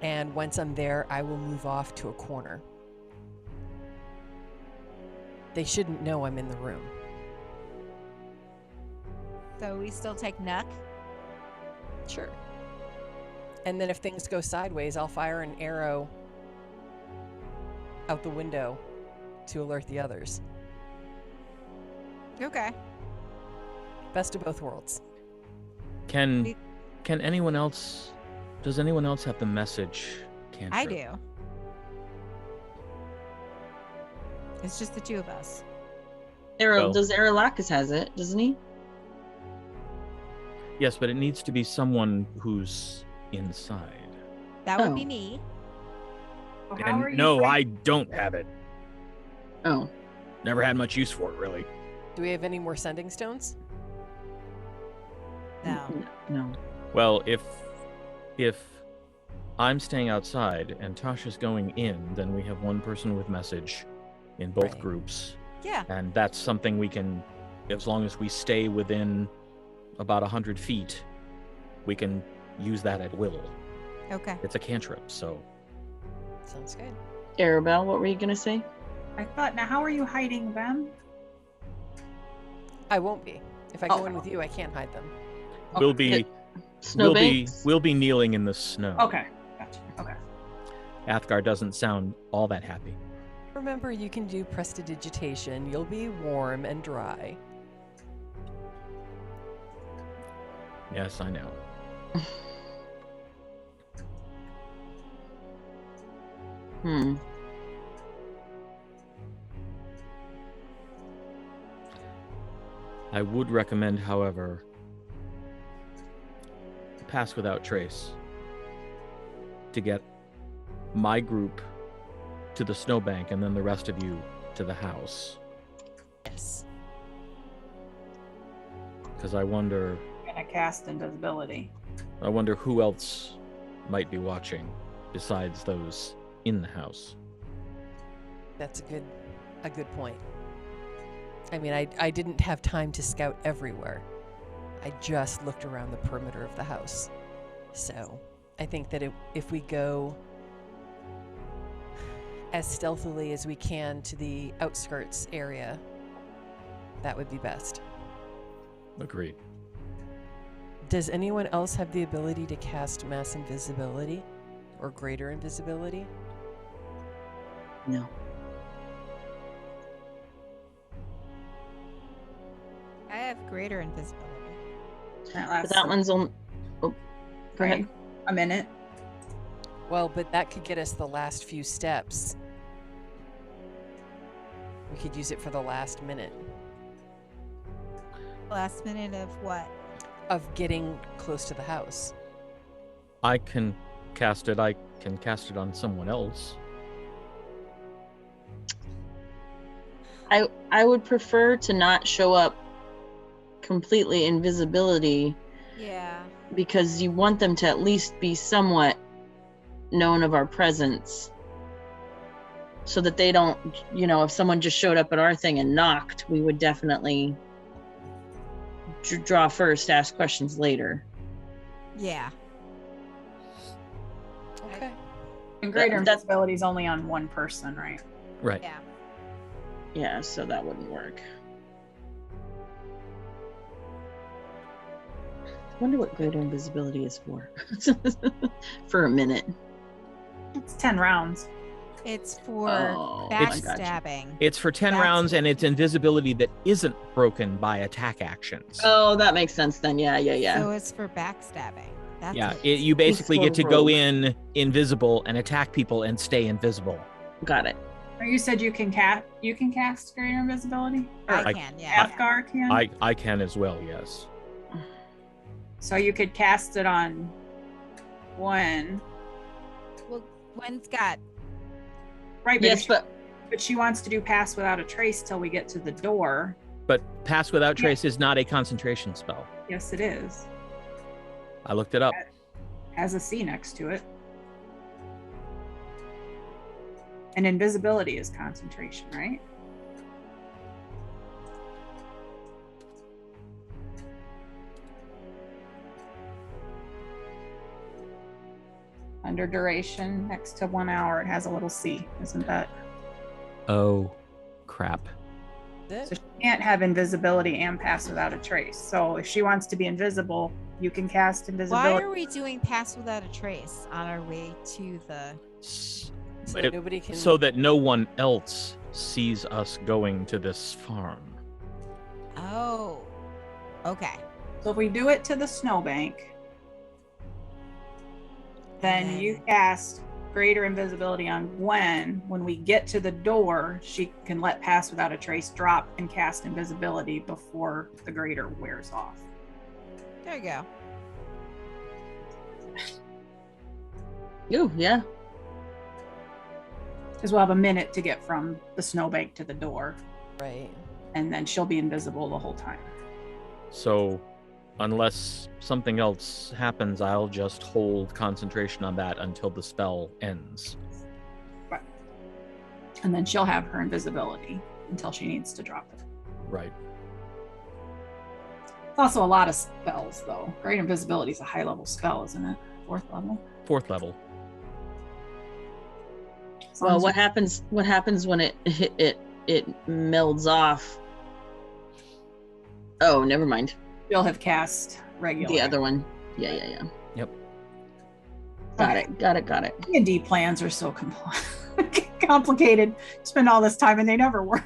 and once I'm there, I will move off to a corner. They shouldn't know I'm in the room. So we still take Nuck. Sure. And then if things go sideways, I'll fire an arrow out the window to alert the others. Okay. Best of both worlds. Can anyone else? Does anyone else have the message? Cantrip? I do. It's just the 2 of us. Well- Does Aralakis has it, doesn't he? Yes, but it needs to be someone who's inside. That would Oh. be me. So how are And you no, going- I don't have it. Oh, Never had much use for it, really. Do we have any more sending stones? No. No. Well, if I'm staying outside and Tasha's going in, then we have one person with message in both Right. groups. Yeah. And that's something we can, as long as we stay within about 100 feet, we can use that at will. Okay. It's a cantrip, so Sounds good. Arabelle, what were you gonna say? I thought, now how are you hiding them? I won't be. If I go in with you, I can't hide them. we'll be Snowbanks? we'll be kneeling in the snow. Okay, gotcha. Okay. Athgar doesn't sound all that happy. Remember, you can do prestidigitation. You'll be warm and dry. Yes, I know. Hmm. I would recommend, however, pass without trace to get my group to the snowbank and then the rest of you to the house. Yes. Because I wonder I'm gonna cast invisibility. who else might be watching besides those in the house. That's a good point. I mean, I didn't have time to scout everywhere. I just looked around the perimeter of the house. So I think that if we go as stealthily as we can to the outskirts area, that would be best. Agreed. Does anyone else have the ability to cast mass invisibility or greater invisibility? No. I have greater invisibility. That But lasts that one's on. Oh, go ahead. a minute. Well, but that could get us the last few steps. We could use it for the last minute Last minute of what? of getting close to the house. I can cast it. I can cast it on someone else. I would prefer to not show up completely invisibility Yeah. because you want them to at least be somewhat known of our presence so that they don't, if someone just showed up at our thing and knocked, we would definitely draw first, ask questions later. Yeah. Okay. And greater That- invisibility is only on one person, right? Right. Yeah. Yeah, so that wouldn't work. I wonder what greater invisibility is for. For a minute. It's 10 rounds. It's for Oh, I gotcha. backstabbing. It's for 10 That's rounds, and what- it's invisibility that isn't broken by attack actions. Oh, that makes sense then. Yeah. So it's for backstabbing. That's Yeah, what you basically for get to go rogue. in invisible and attack people and stay invisible. Got it. Or you said you can cast greater invisibility? I I- can, yeah. Athgar can? I can as well, yes. So you could cast it on Gwen. Well, Gwen's got. Right, but, Yes, but but she wants to do pass without a trace till we get to the door. But pass without Yeah. trace is not a concentration spell. Yes, it is. I looked it up. Has a C next to it. And invisibility is concentration, right? Under duration, next to 1 hour, it has a little C. Isn't that? Oh, crap. That's So it. she can't have invisibility and pass without a trace. So if she wants to be invisible, you can cast invisibility. Why are we doing pass without a trace on our way to the? S- So it- nobody can. So that no one else sees us going to this farm. Oh. Okay. So if we do it to the snowbank, then you cast greater invisibility on Gwen. When we get to the door, she can let pass without a trace drop and cast invisibility before the greater wears off. There you go. ooh, yeah. Because we'll have a minute to get from the snowbank to the door, Right. and then she'll be invisible the whole time. So Unless something else happens, I'll just hold concentration on that until the spell ends. Right. And then she'll have her invisibility until she needs to drop it. Right. It's also a lot of spells, though. Great invisibility is a high-level spell, isn't it? 4th level? 4th level. Well, what happens when it melds off? Oh, never mind. You'll have cast regular. The other one. Yeah. Yep. Got it. D&D plans are so complicated. Spend all this time and they never work.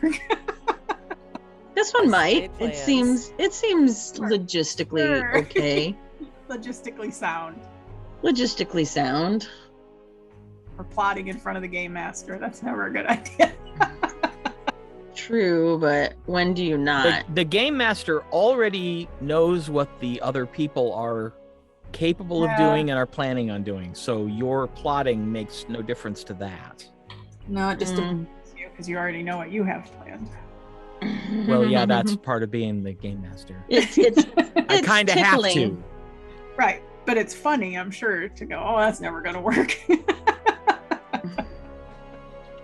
This one might. Escape It seems Sure. logistically Sure. okay. Logistically sound. Logistically sound. Or plotting in front of the game master. That's never a good idea. True, but when do you not? The game master already knows what the other people are capable of doing and are planning on doing. So your plotting makes no difference to that. No, it just depends you because you already know what you have planned. Well, yeah, that's part of being the game master. it's I kind of have to. tickling. Right. But it's funny, I'm sure, to go, oh, that's never going to work.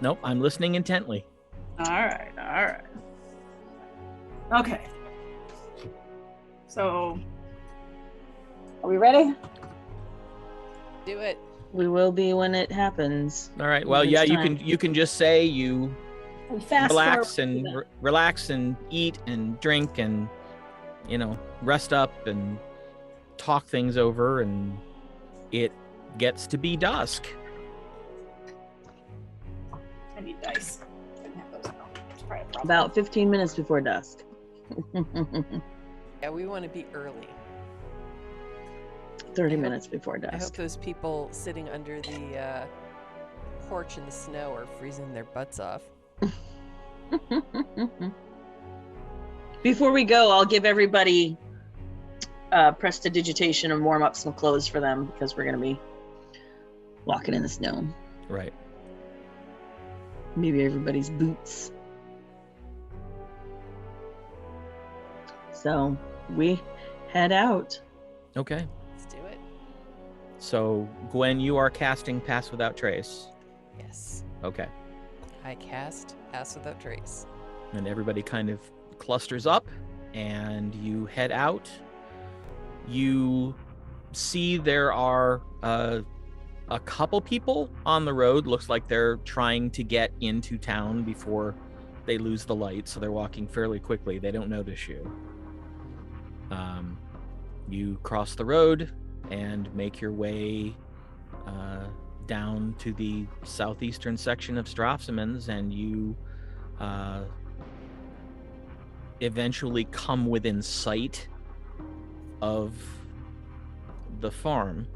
Nope, I'm listening intently. All right. Okay. So, are we ready? Do it. We will be when it happens. All right. Well, When yeah, it's you time. can just say you Fast relax forward and to that. relax and eat and drink and rest up and talk things over, and it gets to be dusk. I need dice. Didn't have those out. It's probably a problem. About 15 minutes before dusk. Yeah, we want to be early. 30 I hope- minutes before I hope dusk. those people sitting under the porch in the snow are freezing their butts off. Before we go, I'll give everybody prestidigitation and warm up some clothes for them because we're going to be walking in the snow. Right. Maybe everybody's boots. So we head out. Okay. Let's do it. So, Gwen, you are casting Pass Without Trace. Yes. Okay. I cast Pass Without Trace. And everybody kind of clusters up and you head out. You see there are a couple people on the road. Looks like they're trying to get into town before they lose the light, so they're walking fairly quickly. They don't notice you. You cross the road and make your way down to the southeastern section of Strafsoman's, and you eventually come within sight of the farm.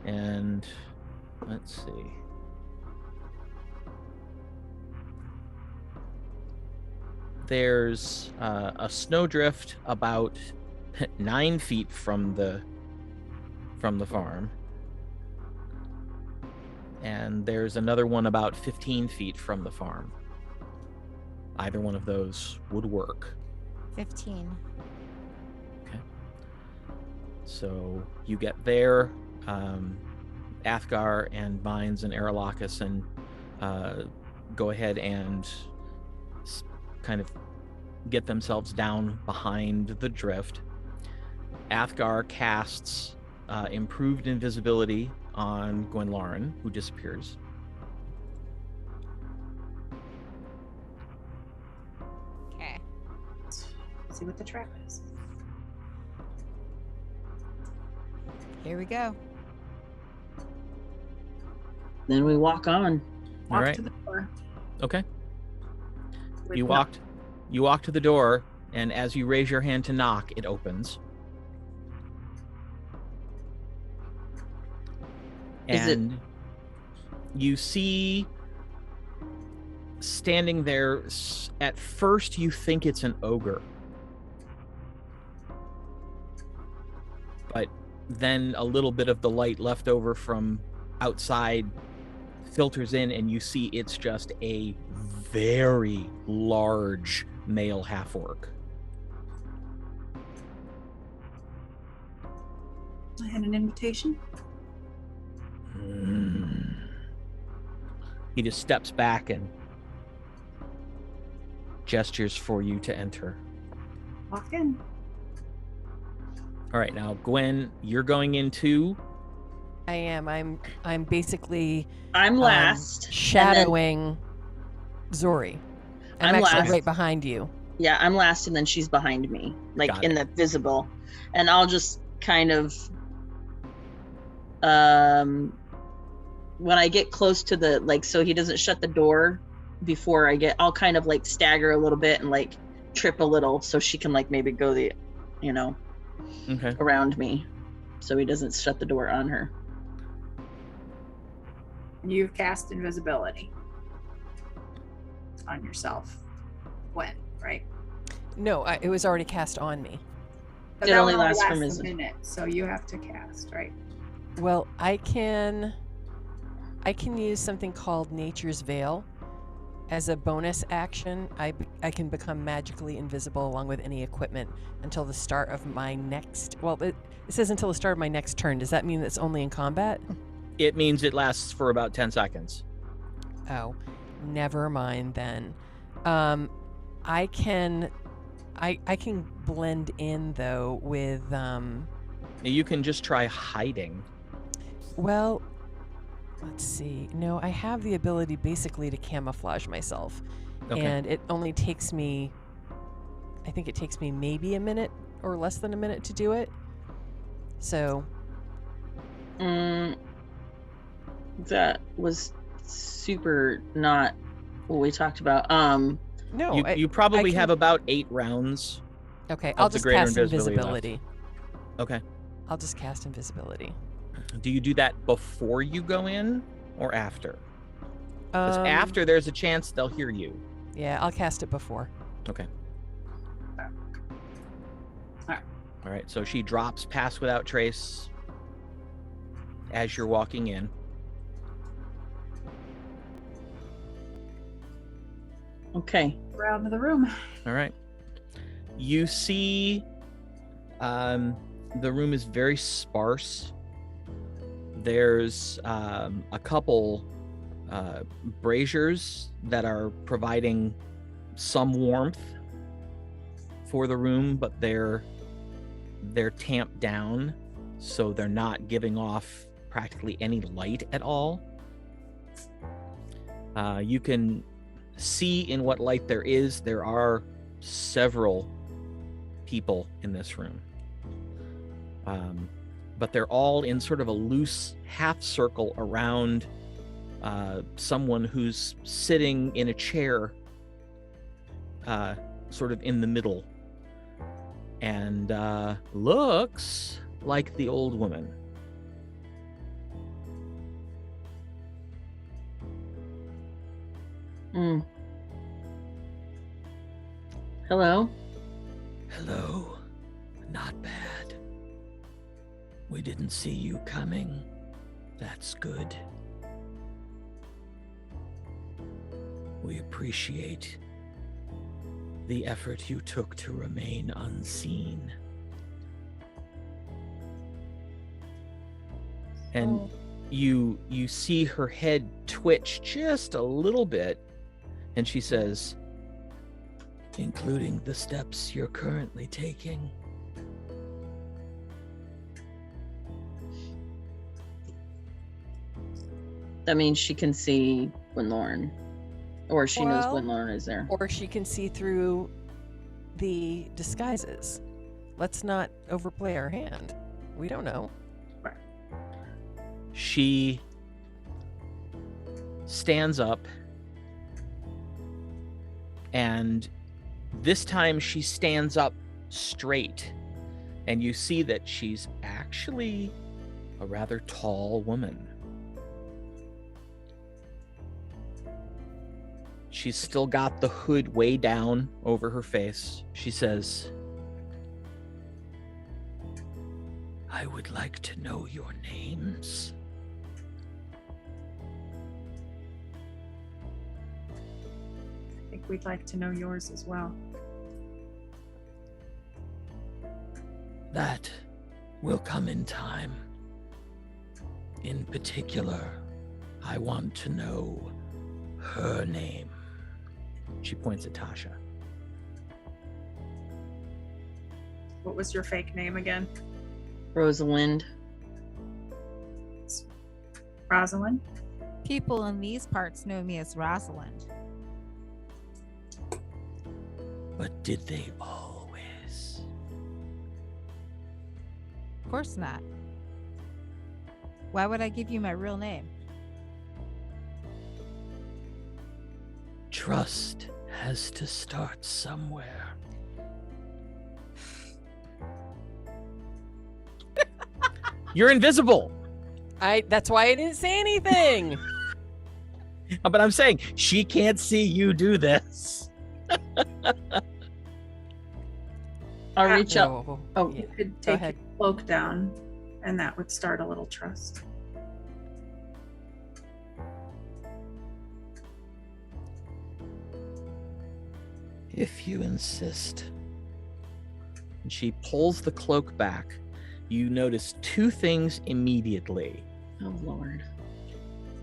And let's see. There's a snowdrift about 9 feet from the farm, and there's another one about 15 feet from the farm. Either one of those would work. 15. So you get there. Athgar and Vines and Aralakis and go ahead and kind of get themselves down behind the drift. Athgar casts improved invisibility on Gwenlaryn, who disappears. Okay. See what the trap is. Here we go. Then we walk on. All Walk right. to the door. Okay. with You no- walk to the door, and as you raise your hand to knock, it opens. Is it- And you see standing there, at first you think it's an ogre. But then a little bit of the light left over from outside filters in, and you see it's just a very large male half-orc. I had an invitation. He just steps back and gestures for you to enter. Walk in. All right, now Gwen, you're going into. I am. I'm basically I'm last. and then- shadowing Zori. I'm actually last. right behind you. Yeah, I'm last, and then she's behind me, like Got in it. the visible. And I'll just kind of, when I get close to the, like, so he doesn't shut the door before I'll kind of like stagger a little bit and like trip a little, so she can like maybe go Okay. around me, so he doesn't shut the door on her. You've cast invisibility on yourself. When, right? No, it was already cast on me. But It that only one lasts for a minute, so you have to cast, right? Well, I can use something called Nature's Veil. As a bonus action, I can become magically invisible along with any equipment until the start of my next... Well, it says until the start of my next turn. Does that mean it's only in combat? It means it lasts for about 10 seconds. Oh, never mind then. I can blend in, though, with... You can just try hiding. Well... Let's see. No, I have the ability basically to camouflage myself. Okay. And it only takes me... I think it takes me maybe a minute or less than a minute to do it. So... That was super not what we talked about. No, You probably have about 8 rounds. Okay, of I'll the just greater cast invisibility. Okay. I'll just cast invisibility. Do you do that before you go in or after? Because Um, after, there's a chance they'll hear you. Yeah, I'll cast it before. Okay. Alright. All right, so she drops Pass Without Trace as you're walking in. Okay. We're out of the room. All right. You see the room is very sparse. There's a couple braziers that are providing some warmth for the room, but they're tamped down, so they're not giving off practically any light at all. You can see in what light there is, there are several people in this room. But they're all in sort of a loose half circle around someone who's sitting in a chair sort of in the middle, and looks like the old woman. Hello? Hello. Not bad. We didn't see you coming. That's good. We appreciate the effort you took to remain unseen. And you see her head twitch just a little bit, and she says, including the steps you're currently taking. That means she can see Gwenlaryn. Or she knows Gwenlaryn is there. Or she can see through the disguises. Let's not overplay our hand. We don't know. She stands up, and this time she stands up straight, and you see that she's actually a rather tall woman. She's still got the hood way down over her face. She says, I would like to know your names. I think we'd like to know yours as well. That will come in time. In particular, I want to know her name. She points at Tasha. What was your fake name again? Rosalind. Rosalind? People in these parts know me as Rosalind. But did they always? Of course not. Why would I give you my real name? Trust has to start somewhere. You're invisible. That's why I didn't say anything. But I'm saying she can't see you do this. I'll reach up. No. Oh, Yeah. You could Go take ahead. your cloak down, and that would start a little trust. If you insist. And she pulls the cloak back. You notice two things immediately. oh Lord.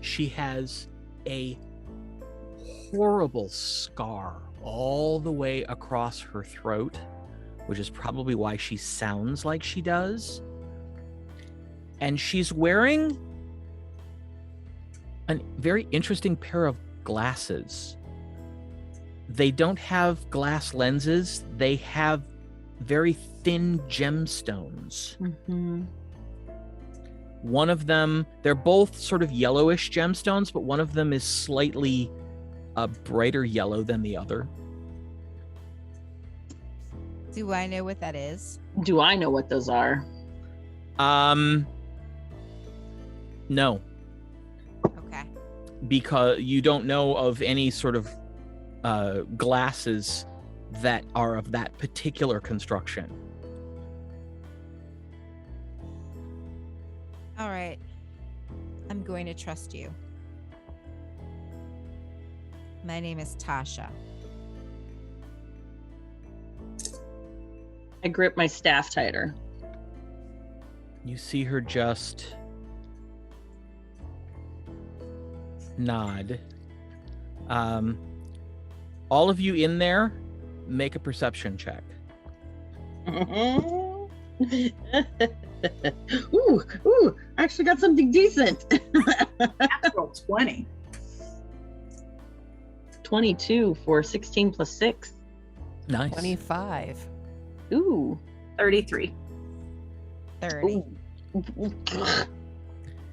She has a horrible scar all the way across her throat, which is probably why she sounds like she does. And she's wearing a very interesting pair of glasses. They don't have glass lenses. They have very thin gemstones. Mm-hmm. One of them, they're both sort of yellowish gemstones, but one of them is slightly brighter yellow than the other. Do I know what that is? Do I know what those are? No, Okay. because you don't know of any sort of glasses that are of that particular construction. All right. I'm going to trust you. My name is Tasha. I grip my staff tighter. You see her just nod. All of you in there, make a perception check. Ooh, I actually got something decent. Natural 20. 22 for 16 plus 6. Nice. 25. Ooh. 33. 30. Ooh.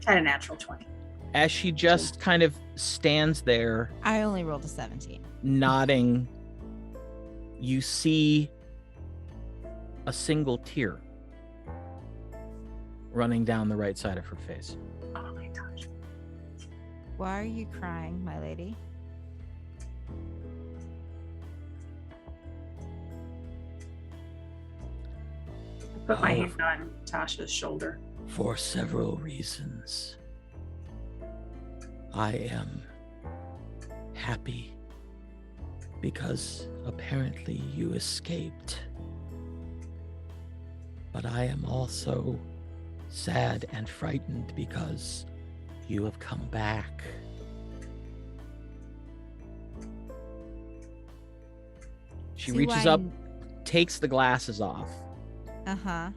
Had a natural 20. As she just kind of stands there I only rolled a 17. nodding, you see a single tear running down the right side of her face. Oh my gosh. Why are you crying, my lady? I put my hand on Tasha's shoulder. For several reasons. I am happy because apparently you escaped. But I am also sad and frightened because you have come back. She Do reaches I- up, takes the glasses off. Uh-huh.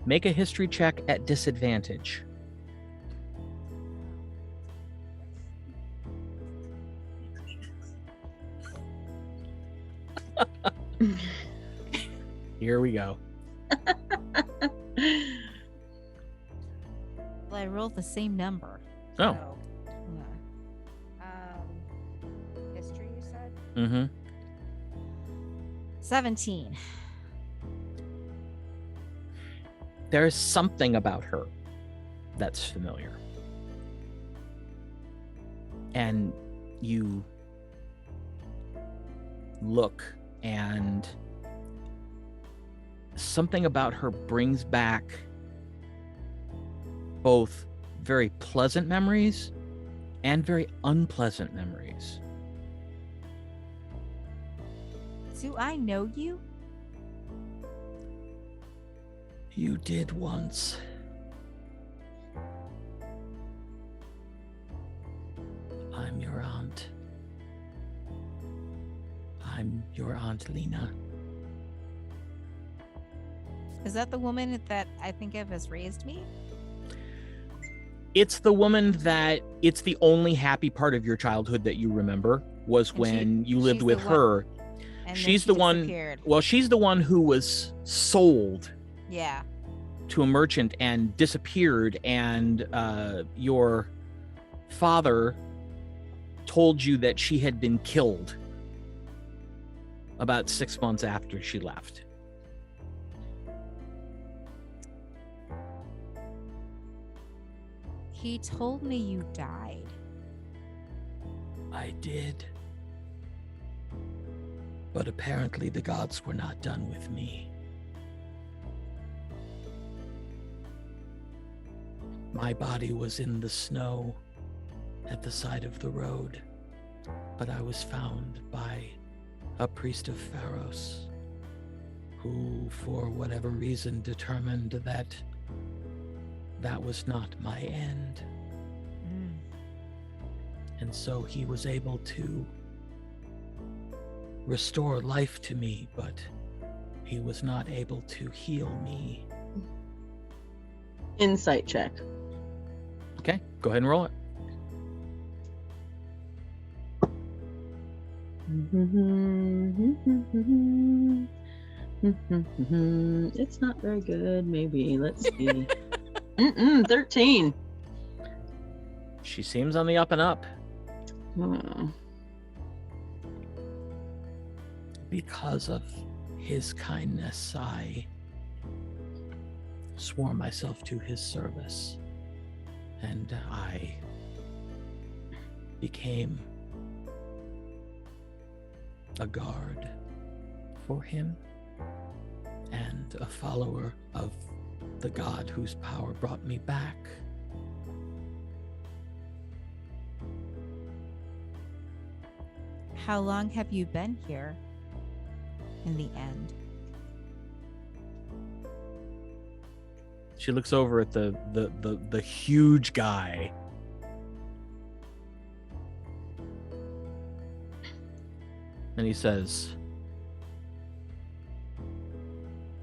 Make a history check at disadvantage. Here we go. Well, I rolled the same number. Oh. So, history, you said? Mm-hmm. 17. There's something about her that's familiar. And you look, and something about her brings back both very pleasant memories and very unpleasant memories. Do I know you? You did once. I'm your aunt. I'm your Aunt Lena. Is that the woman that I think of as raised me? It's the woman that it's the only happy part of your childhood that you remember was And when you lived she's with the one- her. And She's then the she one. disappeared. Well, she's the one who was sold Yeah. to a merchant and disappeared, and your father told you that she had been killed about 6 months after she left. He told me you died. I did. But apparently the gods were not done with me. My body was in the snow at the side of the road, but I was found by a priest of Pharos, who, for whatever reason, determined that that was not my end. Mm. And so he was able to restore life to me, but he was not able to heal me. Insight check. Okay, go ahead and roll it. It's not very good. Maybe. Let's see. 13. She seems on the up and up. Oh. Because of his kindness, I swore myself to his service, and I became a guard for him and a follower of the god whose power brought me back. How long have you been here in the end? She looks over at the huge guy. And he says,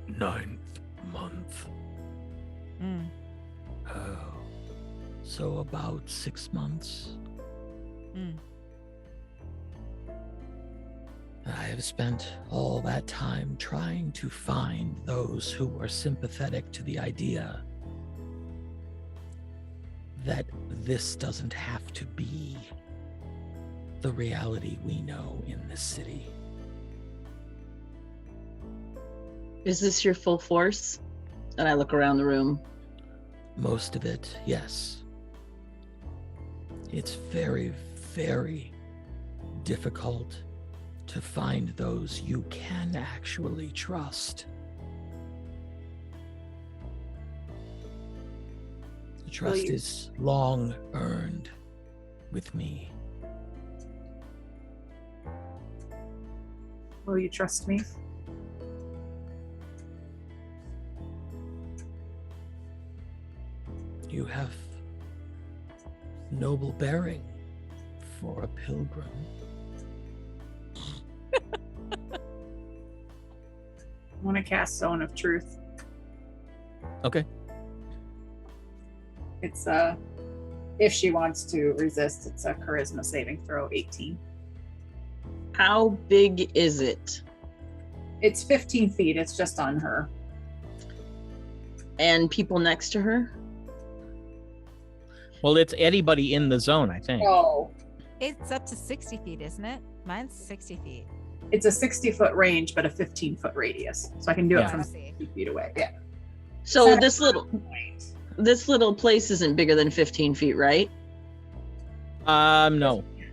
9th month. Mm. Oh, so about 6 months. Mm. I have spent all that time trying to find those who are sympathetic to the idea that this doesn't have to be the reality we know in this city. Is this your full force? And I look around the room. Most of it, yes. It's very, very difficult to find those you can actually trust. The trust is long earned with me. Will you trust me? You have noble bearing for a pilgrim. I want to cast Zone of Truth. okay. It's if she wants to resist, it's a charisma saving throw 18. How big is it? It's 15 feet. It's just on her. And people next to her? Well, it's anybody in the zone, I think. Oh, It's up to 60 feet, isn't it? Mine's 60 feet. it's a 60-foot range, but a 15-foot radius. So I can do Yeah. it from I see. 60 feet away. Yeah. So Center this little place isn't bigger than 15 feet, right? No. I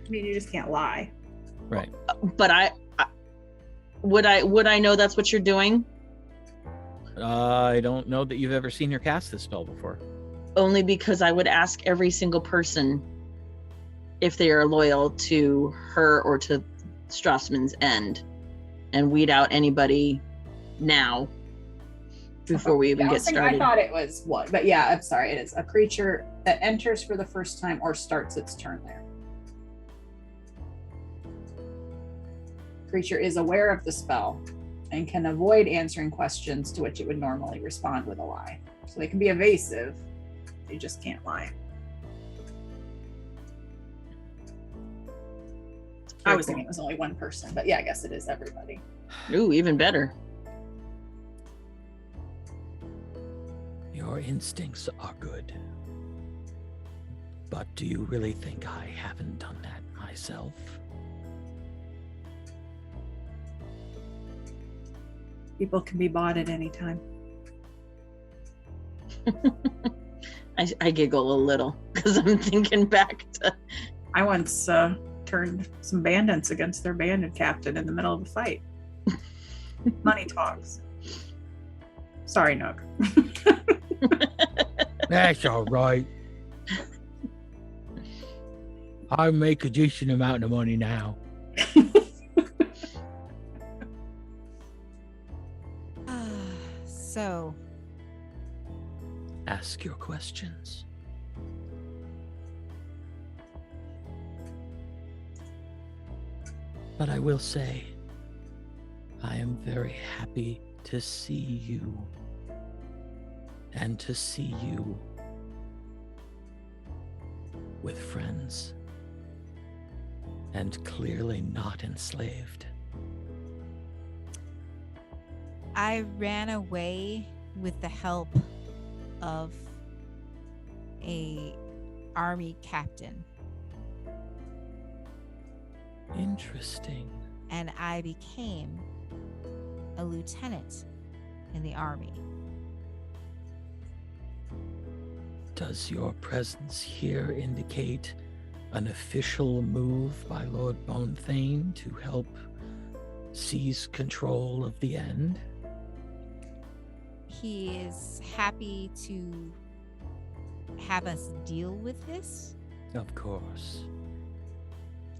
mean, you just can't lie. Right. But I would I know that's what you're doing? I don't know that you've ever seen her cast this spell before. Only because I would ask every single person if they are loyal to her or to Strafsoman's end, and weed out anybody now before we even I get was thinking- started. I thought it was what, but yeah, I'm sorry. It is a creature that enters for the first time or starts its turn there. Creature is aware of the spell and can avoid answering questions to which it would normally respond with a lie. So they can be evasive. They just can't lie. I was thinking it was only one person, but yeah, I guess it is everybody. Ooh, even better. Your instincts are good. But do you really think I haven't done that myself? People can be bought at any time. I giggle a little because I'm thinking back to. I once turned some bandits against their bandit captain in the middle of a fight. Money talks. Sorry, Nook. That's all right. I make a decent amount of money now. So, Ask your questions. But I will say, I am very happy to see you. And to see you with friends. And clearly not enslaved. I ran away with the help of a army captain, Interesting. and I became a lieutenant in the army. Does your presence here indicate an official move by Lord Bonethane to help seize control of the end? He is happy to have us deal with this. Of course.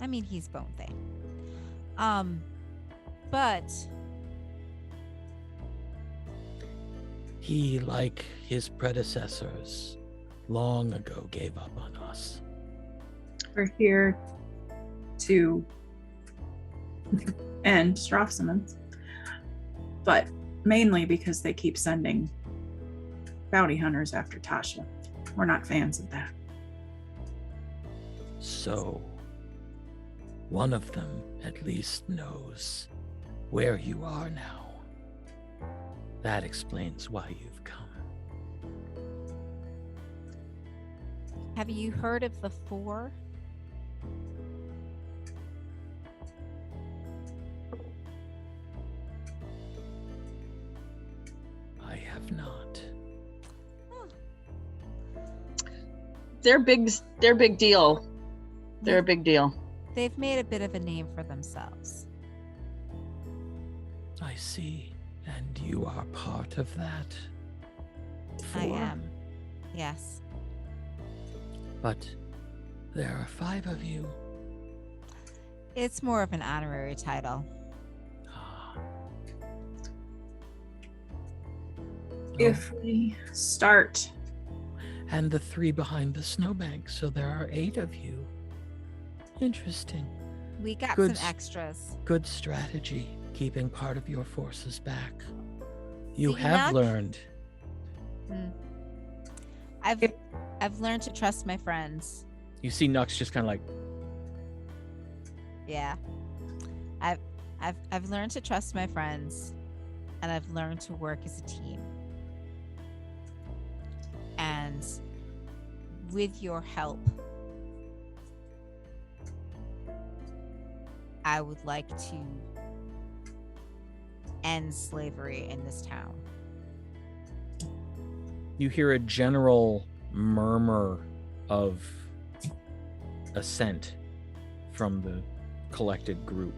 I mean, he's Bonethane. But He, like his predecessors, long ago gave up on us. We're here to end Strafsoman, but mainly because they keep sending bounty hunters after Tasha. We're not fans of that. So, one of them at least knows where you are now. That explains why you've come. have you heard of the Four? I have not. They're big deal. They're a big deal. They've made a bit of a name for themselves. I see. And you are part of that? I Four? am. Yes. But there are 5 of you. It's more of an honorary title. Ah. If we start, And the 3 behind the snowbank, so there are 8 of you. Interesting. We got Good some extras. Good strategy, keeping part of your forces back. You See, have Nuck? learned. I've learned to trust my friends. You see Nux just kind of like, Yeah. I've learned to trust my friends, and I've learned to work as a team. And with your help, I would like to end slavery in this town. you hear a general murmur of assent from the collected group.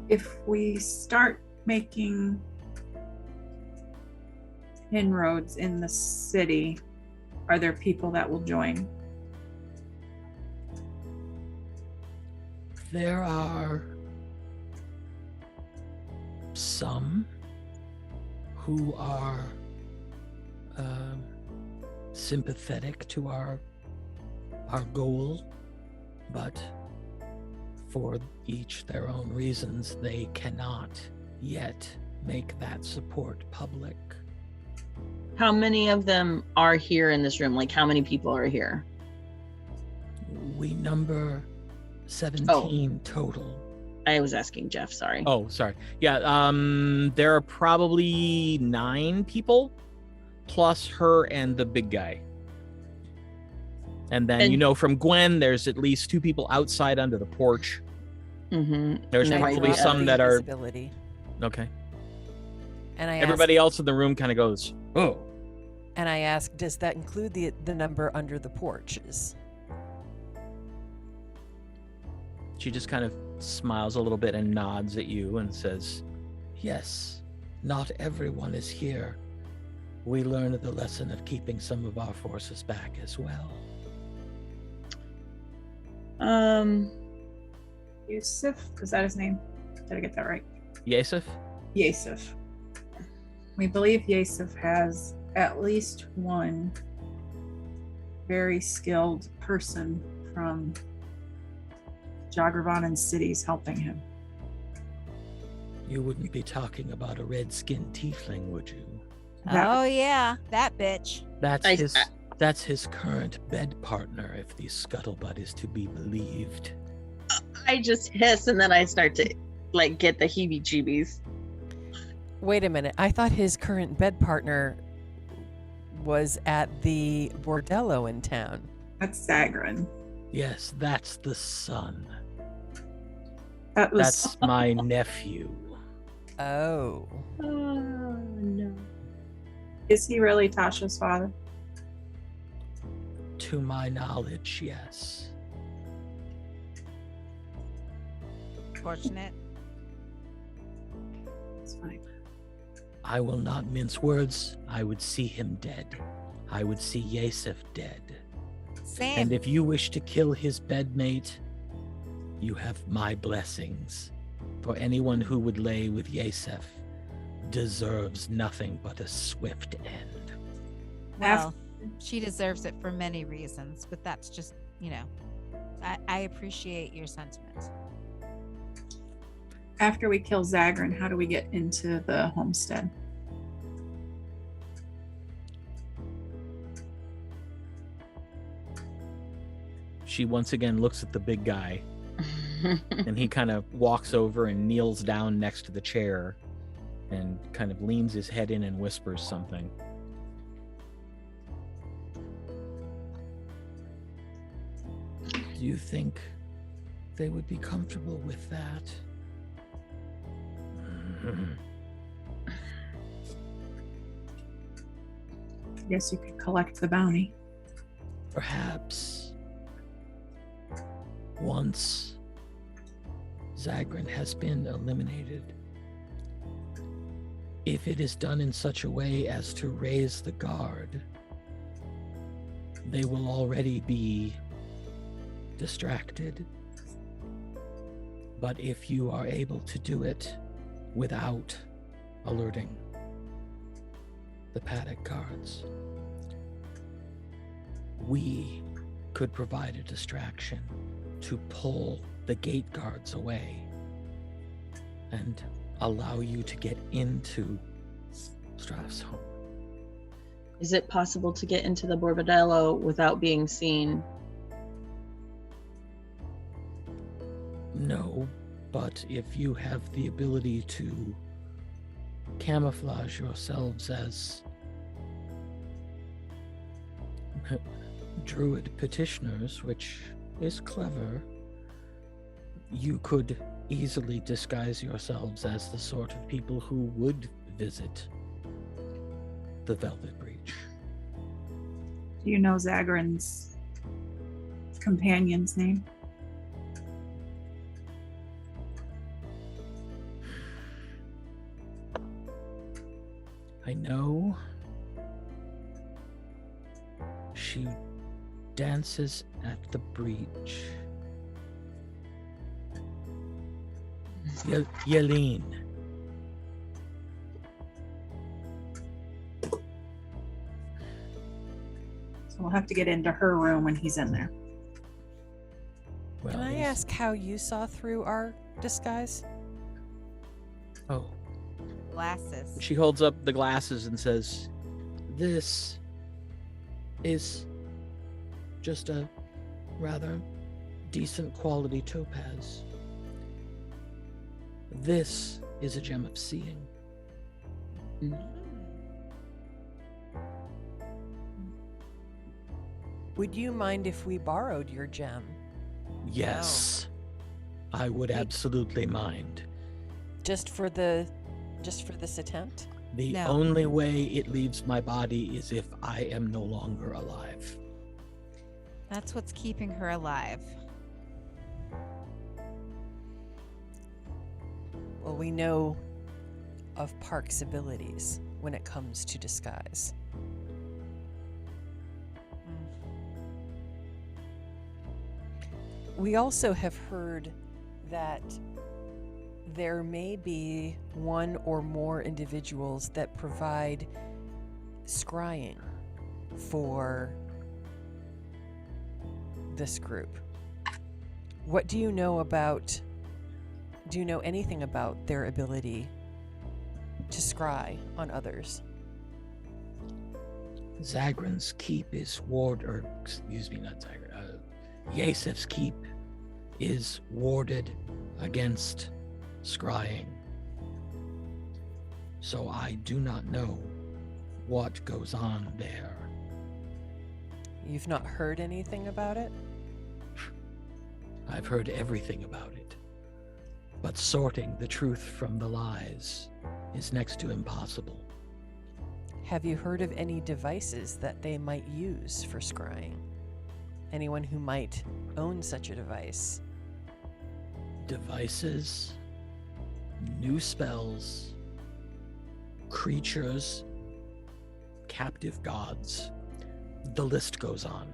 if we start making inroads in the city, are there people that will join? There are some who are sympathetic to our goal, but for each their own reasons, they cannot yet make that support public. How many of them are here in this room? Like, how many people are here? We number 17 total. I was asking Jeff, sorry. Oh, sorry. Yeah, there are probably 9 people, plus her and the big guy. And then, from Gwen, there's at least 2 people outside under the porch. Mm-hmm. There's And probably everybody some else. that are... Visibility. Okay. And I Everybody else in the room kind of goes, oh. And I asked, does that include the number under the porches? She just kind of smiles a little bit and nods at you and says, Yes, not everyone is here. We learned the lesson of keeping some of our forces back as well. Yusuf, is that his name? Did I get that right? Yasif? Yusuf. We believe Yusuf has at least one very skilled person from Jagravan and cities helping him. You wouldn't be talking about a red-skinned tiefling, would you? Oh yeah, that bitch. That's his current bed partner, if the scuttlebutt is to be believed. I just hiss and then I start to get the heebie-jeebies. Wait a minute. I thought his current bed partner was at the bordello in town. That's Zagrin. Yes, that's the son. That's my nephew. Oh. Oh, no. Is he really Tasha's father? To my knowledge, yes. Fortunate. It's fine. I will not mince words. I would see him dead. I would see Yasif dead. Same. And if you wish to kill his bedmate, you have my blessings. For anyone who would lay with Yasif deserves nothing but a swift end. Well, she deserves it for many reasons, but that's just, I appreciate your sentiment. After we kill Zagrin, how do we get into the homestead? She once again looks at the big guy, and he kind of walks over and kneels down next to the chair and kind of leans his head in and whispers something. Do you think they would be comfortable with that? I guess you could collect the bounty. Perhaps once Zagrin has been eliminated, if it is done in such a way as to raise the guard, they will already be distracted. But if you are able to do it without alerting the paddock guards, we could provide a distraction to pull the gate guards away and allow you to get into Strafsoman. Is it possible to get into the bordello without being seen? No, but if you have the ability to camouflage yourselves as druid petitioners, which is clever, you could easily disguise yourselves as the sort of people who would visit the Velvet Breach. Do you know Zagrin's companion's name? I know she dances at the breach. Yeleen. So we'll have to get into her room when he's in there. Can I ask how you saw through our disguise? Oh. Glasses. She holds up the glasses and says, "This is just a rather decent quality topaz. This is a gem of seeing." Would you mind if we borrowed your gem? Yes, I would absolutely mind. Just for this attempt? The No. only way it leaves my body is if I am no longer alive. That's what's keeping her alive. Well, we know of Park's abilities when it comes to disguise. We also have heard that there may be one or more individuals that provide scrying for this group. What do you know about? Do you know anything about their ability to scry on others? Zagrin's keep is Yasef's keep is warded against scrying. So I do not know what goes on there. You've not heard anything about it? I've heard everything about it. But sorting the truth from the lies is next to impossible. Have you heard of any devices that they might use for scrying? Anyone who might own such a device? Devices, new spells, creatures, captive gods. The list goes on.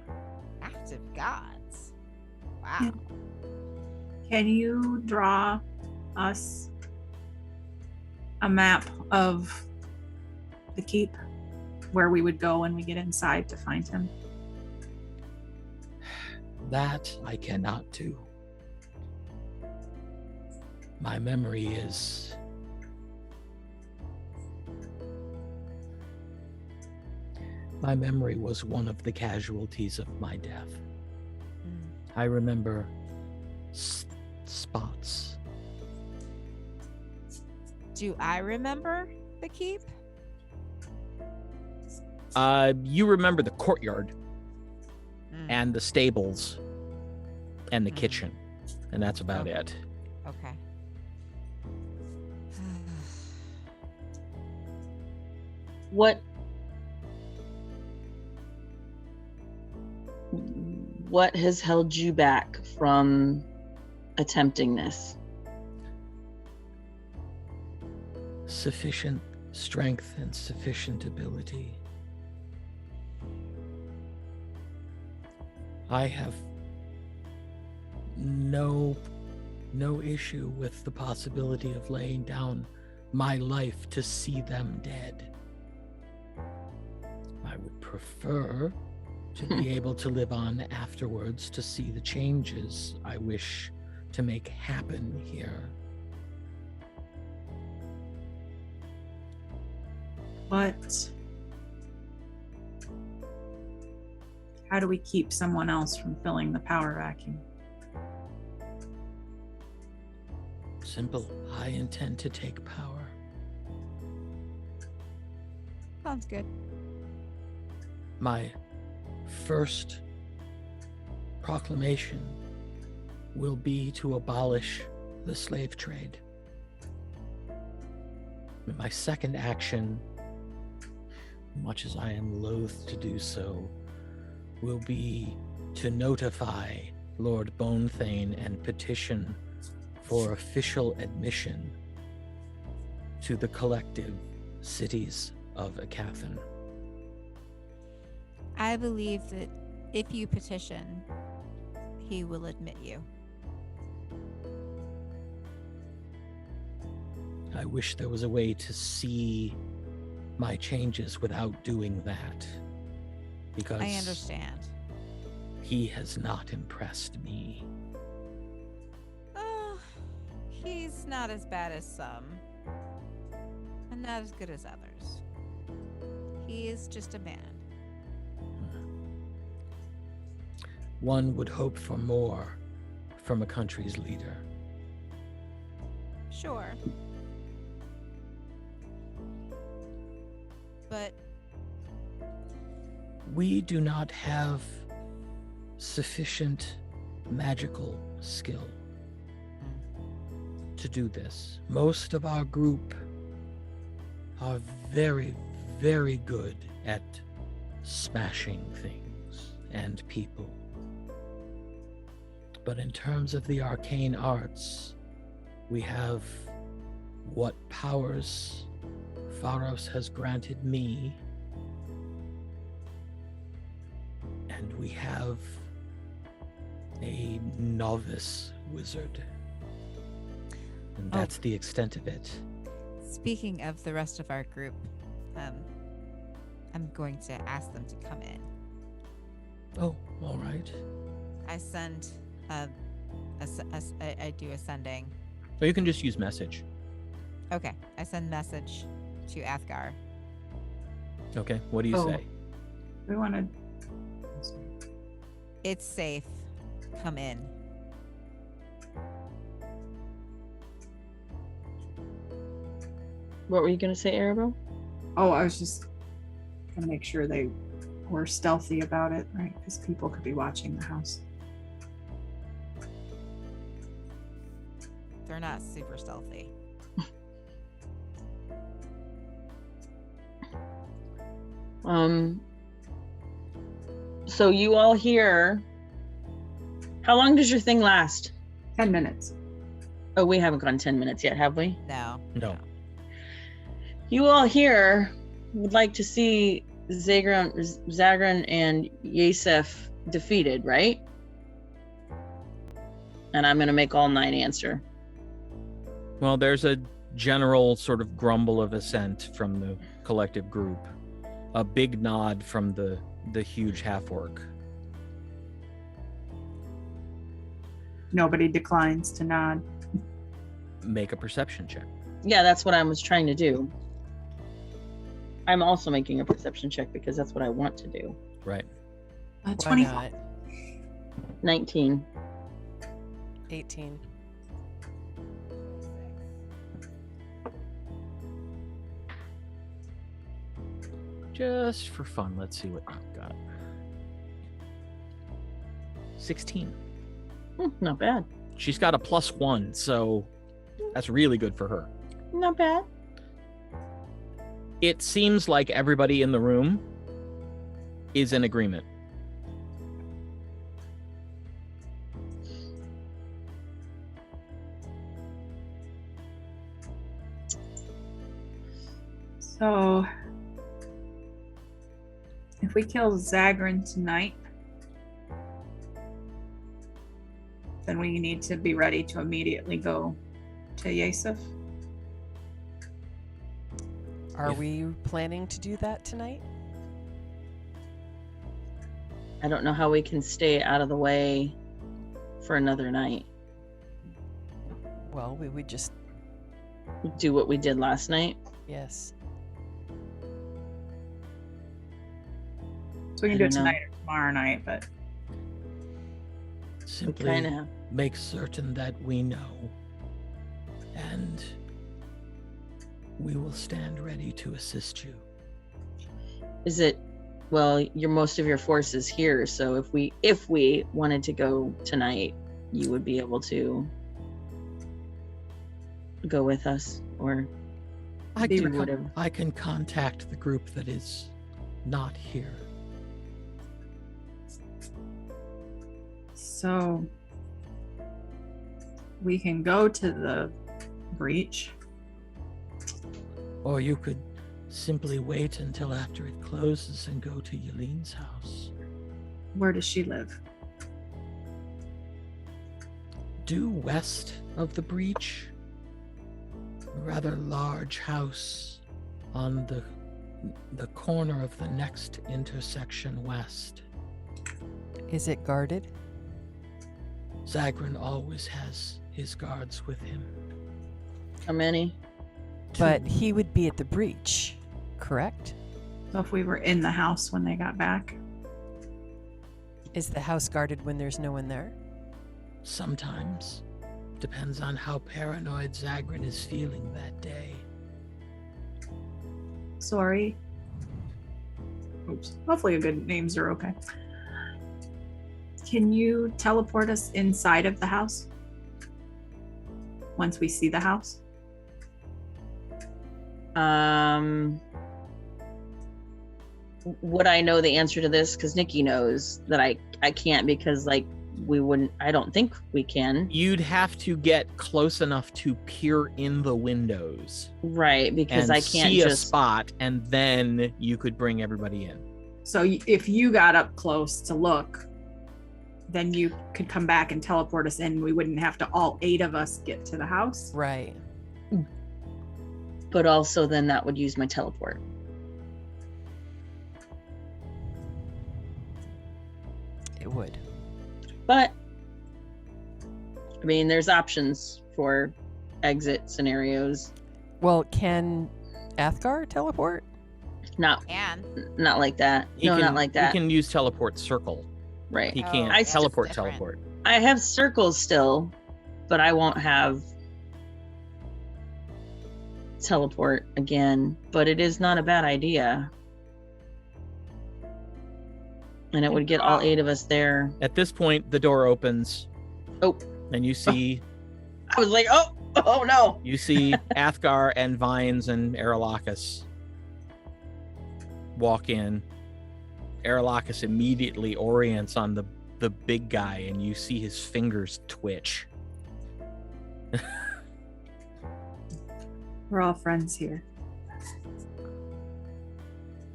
Active gods. Wow. Can you draw us a map of the keep where we would go when we get inside to find him? That I cannot do. My memory is... My memory was one of the casualties of my death. I remember spots. Do I remember the keep? You remember the courtyard and the stables and the kitchen, and that's about it. Okay. What has held you back from attempting this? Sufficient strength and sufficient ability. I have no issue with the possibility of laying down my life to see them dead. I would prefer to be able to live on afterwards to see the changes I wish to make happen here. But how do we keep someone else from filling the power vacuum? Simple. I intend to take power. Sounds good. My first proclamation will be to abolish the slave trade. My second action, much as I am loath to do so, will be to notify Lord Bonethane and petition for official admission to the collective cities of Aecathan. I believe that if you petition, he will admit you. I wish there was a way to see my changes without doing that. Because I understand. he has not impressed me. Oh, he's not as bad as some, and not as good as others. He is just a man. One would hope for more from a country's leader. Sure. But We do not have sufficient magical skill to do this. Most of our group are very, very good at smashing things and people. But in terms of the arcane arts, we have what powers Pharos has granted me, and we have a novice wizard. And that's the extent of it. speaking of the rest of our group, I'm going to ask them to come in. Oh, all right. I send I do a sending. Or you can just use message. Okay, I send message to Athgar. Okay, what do you Oh. say? We want to. It's safe. Come in. What were you going to say, Arabo? Oh, I was just gonna make sure they were stealthy about it, right? Because people could be watching the house. They're not super stealthy. So you all here. How long does your thing last? 10 minutes. Oh, we haven't gone 10 minutes yet, have we? No. No. You all here would like to see Zagrin and Yasef defeated, right? And I'm going to make all 9 answer. Well, there's a general sort of grumble of assent from the collective group. A big nod from the huge half-orc. Nobody declines to nod. Make a perception check. Yeah, that's what I was trying to do. I'm also making a perception check because that's what I want to do. Right. Why 25. not? 19. 18. Just for fun, let's see what you've got. 16. Not bad. She's got a +1, so that's really good for her. Not bad. It seems like everybody in the room is in agreement. So, if we kill Zagrin tonight, then we need to be ready to immediately go to Yasef. Are If- we planning to do that tonight? I don't know how we can stay out of the way for another night. Well, we would just, Do what we did last night. yes. So we can I do it don't know. tonight or tomorrow night, but We Simply kind of have. make certain that we know, and we will stand ready to assist you. Is it? Well, most of your force is here, so if we wanted to go tonight, you would be able to go with us, or I do can, whatever. I can contact the group that is not here. so we can go to the breach. Or you could simply wait until after it closes and go to Yeleen's house. Where does she live? Due west of the breach, a rather large house on the the corner of the next intersection west. Is it guarded? Zagrin always has his guards with him. How many? But he would be at the breach, correct? So if we were in the house when they got back. Is the house guarded when there's no one there? Sometimes. Depends on how paranoid Zagrin is feeling that day. Sorry. Oops. Hopefully your good names are okay. Can you teleport us inside of the house? Once we see the house? Would I know the answer to this? Because Nikki knows that I can't, because like we wouldn't. I don't think we can. You'd have to get close enough to peer in the windows, Right, because and I can't see a just. spot, and then you could bring everybody in. So if you got up close to look, then you could come back and teleport us in. We wouldn't have to all 8 of us get to the house. Right. But also, then that would use my teleport. It would. But I mean, there's options for exit scenarios. Well, can Athgar teleport? Not And like that. Not like that. He can use teleport circle. Right. He Oh, can't I- teleport. it's different. Teleport. I have circles still, but I won't have teleport again. But it is not a bad idea. And it would get all 8 of us there. At this point, the door opens. Oh. And you see I was like, oh no. you see Athgar and Vines and Aerolacus walk in. Aerolacus immediately orients on the big guy, and you see his fingers twitch. We're all friends here.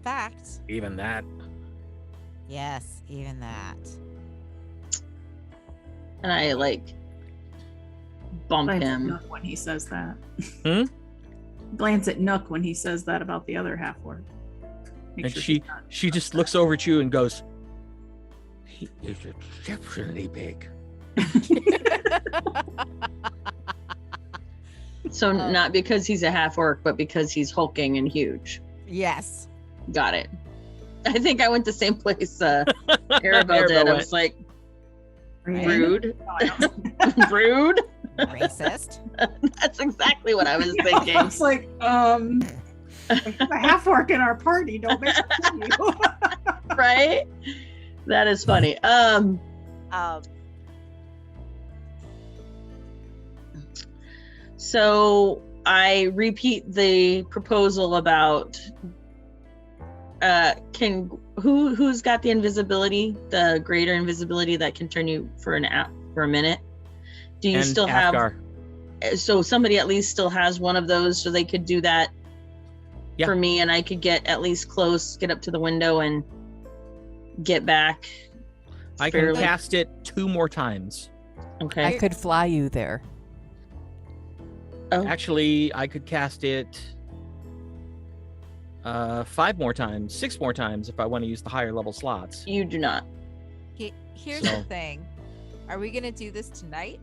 fact. Even that. Yes, even that. And I like bump Glance at him. Nook when he says that. Hmm? Glance at Nook when he says that about the other half orc. Make And sure she she's not just upset. looks over at you and goes, He is exceptionally big. So Oh. not because he's a half orc, but because he's hulking and huge. Yes. Got it. I think I went the same place Arabelle Arabelle did. I went. was like, Right? rude. No, I don't. Rude. Racist. That's exactly what I was Yeah, thinking. it's like, we have a half orc in our party. Don't make it you. Right? That is funny. So I repeat the proposal about who's got the invisibility, the greater invisibility that can turn you for a minute? Do you and still Athgar. have? So somebody at least still has one of those, so they could do that Yeah. for me, and I could get at least close, get up to the window, and get back. I can fairly- cast it 2 more times. Okay. I could fly you there. Oh. Actually, I could cast it 5 more times, 6 more times if I want to use the higher level slots. You do not. Here's So- the thing. Are we gonna do this tonight?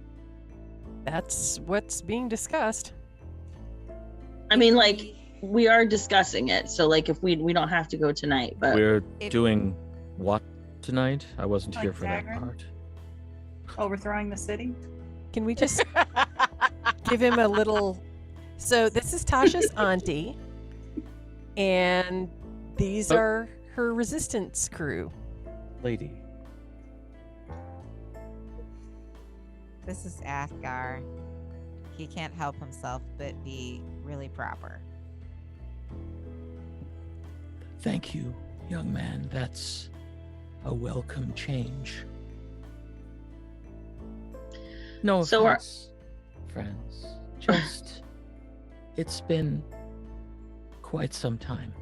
That's what's being discussed. I mean, If like, we are discussing it, so like if we don't have to go tonight, but We're if- doing what tonight? I wasn't Like here for that Zagrin? part. Overthrowing the city. Can we just give him a little? So this is Tasha's auntie, and these Oh. are her resistance crew. Lady. This is Athgar. He can't help himself but be really proper. Thank you, young man. That's a welcome change. No So are- offense, friends. Just, It's been quite some time.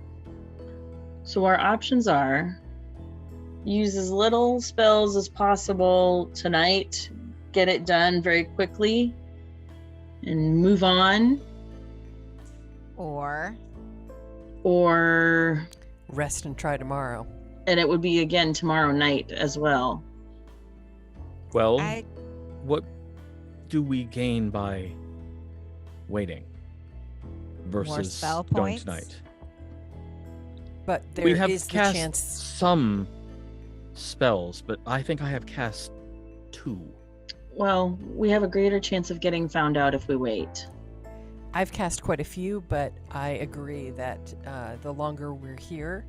so our options are use as little spells as possible tonight, get it done very quickly, and move on, Or Or, Rest and try tomorrow. and it would be again tomorrow night as well. Well, I what do we gain by waiting versus spell going points? tonight? But there We have is the cast chance. some spells, but I think I have cast 2. Well, we have a greater chance of getting found out if we wait. I've cast quite a few, but I agree that the longer we're here,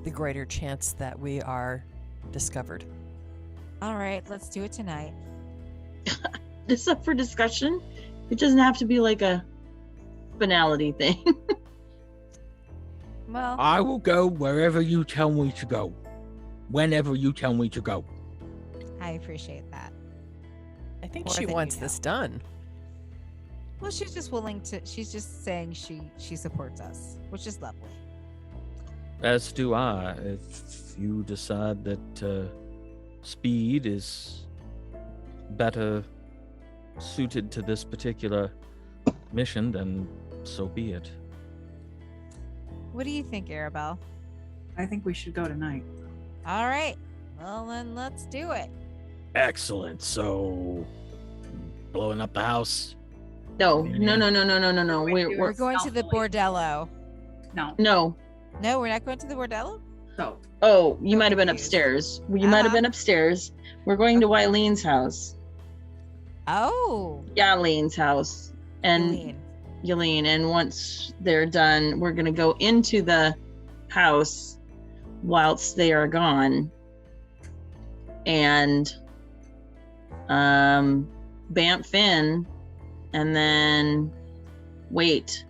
the greater chance that we are discovered. All right, let's do it tonight. This is up for discussion. It doesn't have to be like a finality thing. Well, I will go wherever you tell me to go. Whenever you tell me to go. I appreciate that. I think More she than wants you this know. done. Well, she's just willing to. She's just saying she supports us, which is lovely. As do I. If you decide that speed is better suited to this particular mission, then so be it. What do you think, Arabelle? I think we should go tonight. All right. Well, then let's do it. Excellent. So, blowing up the house. No. Yeah. No. We're We're going to the stealthily. bordello. No. No. No, we're not going to the bordello. So Oh, you So might have been confused. upstairs. You might have been upstairs. We're going to Yeleen's house. Oh, Yeleen's house. And Yeleen. Yeleen. And once they're done, we're going to go into the house whilst they are gone. And Bamf Finn. And then wait.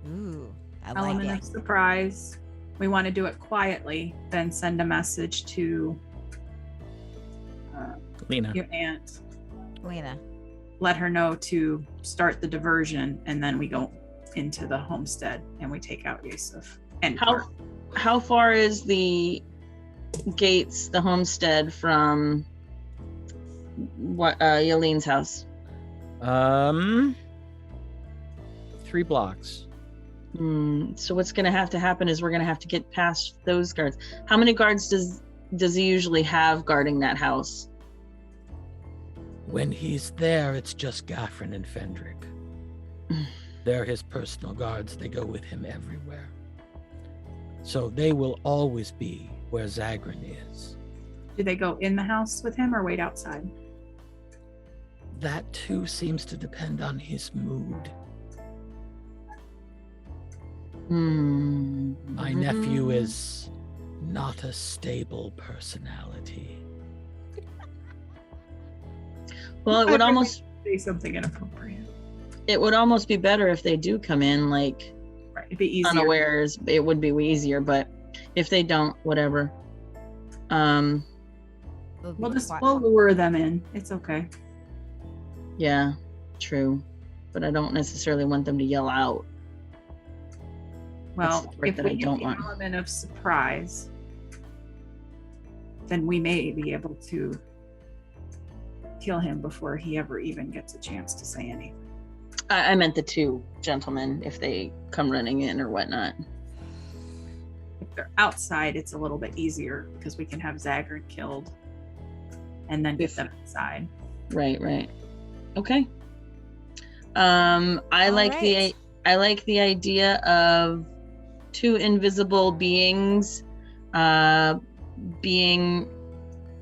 Ooh, I like element of it. surprise. We want to do it quietly, then send a message to Lena. your aunt. Lena. Let her know to start the diversion, and then we go into the homestead and we take out Yusuf. And How far is the gates, the homestead, from what Yeleen's house? 3 blocks. So what's going to happen is we're going to have to get past those guards. How many guards does he usually have guarding that house? When he's there, it's just Gaffrin and Fendrick. They're his personal guards. They go with him everywhere. So they will always be where Zagrin is. do they go in the house with him or wait outside? That too seems to depend on his mood. My nephew is not a stable personality. Well, it would almost Say something inappropriate. be better if they do come in like Right. It'd be easier. unawares. It would be easier, but if they don't, whatever. It'll be We'll lure them in. It's okay. Yeah, true. But I don't necessarily want them to yell out. That's Well, the part if that we I get don't the want. element of surprise, then we may be able to kill him before he ever even gets a chance to say anything. I meant the 2 gentlemen if they come running in or whatnot. If they're outside, it's a little bit easier because we can have Zagrin killed and then get them inside. Right. Okay. I like right. the idea of 2 invisible beings being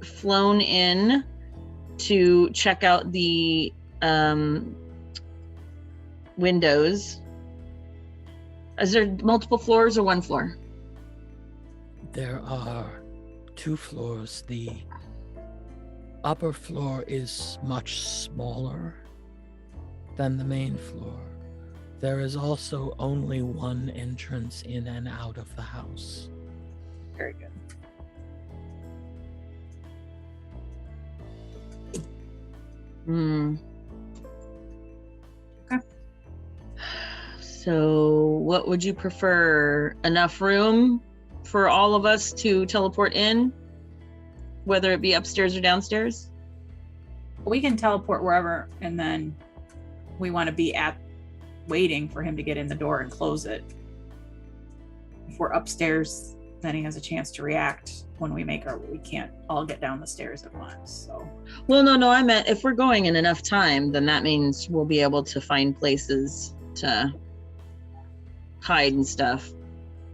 flown in to check out the windows. Is there multiple floors or 1 floor? There are 2 floors. The upper floor is much smaller than the main floor. There is also only 1 entrance in and out of the house. Very good. Okay. So what would you prefer? Enough room for all of us to teleport in, whether it be upstairs or downstairs? We can teleport wherever, and then we want to be waiting for him to get in the door and close it. if we're upstairs, then he has a chance to react when we can't all get down the stairs at once. So. Well, no, I meant if we're going in enough time, then that means we'll be able to find places to hide and stuff.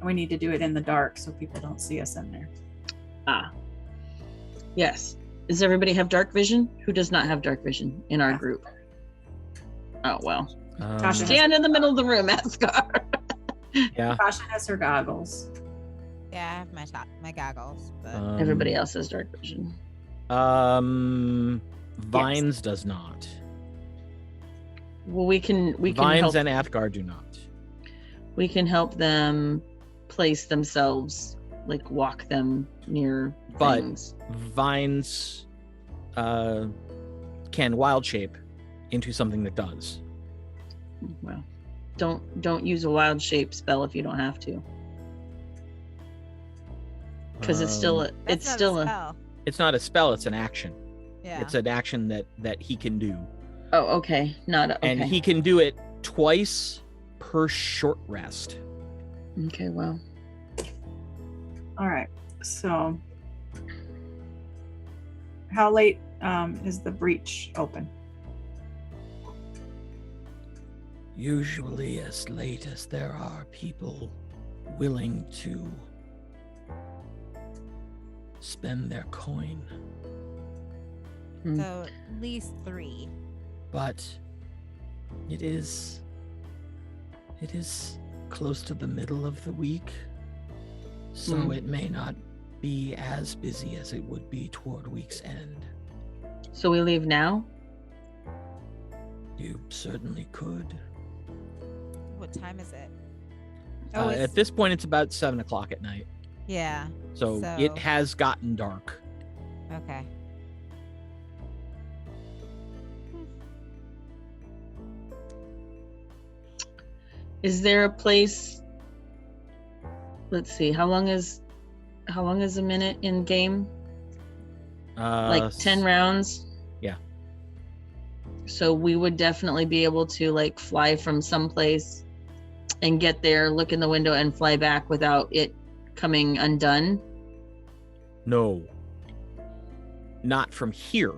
We need to do it in the dark so people don't see us in there. Yes. Does everybody have dark vision? Who does not have dark vision in our group? Oh, well. Tasha Stand in the middle of the room, Ascar. Yeah. Tasha has her goggles. Yeah, I have my goggles, but Everybody else has dark vision. Vines does not. Well, we can Vines help. and Athgar do not. We can help them place themselves, like walk them near things. Vines can wild shape into something that does. Well, don't use a wild shape spell if you don't have to, because it's still a that's not a spell. It's not a spell, it's an action. Yeah. It's an action that he can do. Oh, okay. Okay. And he can do it twice per short rest. Okay, well. All right. So how late is the breach open? Usually as late as there are people willing to spend their coin. So at least 3. But it is close to the middle of the week, so it may not be as busy as it would be toward week's end. So we leave now? You certainly could. What time is it? At this point, it's about 7 o'clock at night. Yeah. So it has gotten dark. Okay. Is there a place? Let's see. How long is a minute in game? Like 10 rounds? Yeah. So we would definitely be able to like fly from someplace and get there, look in the window, and fly back without it coming undone. No. Not from here.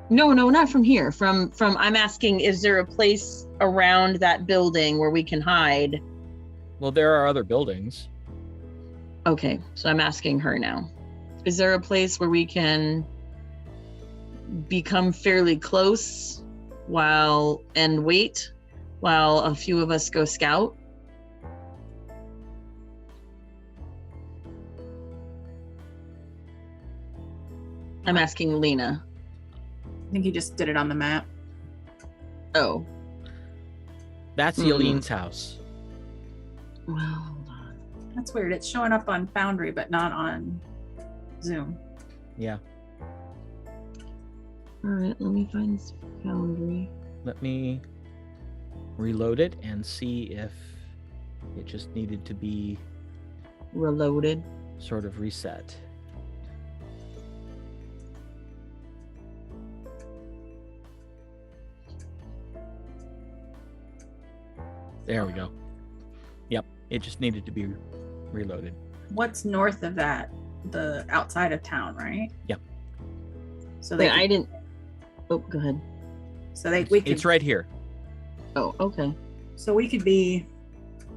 No, not from here. From I'm asking, is there a place around that building where we can hide? Well, there are other buildings. Okay, so I'm asking her now. Is there a place where we can become fairly close and wait while a few of us go scout? I'm asking Lena. I think you just did it on the map. Oh. That's Yeleen's house. Well, hold on. That's weird. It's showing up on Foundry, but not on Zoom. Yeah. All right, let me find this Foundry. Let me reload it and see if it just needed to be Reloaded. sort of reset. There we go. Yep, it just needed to be reloaded. What's north of that? The outside of town, right? Yep. So Wait, I didn't. Oh, go ahead. So we could. It's right here. Oh, okay. So we could be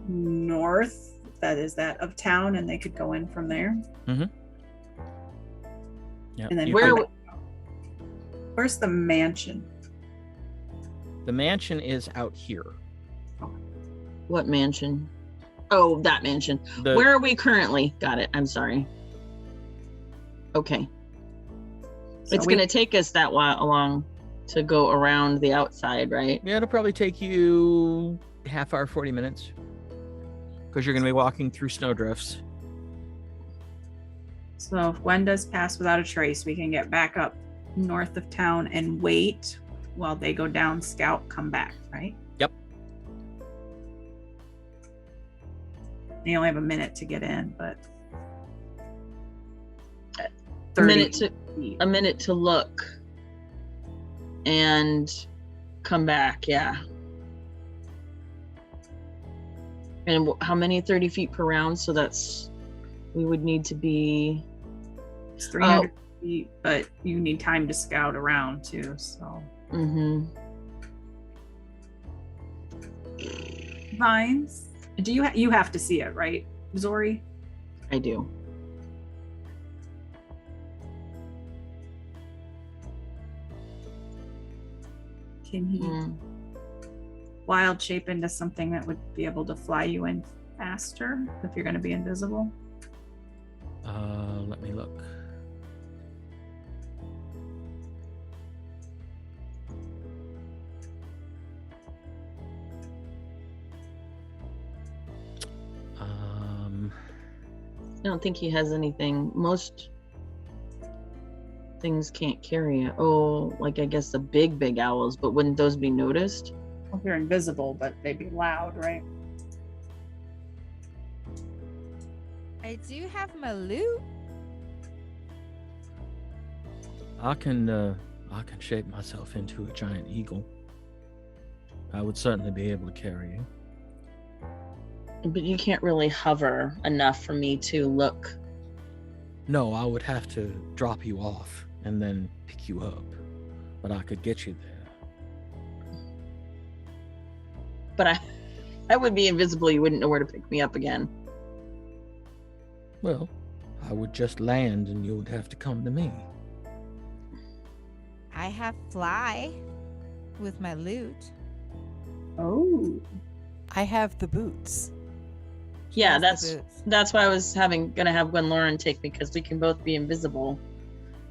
north. That of town, and they could go in from there. Mm-hmm. Yeah. And then where's the mansion? The mansion is out here. What mansion? Oh, that mansion. Where are we currently? Got it. I'm sorry. Okay. So it's going to take us that while along to go around the outside, right? Yeah, it'll probably take you half hour, 40 minutes. Because you're going to be walking through snowdrifts. So if Gwen does pass without a trace, we can get back up north of town and wait while they go down, scout, come back, right? Yep. You only have a minute to get in, but a minute to look and come back. Yeah. And how many 30 feet per round? So that's, we would need to be... It's 300 feet, but you need time to scout around too, so. Mm-hmm. Vines, do you have to see it, right, Zori? I do. Can he wild shape into something that would be able to fly you in faster if you're going to be invisible? Let me look. I don't think he has anything. Most things can't carry it. Oh, like I guess the big owls, but wouldn't those be noticed? Well, they're invisible, but they'd be loud, right? I do have my loot. I can shape myself into a giant eagle. I would certainly be able to carry you. But you can't really hover enough for me to look. No, I would have to drop you off and then pick you up. But I could get you there. But I would be invisible. You wouldn't know where to pick me up again. Well, I would just land and you would have to come to me. I have fly with my loot. Oh. I have the boots. Yeah, Has the boots. that's why I was gonna have Gwenlaryn take me, because we can both be invisible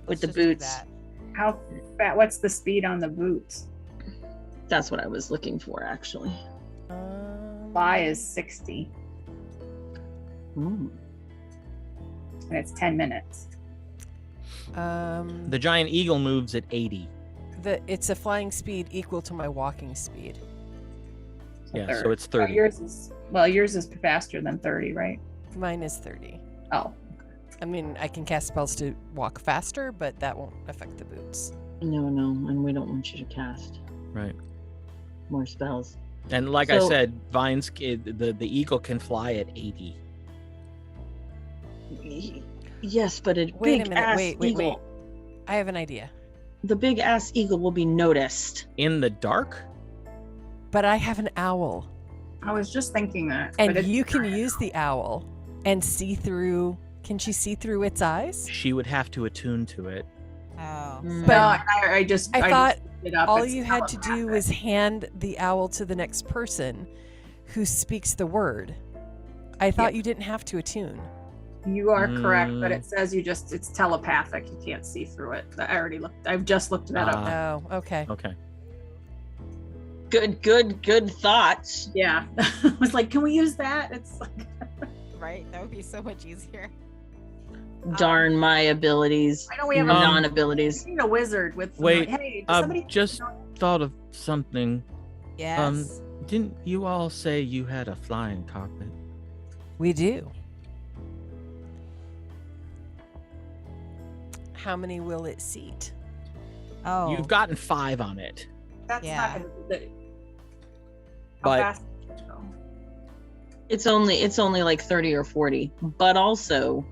with Let's the just do boots. that. How fat? What's the speed on the boots? That's what I was looking for, actually. Fly is 60, Ooh. and it's 10 minutes. The giant eagle moves at 80. It's a flying speed equal to my walking speed. Yeah, so it's 30. Yours is faster than 30, right? Mine is 30. Oh. I mean, I can cast spells to walk faster, but that won't affect the boots. No, and we don't want you to cast Right. more spells. And like I So- said, Vines, the eagle can fly at 80. Yes, but a Wait a big minute. ass Wait. eagle. I have an idea. The big ass eagle will be noticed. In the dark? But I have an owl. I was just thinking that. And but you can use the owl and see through. Can she see through its eyes? She would have to attune to it. Oh. Mm. so- But I just thought looked it up. all It's you had to do telepathic. was hand the owl to the next person who speaks the word. I thought you didn't have to attune. You are correct, but Mm. it says it's telepathic. You can't see through it. I've just looked that up. Oh, okay. Okay. Good thoughts. Yeah. I was like, can we use that? It's like, Right? That would be so much easier. Darn my abilities. I know we have a non-abilities. we need a wizard with some, Wait, like, hey, does somebody just thought of something. Yes. Didn't you all say you had a flying carpet? We do. How many will it seat? Oh. You've gotten 5 on it. that's Yeah. not gonna how But- fast can you go? It's only like 30 or 40. But also,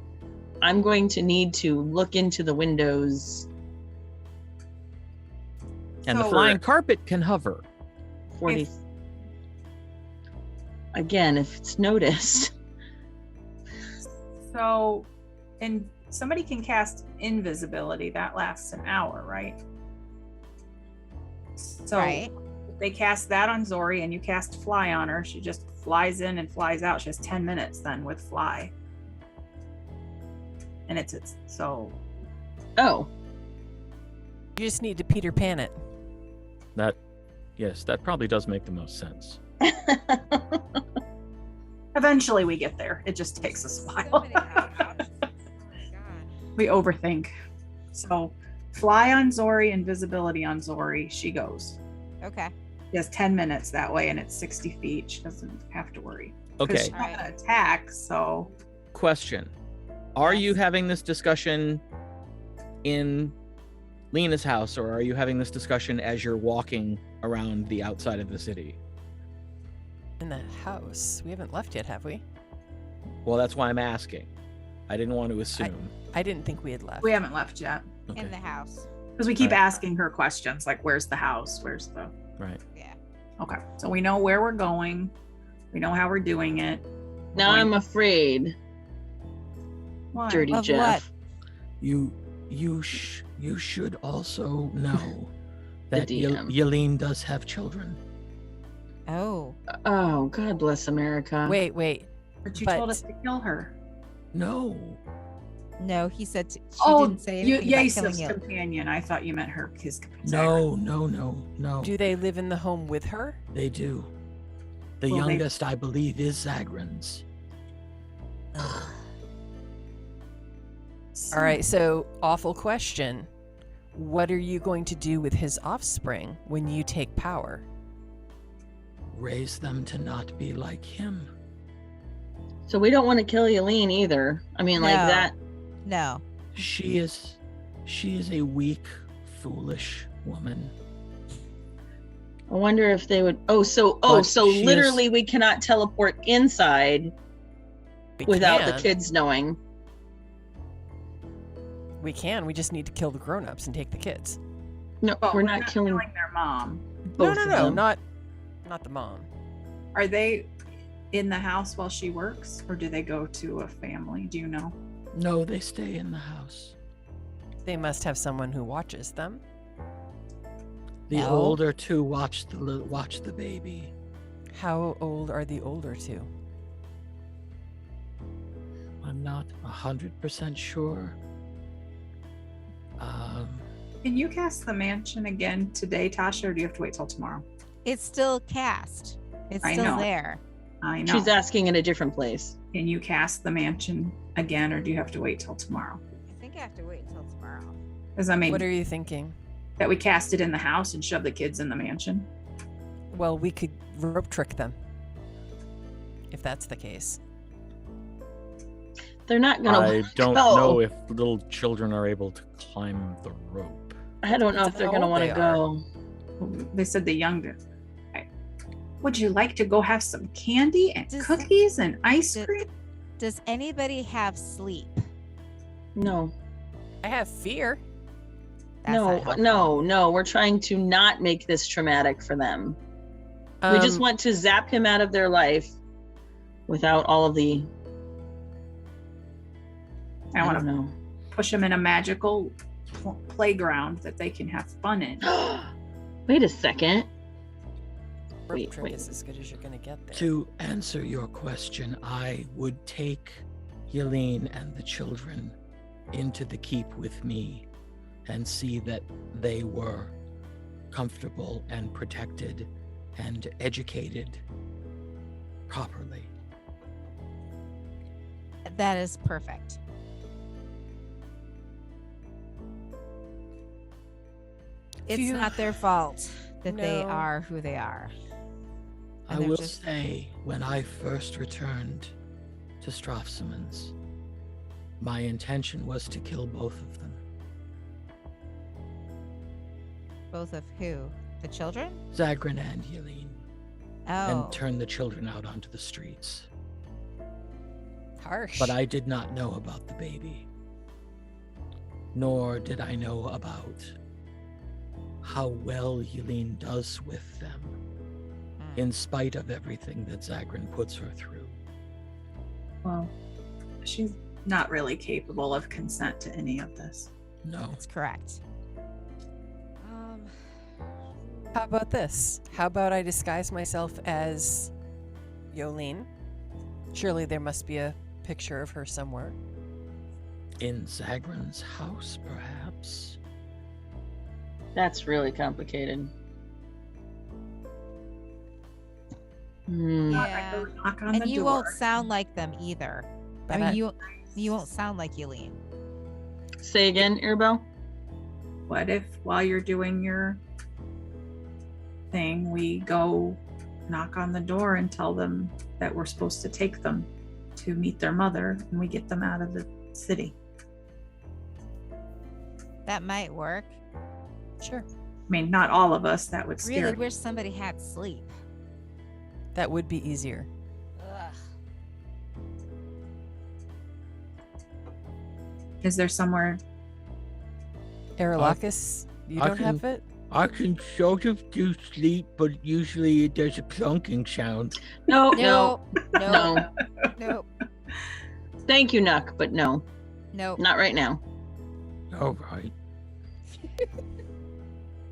I'm going to need to look into the windows. And the So- flying carpet can hover. 40. Again, if it's noticed. So, and somebody can cast invisibility that lasts an hour, right? So Right. if they cast that on Zori and you cast fly on her, she just flies in and flies out. She has 10 minutes then with fly. And it's so Oh, You just need to Peter Pan it. Yes, that probably does make the most sense. eventually we get there. It just takes us a So while. many options. Oh my God. We overthink. So fly on Zori, invisibility on Zori, she goes. Okay. She has 10 minutes that way and it's 60 feet. She doesn't have to worry. 'Cause Okay, she's not gonna attack, so question. Are you Yes. having this discussion in Lena's house, or are you having this discussion as you're walking around the outside of the city? In the house. We haven't left yet, have we? Well, that's why I'm asking. I didn't want to assume. I didn't think we had left. We haven't left yet. Okay. In the house. Because we keep Right. asking her questions like, where's the house? Where's the. Right. Yeah. Okay. So we know where we're going. We know how we're doing it. We're Now going- I'm afraid, Why? Dirty Of Jeff. You should also know The that DM. Yeleen does have children. Oh. Oh, God bless America. Wait. But you but- told us to kill her. No, No, he said she didn't say anything about killing Yasef's you. companion. I thought you meant her, his companion. no. Do they live in the home with her? They do. The Well, they- youngest, I believe, is Zagrin's. All right, so awful question. What are you going to do with his offspring when you take power? Raise them to not be like him. So we don't want to kill Yeleen either. I mean, like No. that. No. She is a weak, foolish woman. I wonder if they would. But So she is- literally, we cannot teleport inside We without can. the kids knowing. We can. We just need to kill the grown-ups and take the kids. No, But we're not killing their mom. both no, of no, them. not the mom. Are they in the house while she works, or do they go to a family? Do you know? No, they stay in the house. They must have someone who watches them. The No. older two watch the baby. How old are the older two? I'm not 100% sure. Can you cast the mansion again today, Tasha, or do you have to wait till tomorrow? It's still cast. It's I still know. there. I know. She's asking in a different place. Can you cast the mansion again, or do you have to wait till tomorrow? I think I have to wait until tomorrow. Because I mean, What are you thinking? that we cast it in the house and shove the kids in the mansion. Well, we could rope trick them. If that's the case. They're not gonna. I don't go. know if little children are able to climb the rope. I don't know if Depends they're on gonna how want old to they are. go. They said the youngest. Would you like to go have some candy and Does- cookies and ice does- cream? Does anybody have sleep? No, I have fear. That's not helpful. no. We're trying to not make this traumatic for them. We just want to zap him out of their life without all of the. I want don't to know. push them in a magical playground that they can have fun in. Wait a second. rope wait, trick wait. is as good as you're gonna get there. To answer your question, I would take Yeleen and the children into the keep with me and see that they were comfortable and protected and educated properly. That is perfect. It's Phew. not their fault that they No. are who they are. I And they're will just- say, when I first returned to Strafsoman's, my intention was to kill both of them. Both of who? The children? Zagrin and Yeleen, Oh. and turn the children out onto the streets. Harsh. But I did not know about the baby. Nor did I know about how well Yeleen does with them, Hmm. in spite of everything that Zagrin puts her through. Well, she's not really capable of consent to any of this. No. That's correct. How about this? How about I disguise myself as Yeleen? Surely there must be a picture of her somewhere. In Zagrin's house, perhaps? That's really complicated. Hmm. Yeah. Knock on And the you door. won't sound like them either. But I mean, you won't sound like Yeleen. Say again, Earbell. What if while you're doing your thing, we go knock on the door and tell them that we're supposed to take them to meet their mother and we get them out of the city? That might work. Sure. I mean, not all of us, that would scare Really me. wish somebody had sleep. That would be easier. Ugh. Is there somewhere? Aerolacus, you I don't have it? I can sort of do sleep, but usually it does a clunking sound. No, No. no, No. no. No. Thank you, Nuck, but no, No. not right now. All right.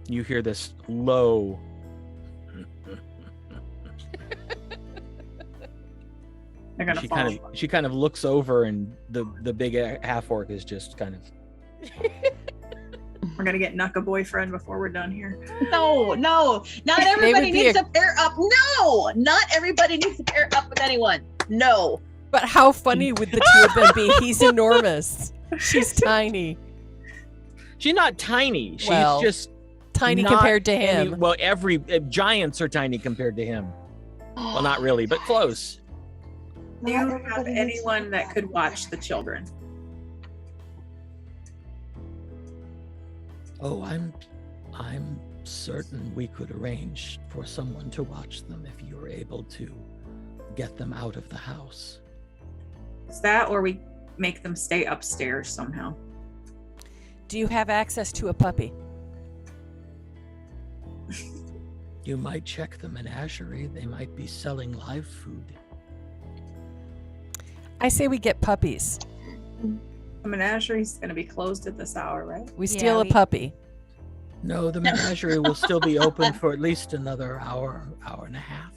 You hear this low. They're gonna fall. She kind of looks over, and the big half orc is just kind of. We're gonna get Nuck a boyfriend before we're done here. No, not everybody needs to pair up. No, not everybody needs to pair up with anyone. No. But how funny would the two of them be? He's enormous. She's tiny. She's not tiny. She's Well, just Tiny not compared to any- him. well, every giants are tiny compared to him. Well, not really, but close. Do you have anyone that could watch the children? Oh, I'm certain we could arrange for someone to watch them if you were able to get them out of the house. Is that, or we make them stay upstairs somehow? Do you have access to a puppy? You might check the menagerie. They might be selling live food. I say we get puppies. The menagerie's going to be closed at this hour, right? We steal a we- puppy. No, the menagerie will still be open for at least another hour and a half.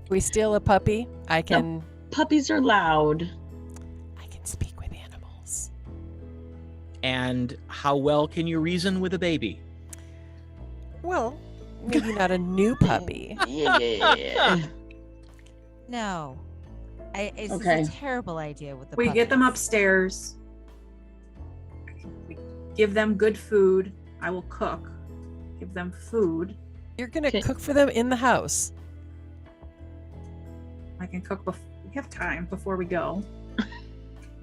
We steal a puppy. I can Puppies are loud. speak with animals. And how well can you reason with a baby? Well, maybe not a new puppy. Yeah. No. It's Okay. a terrible idea with the We get them puppies. upstairs. We give them good food. I will cook. Give them food. You're gonna Okay. cook for them in the house. I can cook before we have time before we go.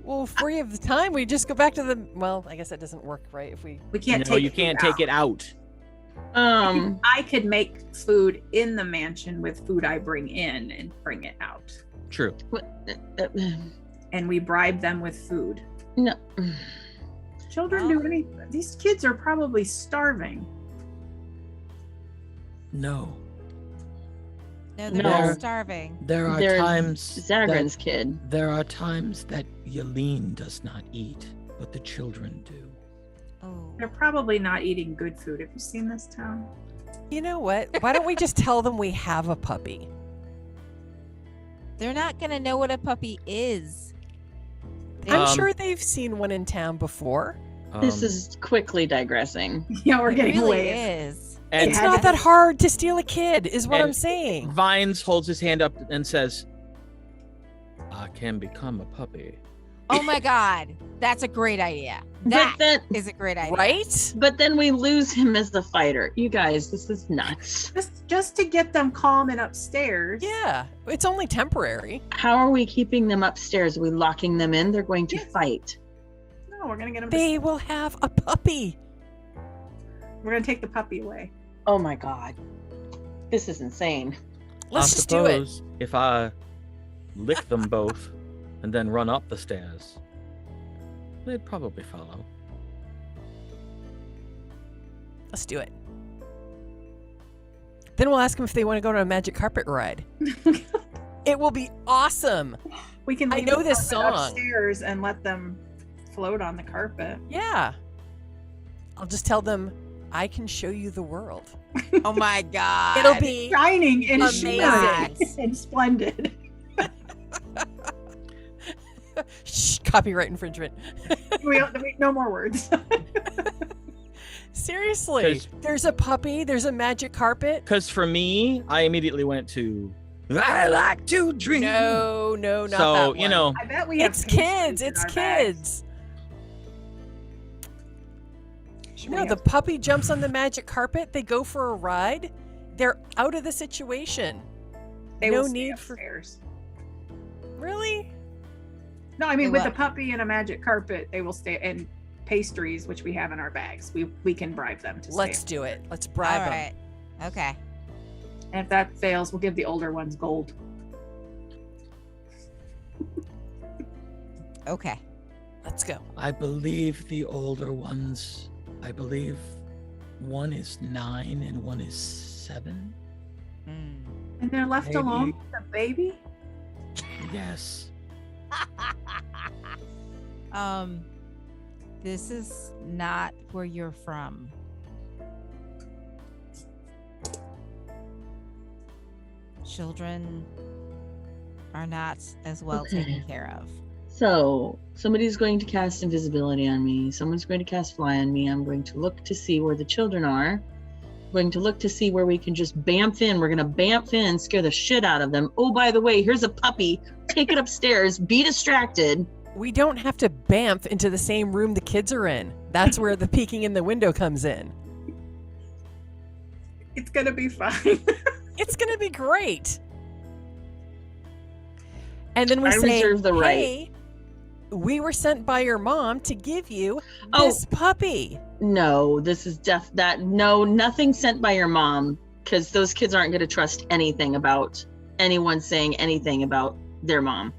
Well, if we have the time, we just go back to the. Well, I guess that doesn't work, right? If we. We can't No, take you can't take it out. I could make food in the mansion with food I bring in and bring it out. True. And we bribe them with food. No. Children do any. These kids are probably starving. No. No, they're No. not starving. There are They're times Zagrin's kid. there are times that Yeleen does not eat, but the children do. Oh. They're probably not eating good food. Have you seen this town? You know what? Why don't we just tell them we have a puppy? They're not going to know what a puppy is. I'm Um, sure they've seen one in town before. This is quickly digressing. Yeah, we're It getting really away. is. And It's not that hard to steal a kid, is what And- I'm saying. Vines holds his hand up and says, "I can become a puppy." Oh my God. That's a great idea. But That then, is a great idea. Right? but then we lose him as the fighter. You guys, this is nuts. Just to get them calm and upstairs. Yeah. It's only temporary. How are we keeping them upstairs? Are we locking them in? They're going to fight. No, we're gonna get them. They will have a puppy. We're gonna take the puppy away. Oh my God. This is insane. Let's I just do it. suppose if I lick them both and then run up the stairs, they'd probably follow. Let's do it. Then we'll ask them if they want to go on a magic carpet ride. It will be awesome. We can. I leave know the this carpet song. upstairs and let them float on the carpet. Yeah. I'll just tell them, I can show you the world. Oh my God. It'll be Shining and Amazing. shimmering and splendid. Shh, copyright infringement. No more words. Seriously. 'Cause- There's a puppy, there's a magic carpet. Because for me, I immediately went to, I like to dream. No, not that So, one. you know, I bet we have It's pastries kids, in it's our bags. kids. Should No, we the have- puppy jumps on the magic carpet, they go for a ride. They're out of the situation. they no will stay need for- upstairs. Really? No, I mean They with will. the puppy and a magic carpet, they will stay, and pastries, which we have in our bags. We can bribe them to Let's stay. do it. Let's All bribe them. right. Okay. And if that fails, we'll give the older ones gold. Okay. Let's go. I believe the older ones, one is 9 and one is 7. And they're left Maybe. alone with a baby? Yes. This is not where you're from. Children are not as well taken care of. So somebody's going to cast invisibility on me. Someone's going to cast fly on me. I'm going to look to see where the children are. I'm going to look to see where we can just bamf in. We're going to bamf in, scare the shit out of them. Oh, by the way, here's a puppy. Take it upstairs. Be distracted. We don't have to bamf into the same room the kids are in. That's where the peeking in the window comes in. It's gonna be fine. It's going to be great. And then we I say, reserve the right. hey, we were sent by your mom to give you Oh. this puppy. No, this is no, nothing sent by your mom, because those kids aren't going to trust anything about anyone saying anything about their mom.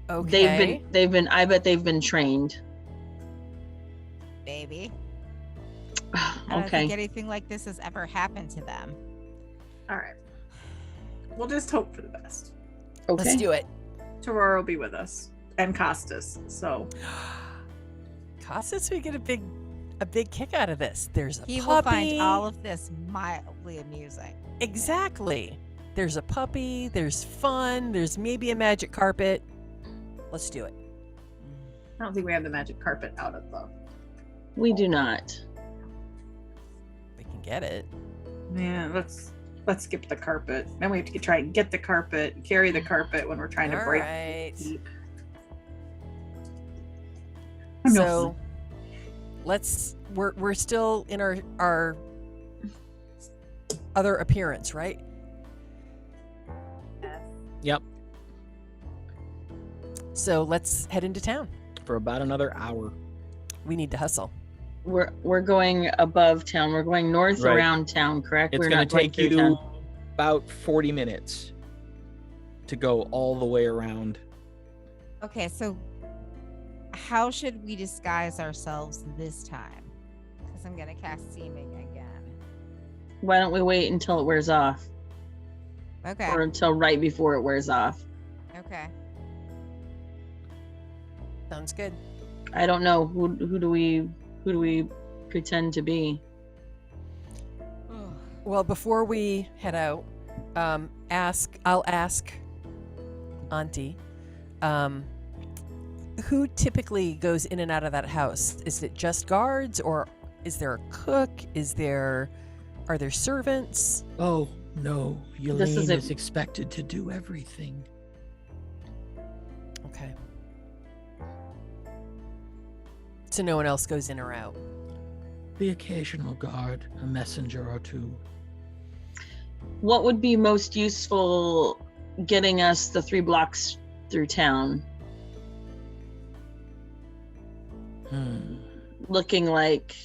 Okay. I bet they've been trained. Baby. I don't think Okay. anything like this has ever happened to them. All right. We'll just hope for the best. Okay. Let's do it. Torora will be with us. And Costas. So Costas, we get a big kick out of this. There's a He puppy. will find all of this mildly amusing. Exactly. There's a puppy. There's fun. There's maybe a magic carpet. Let's do it. I don't think we have the magic carpet out of the. We do not. We can get it. Man, let's skip the carpet. Then we have to try and get the carpet, carry the carpet when we're trying to All break. right. the So we're still in our other appearance, right? Yep. So let's head into town. For about another hour. We need to hustle. We're going above town. We're going north Right. around town, correct? It's We're going not to take through you town. about 40 minutes to go all the way around. Okay, so how should we disguise ourselves this time? Because I'm going to cast seeming again. Why don't we wait until it wears off, Okay. or until right before it wears off? Okay. Sounds good. I don't know who do we pretend to be. Well, before we head out, I'll ask Auntie, who typically goes in and out of that house? Is it just guards, or is there a cook? Are there servants? Oh, no. This is Yeleen a- is expected to do everything. Okay. So no one else goes in or out. The occasional guard, a messenger or two. What would be most useful getting us the 3 blocks through town? Looking like,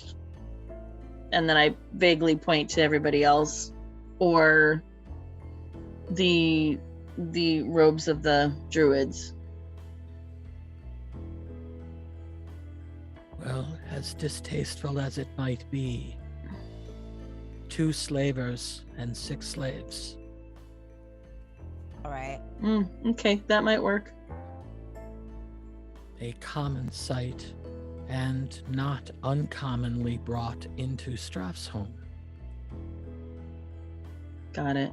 and then I vaguely point to everybody else, or the robes of the druids. Well, as distasteful as it might be, 2 slavers and 6 slaves. All right. Okay, that might work. A common sight, and not uncommonly brought into Strafsoman. Got it.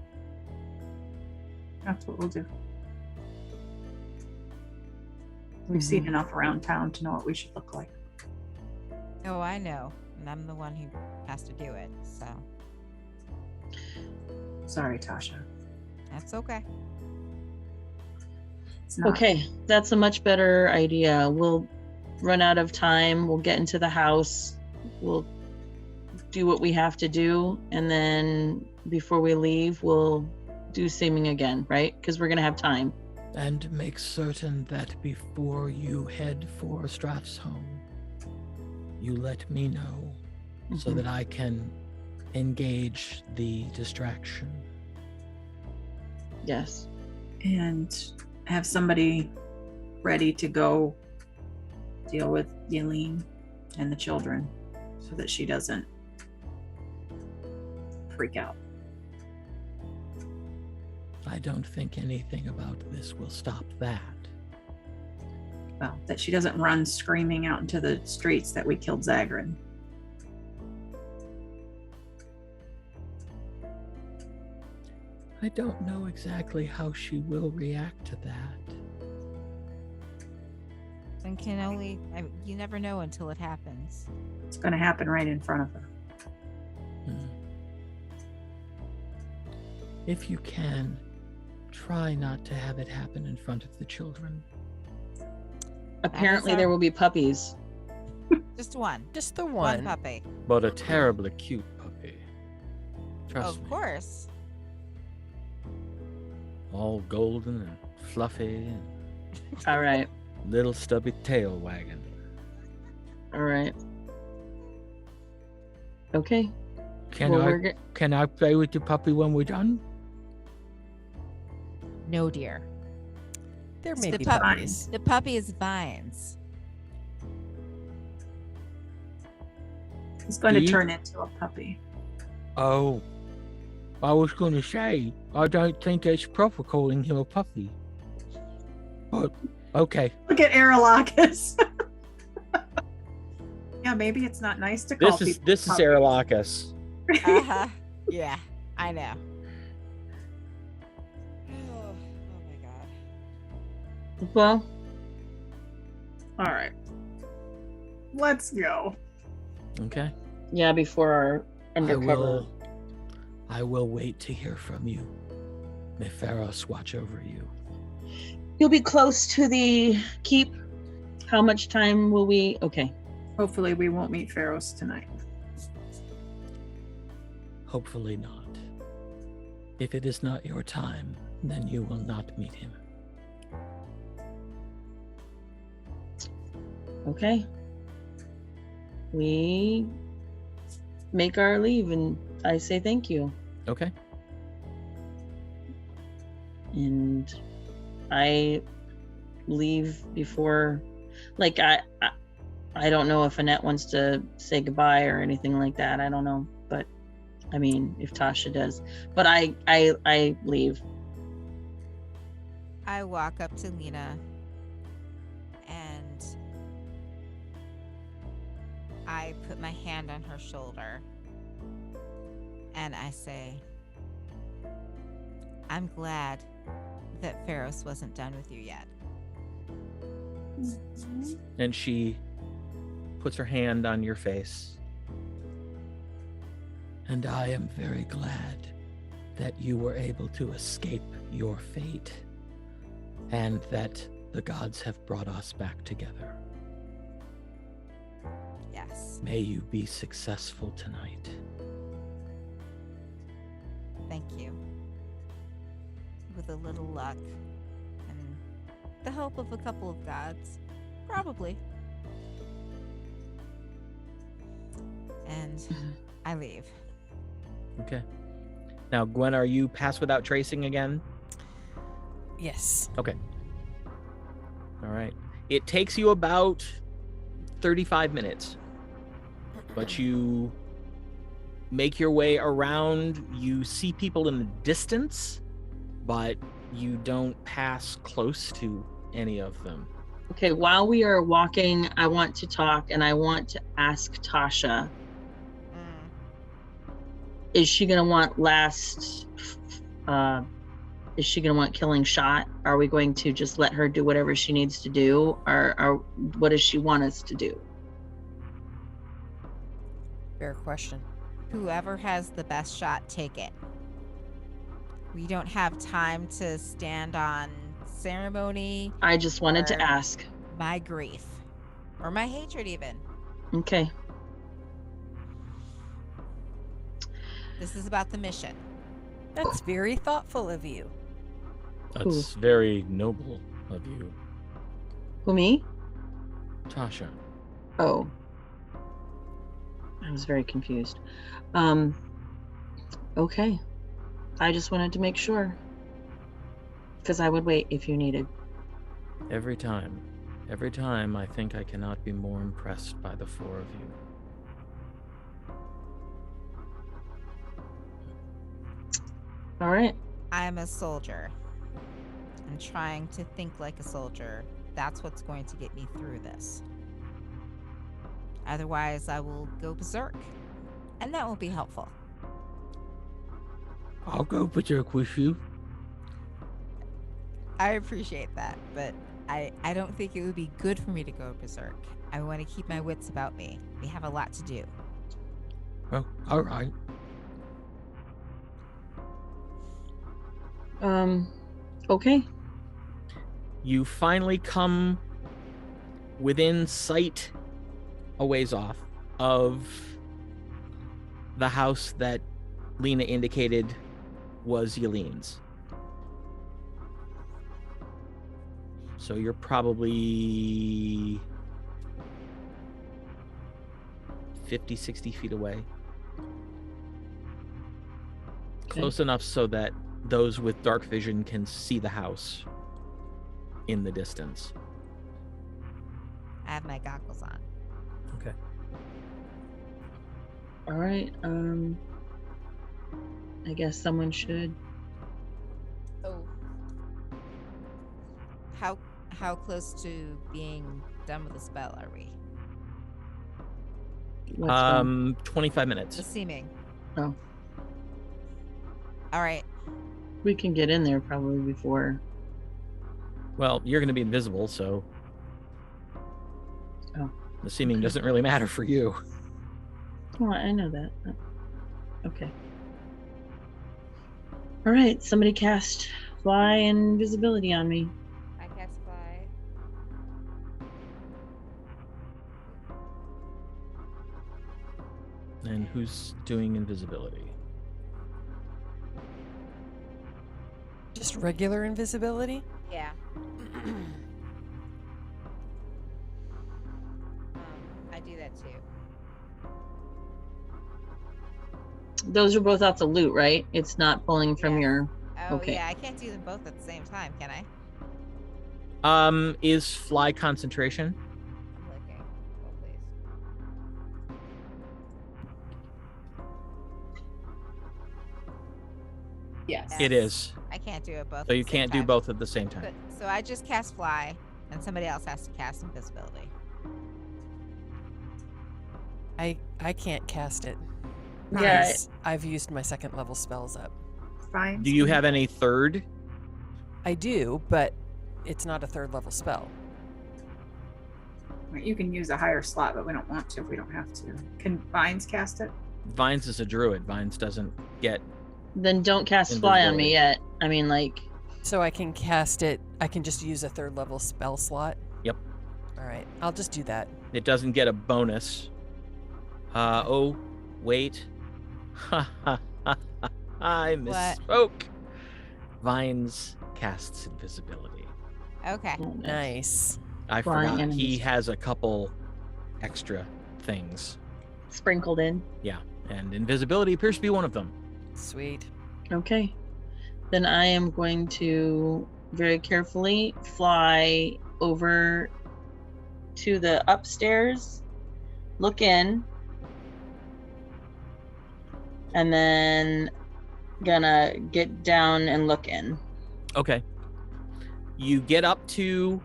That's what we'll do. We've seen enough around town to know what we should look like. Oh, I know. And I'm the one who has to do it. So Sorry, Tasha. that's okay. It's not. Okay, that's a much better idea. We'll run out of time. We'll get into the house. We'll do what we have to do. And then before we leave, we'll do seeming again, right? Because we're going to have time. And make certain that before you head for Strafsoman, you let me know so Mhm. that I can engage the distraction. Yes. and have somebody ready to go deal with Yeleen and the children so that she doesn't freak out. I don't think anything about this will stop that. Well, that she doesn't run screaming out into the streets that we killed Zagrin. I don't know exactly how she will react to that. And you never know until it happens. It's going to happen right in front of her. If you can, try not to have it happen in front of the children. Apparently there will be puppies. Just one. Just the One one. puppy. But a terribly cute puppy. Trust me. Of course. All golden and fluffy and All right. little stubby tail wagging. All right. Okay. Can Well, I can I play with the puppy when we're done? No, dear. There It's may the be pup- puppies. The puppy is Vines. He's going Do to you- turn into a puppy. Oh, I was going to say, I don't think it's proper calling him a puppy. But, okay. Look at Aerolacus. Yeah, maybe it's not nice to call people This is puppies. Aerolacus. Uh-huh. Yeah, I know. Oh my god. Well, All right. Let's go. Okay. yeah, before our undercover. I will wait to hear from you. May Pharos watch over you. You'll be close to the keep. How much time will we? Okay. Hopefully we won't meet Pharos tonight. Hopefully not. If it is not your time, then you will not meet him. Okay. We make our leave and I say thank you. Okay. And I leave before, like, I don't know if Annette wants to say goodbye or anything like that. I don't know, but I mean, if Tasha does, but I leave. I walk up to Lena and I put my hand on her shoulder and I say, I'm glad that Pharos wasn't done with you yet. And she puts her hand on your face. And I am very glad that you were able to escape your fate and that the gods have brought us back together. Yes. May you be successful tonight. Thank you. With a little luck and the help of a couple of gods, probably. And I leave. Okay. Now, Gwen, are you pass without tracing again? Yes. Okay. All right. It takes you about 35 minutes, but you make your way around. You see people in the distance, but you don't pass close to any of them. Okay, while we are walking, I want to talk and I want to ask Tasha, is she going to want is she going to want killing shot? Are we going to just let her do whatever she needs to do? Or what does she want us to do? Fair question. Whoever has the best shot, take it. We don't have time to stand on ceremony, I just wanted to Or- ask. my grief, or my hatred even. Okay. This is about the mission. That's very thoughtful of you. That's very noble of you, Who, me? Tasha. Oh. I was very confused. Okay. I just wanted to make sure. Because I would wait if you needed. Every time, I think I cannot be more impressed by the four of you. All right. I'm a soldier. I'm trying to think like a soldier. That's what's going to get me through this. Otherwise, I will go berserk. And that won't be helpful. I'll go berserk with you. I appreciate that, but I don't think it would be good for me to go berserk. I want to keep my wits about me. We have a lot to do. Well, all right. Okay. You finally come within sight, a ways off, of the house that Lena indicated was Yeleen's. So you're probably 50, 60 feet away. Close enough so that those with dark vision can see the house in the distance. I have my goggles on. Okay. All right. I guess someone should. Oh. How close to being done with the spell are we? What's going- 25 minutes. The seeming. Oh, All right. we can get in there probably before. Well, you're going to be invisible, so Oh, the seeming okay. doesn't really matter for you. Well, I know that. Okay. All right. Somebody cast fly invisibility on me. I cast fly. And who's doing invisibility? Just regular invisibility? Yeah. I do that too. Those are both off the loot, right? It's not pulling from Yeah. your. Oh Okay. yeah, I can't do them both at the same time, can I? Is fly concentration? I'm looking. Oh please. Yes. It is. I can't do it both. So at you the same can't do time. both at the same time. But, so I just cast fly, and somebody else has to cast invisibility. I can't cast it. Yeah. because I've used my second level spells up. Fine. Do you have any third? I do, but it's not a third level spell. You can use a higher slot, but we don't want to if we don't have to. Can Vines cast it? Vines is a druid. Vines doesn't get. Then don't cast fly on me yet. I mean, like. So I can cast it. I can just use a third level spell slot. Yep. All right, I'll just do that. It doesn't get a bonus. Oh, wait. Ha ha ha ha. I misspoke. Vines casts invisibility. Okay. Oh, Nice. I Flying forgot. He enemies. has a couple extra things. Sprinkled in. Yeah, and invisibility appears to be one of them. Sweet. Okay. Then I am going to very carefully fly over to the upstairs, look in, and then gonna get down and look in. Okay. You get up to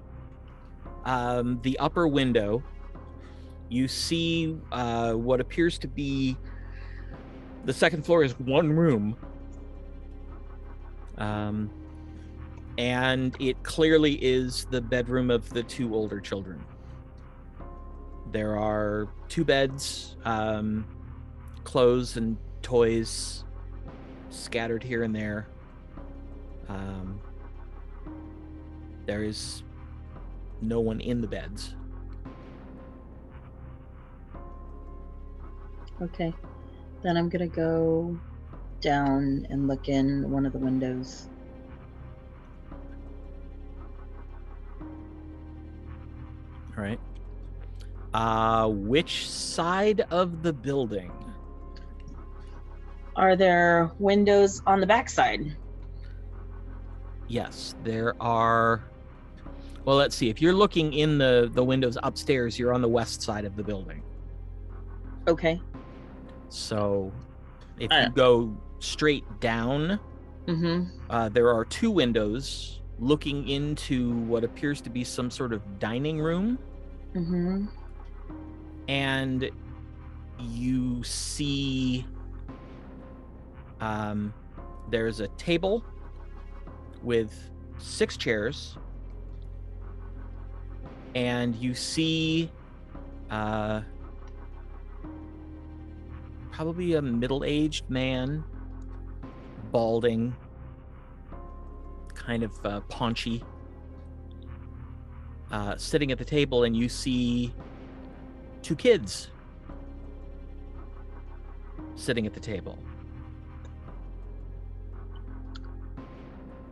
the upper window. You see what appears to be the second floor is one room. And it clearly is the bedroom of the two older children. There are two beds, clothes and toys scattered here and there. There is no one in the beds. Okay. Then I'm gonna go down and look in one of the windows. All right. Which side of the building? Are there windows on the backside? Yes, there are. Well, let's see. If you're looking in the windows upstairs, you're on the west side of the building. Okay. So if you go straight down, there are 2 windows looking into what appears to be some sort of dining room. And you see there's a table with 6 chairs, and you see probably a middle-aged man, balding, kind of paunchy, sitting at the table, and you see 2 kids sitting at the table.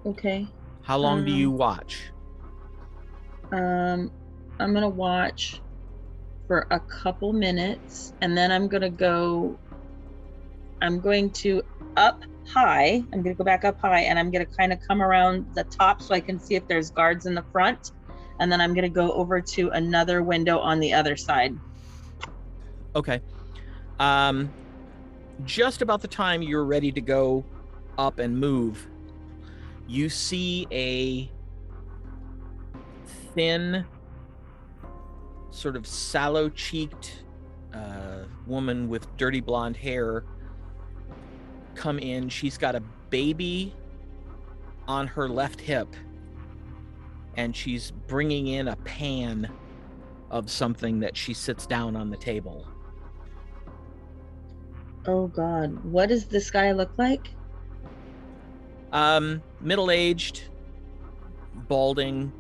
Okay. How long do you watch? I'm gonna watch for a couple minutes, and then I'm going to up high. I'm going to go back up high, and I'm going to kind of come around the top so I can see if there's guards in the front. And then I'm going to go over to another window on the other side. Okay. Just about the time you're ready to go up and move, you see a thin, sort of sallow-cheeked woman with dirty blonde hair come in. She's got a baby on her left hip, and she's bringing in a pan of something that she sits down on the table. Oh God, what does this guy look like? Middle-aged, balding,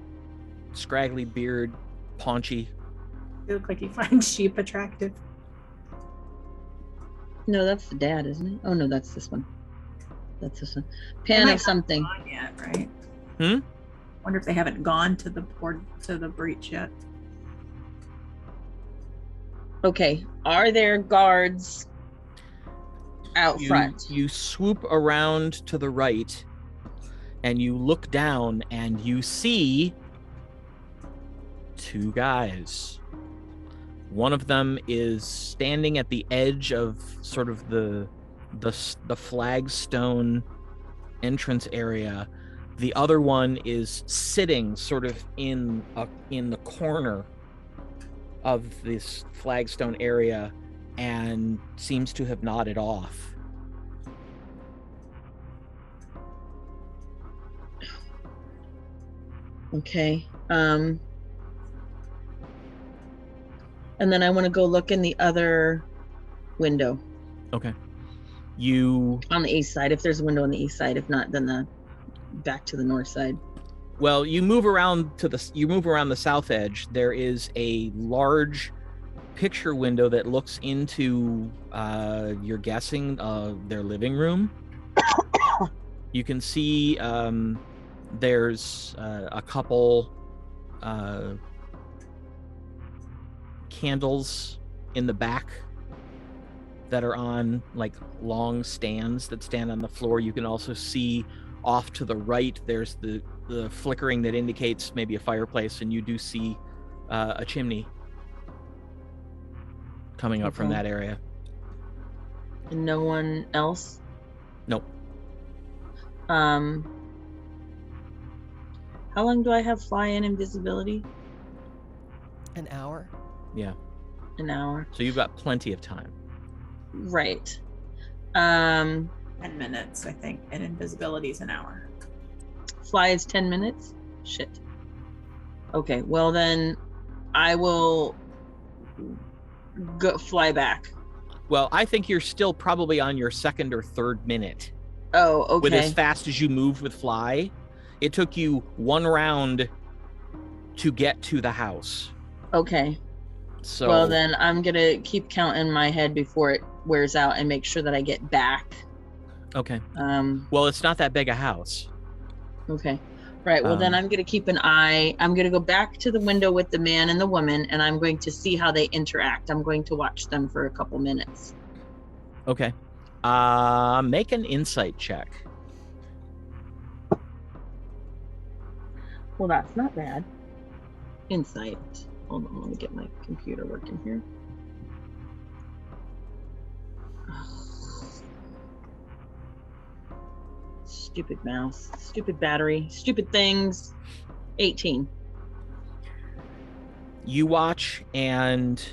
scraggly beard, paunchy. You look like you find sheep attractive. No, that's the dad, isn't it? Oh no, that's this one. That's this one. Pan of something. Gone yet, right? Hmm? Wonder if they haven't gone to the breach yet. Okay, are there guards out front? You swoop around to the right, and you look down, and you see 2 guys. One of them is standing at the edge of sort of the flagstone entrance area. The other one is sitting sort of in the corner of this flagstone area and seems to have nodded off. Okay. And then I want to go look in the other window. Okay. On the east side, if there's a window on the east side. If not, then back to the north side. Well, you move around the south edge. There is a large picture window that looks into, you're guessing, their living room. You can see there's a couple candles in the back that are on like long stands that stand on the floor. You can also see off to the right there's the flickering that indicates maybe a fireplace, and you do see a chimney coming up from that area. And no one else? Nope. How long do I have fly-in invisibility? An hour. Yeah. An hour. So you've got plenty of time. Right. 10 minutes, I think, and invisibility is an hour. Fly is 10 minutes? Shit. Okay, well then I will go fly back. Well, I think you're still probably on your 2nd or 3rd minute. Oh, okay. With as fast as you moved with fly, it took you 1 round to get to the house. Okay. So well, then I'm gonna keep count in my head before it wears out and make sure that I get back. Okay. Well, it's not that big a house. Okay. Right. Well, then I'm gonna keep an eye. I'm gonna go back to the window with the man and the woman, and I'm going to see how they interact. I'm going to watch them for a couple minutes. Okay. Make an insight check. Well, that's not bad. Insight. Hold on, let me get my computer working here. Stupid mouse, stupid battery, stupid things. 18. You watch, and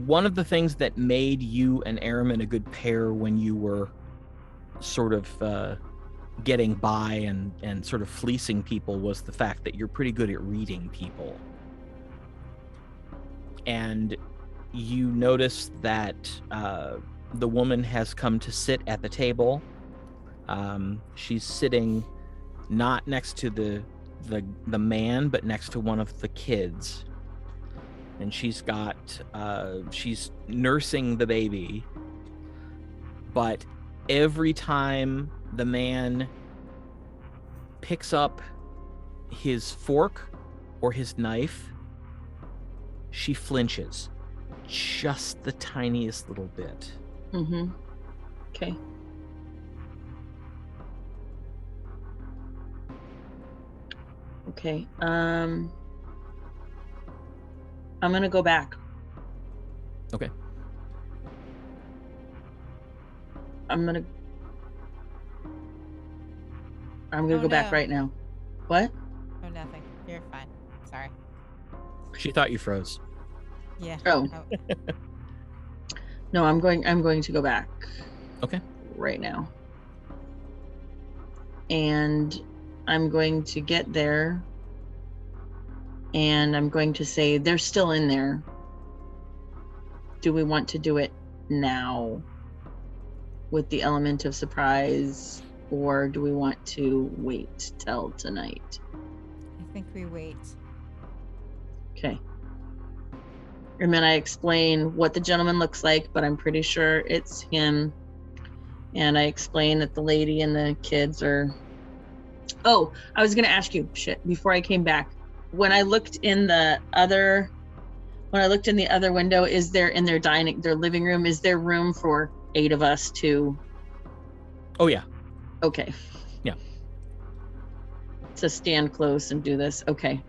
one of the things that made you and Aramin a good pair when you were sort of getting by and sort of fleecing people was the fact that you're pretty good at reading people. And you notice that the woman has come to sit at the table. She's sitting not next to the man, but next to one of the kids. And she's nursing the baby. But every time the man picks up his fork or his knife, she flinches just the tiniest little bit. Mm-hmm. Okay. Okay. I'm gonna go back. Okay. I'm gonna go back right now. What? Oh, nothing. You're fine. Sorry. She thought you froze. Yeah. Oh. No, I'm going to go back. Okay. Right now. And I'm going to get there. And I'm going to say, they're still in there. Do we want to do it now with the element of surprise, or do we want to wait till tonight? I think we wait. Okay. And then I explain what the gentleman looks like, but I'm pretty sure it's him. And I explain that the lady and the kids are... Oh, I was going to ask you, before I came back. When I looked in the other window, is there in their living room, is there room for 8 of us to... Oh, yeah. Okay. Yeah. To stand close and do this. Okay.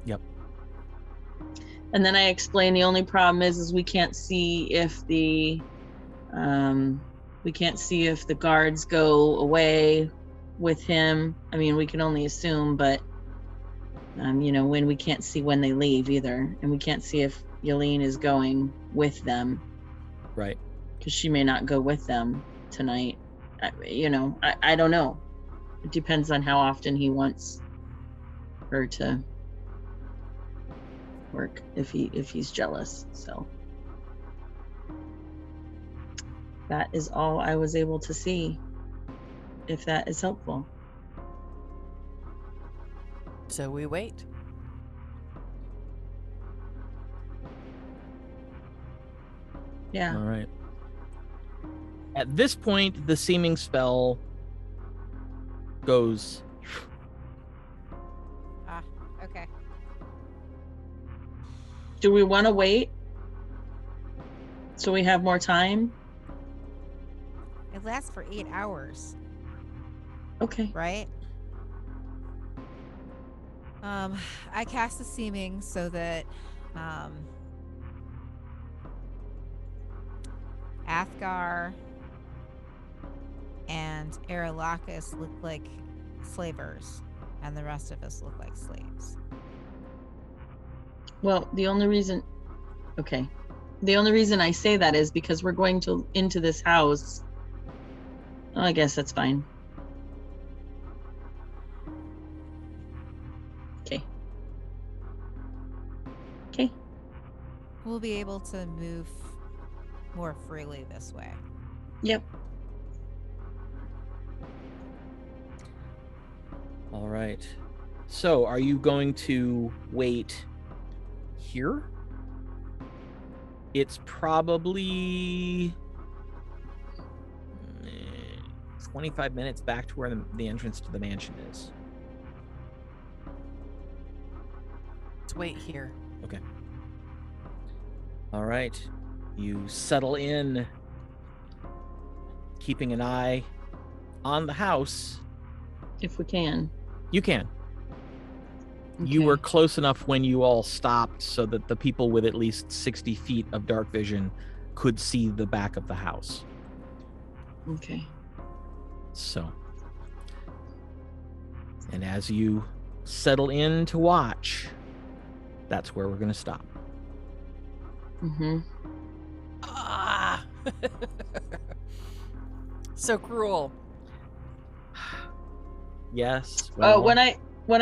Yep. And then I explain the only problem is we can't see if the guards go away with him. I mean, we can only assume, but when we can't see when they leave either, and we can't see if Yeleen is going with them. Right. Because she may not go with them tonight. I don't know. It depends on how often he wants her to work, if he's jealous. So that is all I was able to see, if that is helpful. So we wait. Yeah. All right. At this point, the seeming spell goes. Okay. Do we want to wait so we have more time? It lasts for 8 hours. Okay. Right? I cast the seeming so that Athgar and Arilakis look like slavers, and the rest of us look like slaves. Well, the only reason I say that is because we're going into this house. Oh, I guess that's fine. Okay. We'll be able to move more freely this way. Yep. All right. So, are you going to wait here? It's probably 25 minutes back to where the entrance to the mansion is. Let's wait here. Okay. All right. You settle in, keeping an eye on the house, If we can. You can. You were Okay. close enough when you all stopped so that the people with at least 60 feet of dark vision could see the back of the house. Okay. So, and as you settle in to watch, that's where we're going to stop. Mm-hmm. Ah! So cruel. Yes. When I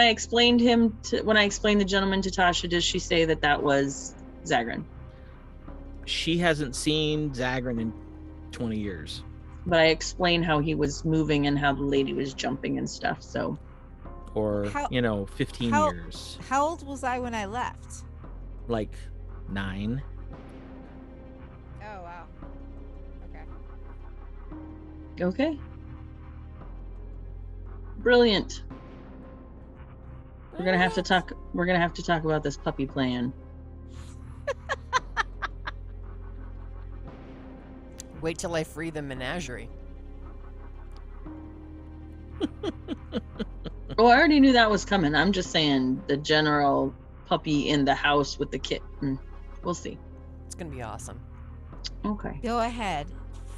explained the gentleman to Tasha, does she say that was Zagrin? She hasn't seen Zagrin in 20 years. But I explained how he was moving and how the lady was jumping and stuff. So, Or, 15 years. How old was I when I left? Like 9. Oh, wow. Okay. okay. Brilliant. We're gonna have to talk about this puppy plan. Wait till I free the menagerie. Oh, I already knew that was coming. I'm just saying the general puppy in the house with the kitten. We'll see. It's gonna be awesome. Okay. Go ahead.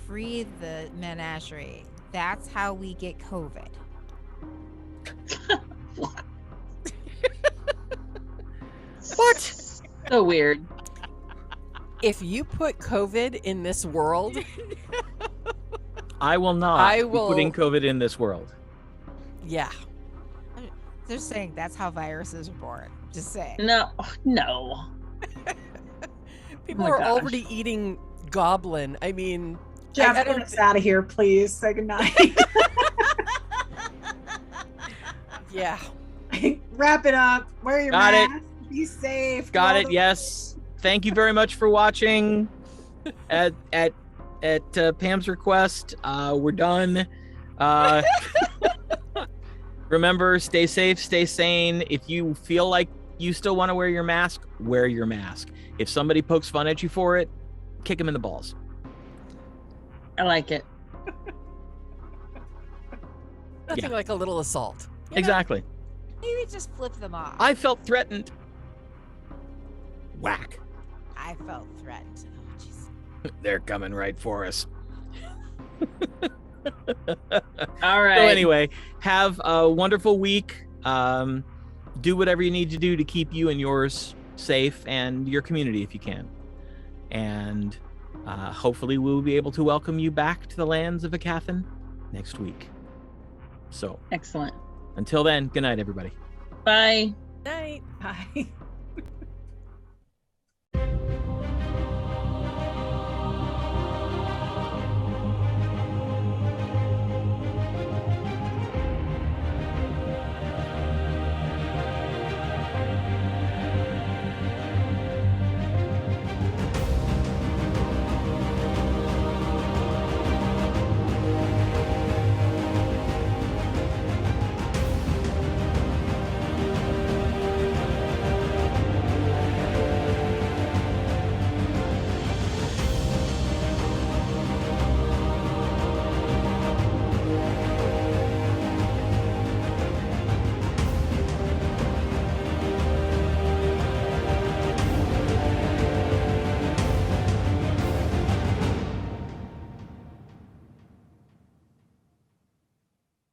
Free the menagerie. That's how we get COVID. What? What? So weird. If you put COVID in this world, I will not I be putting will- COVID in this world. yeah. They're saying that's how viruses are born. Just saying. No. People my are gosh. already eating goblin. I mean, Jeff, I get don't us out of here, please. Say goodnight. yeah. Wrap it up. Wear your Got it. mask. Be safe. Got Go it. to- Yes. Thank you very much for watching. At Pam's request, we're done. Remember, stay safe, stay sane. If you feel like you still want to wear your mask, wear your mask. If somebody pokes fun at you for it, kick them in the balls. I like it. Nothing Yeah. like a little assault. You know? Exactly. Maybe just flip them off. I felt threatened. Whack. I felt threatened. Oh, jeez. They're coming right for us. All right. So anyway, have a wonderful week. Do whatever you need to do to keep you and yours safe and your community if you can. And hopefully we'll be able to welcome you back to the lands of Aecathan next week. So Excellent. until then, good night, everybody. Bye. Night. Bye.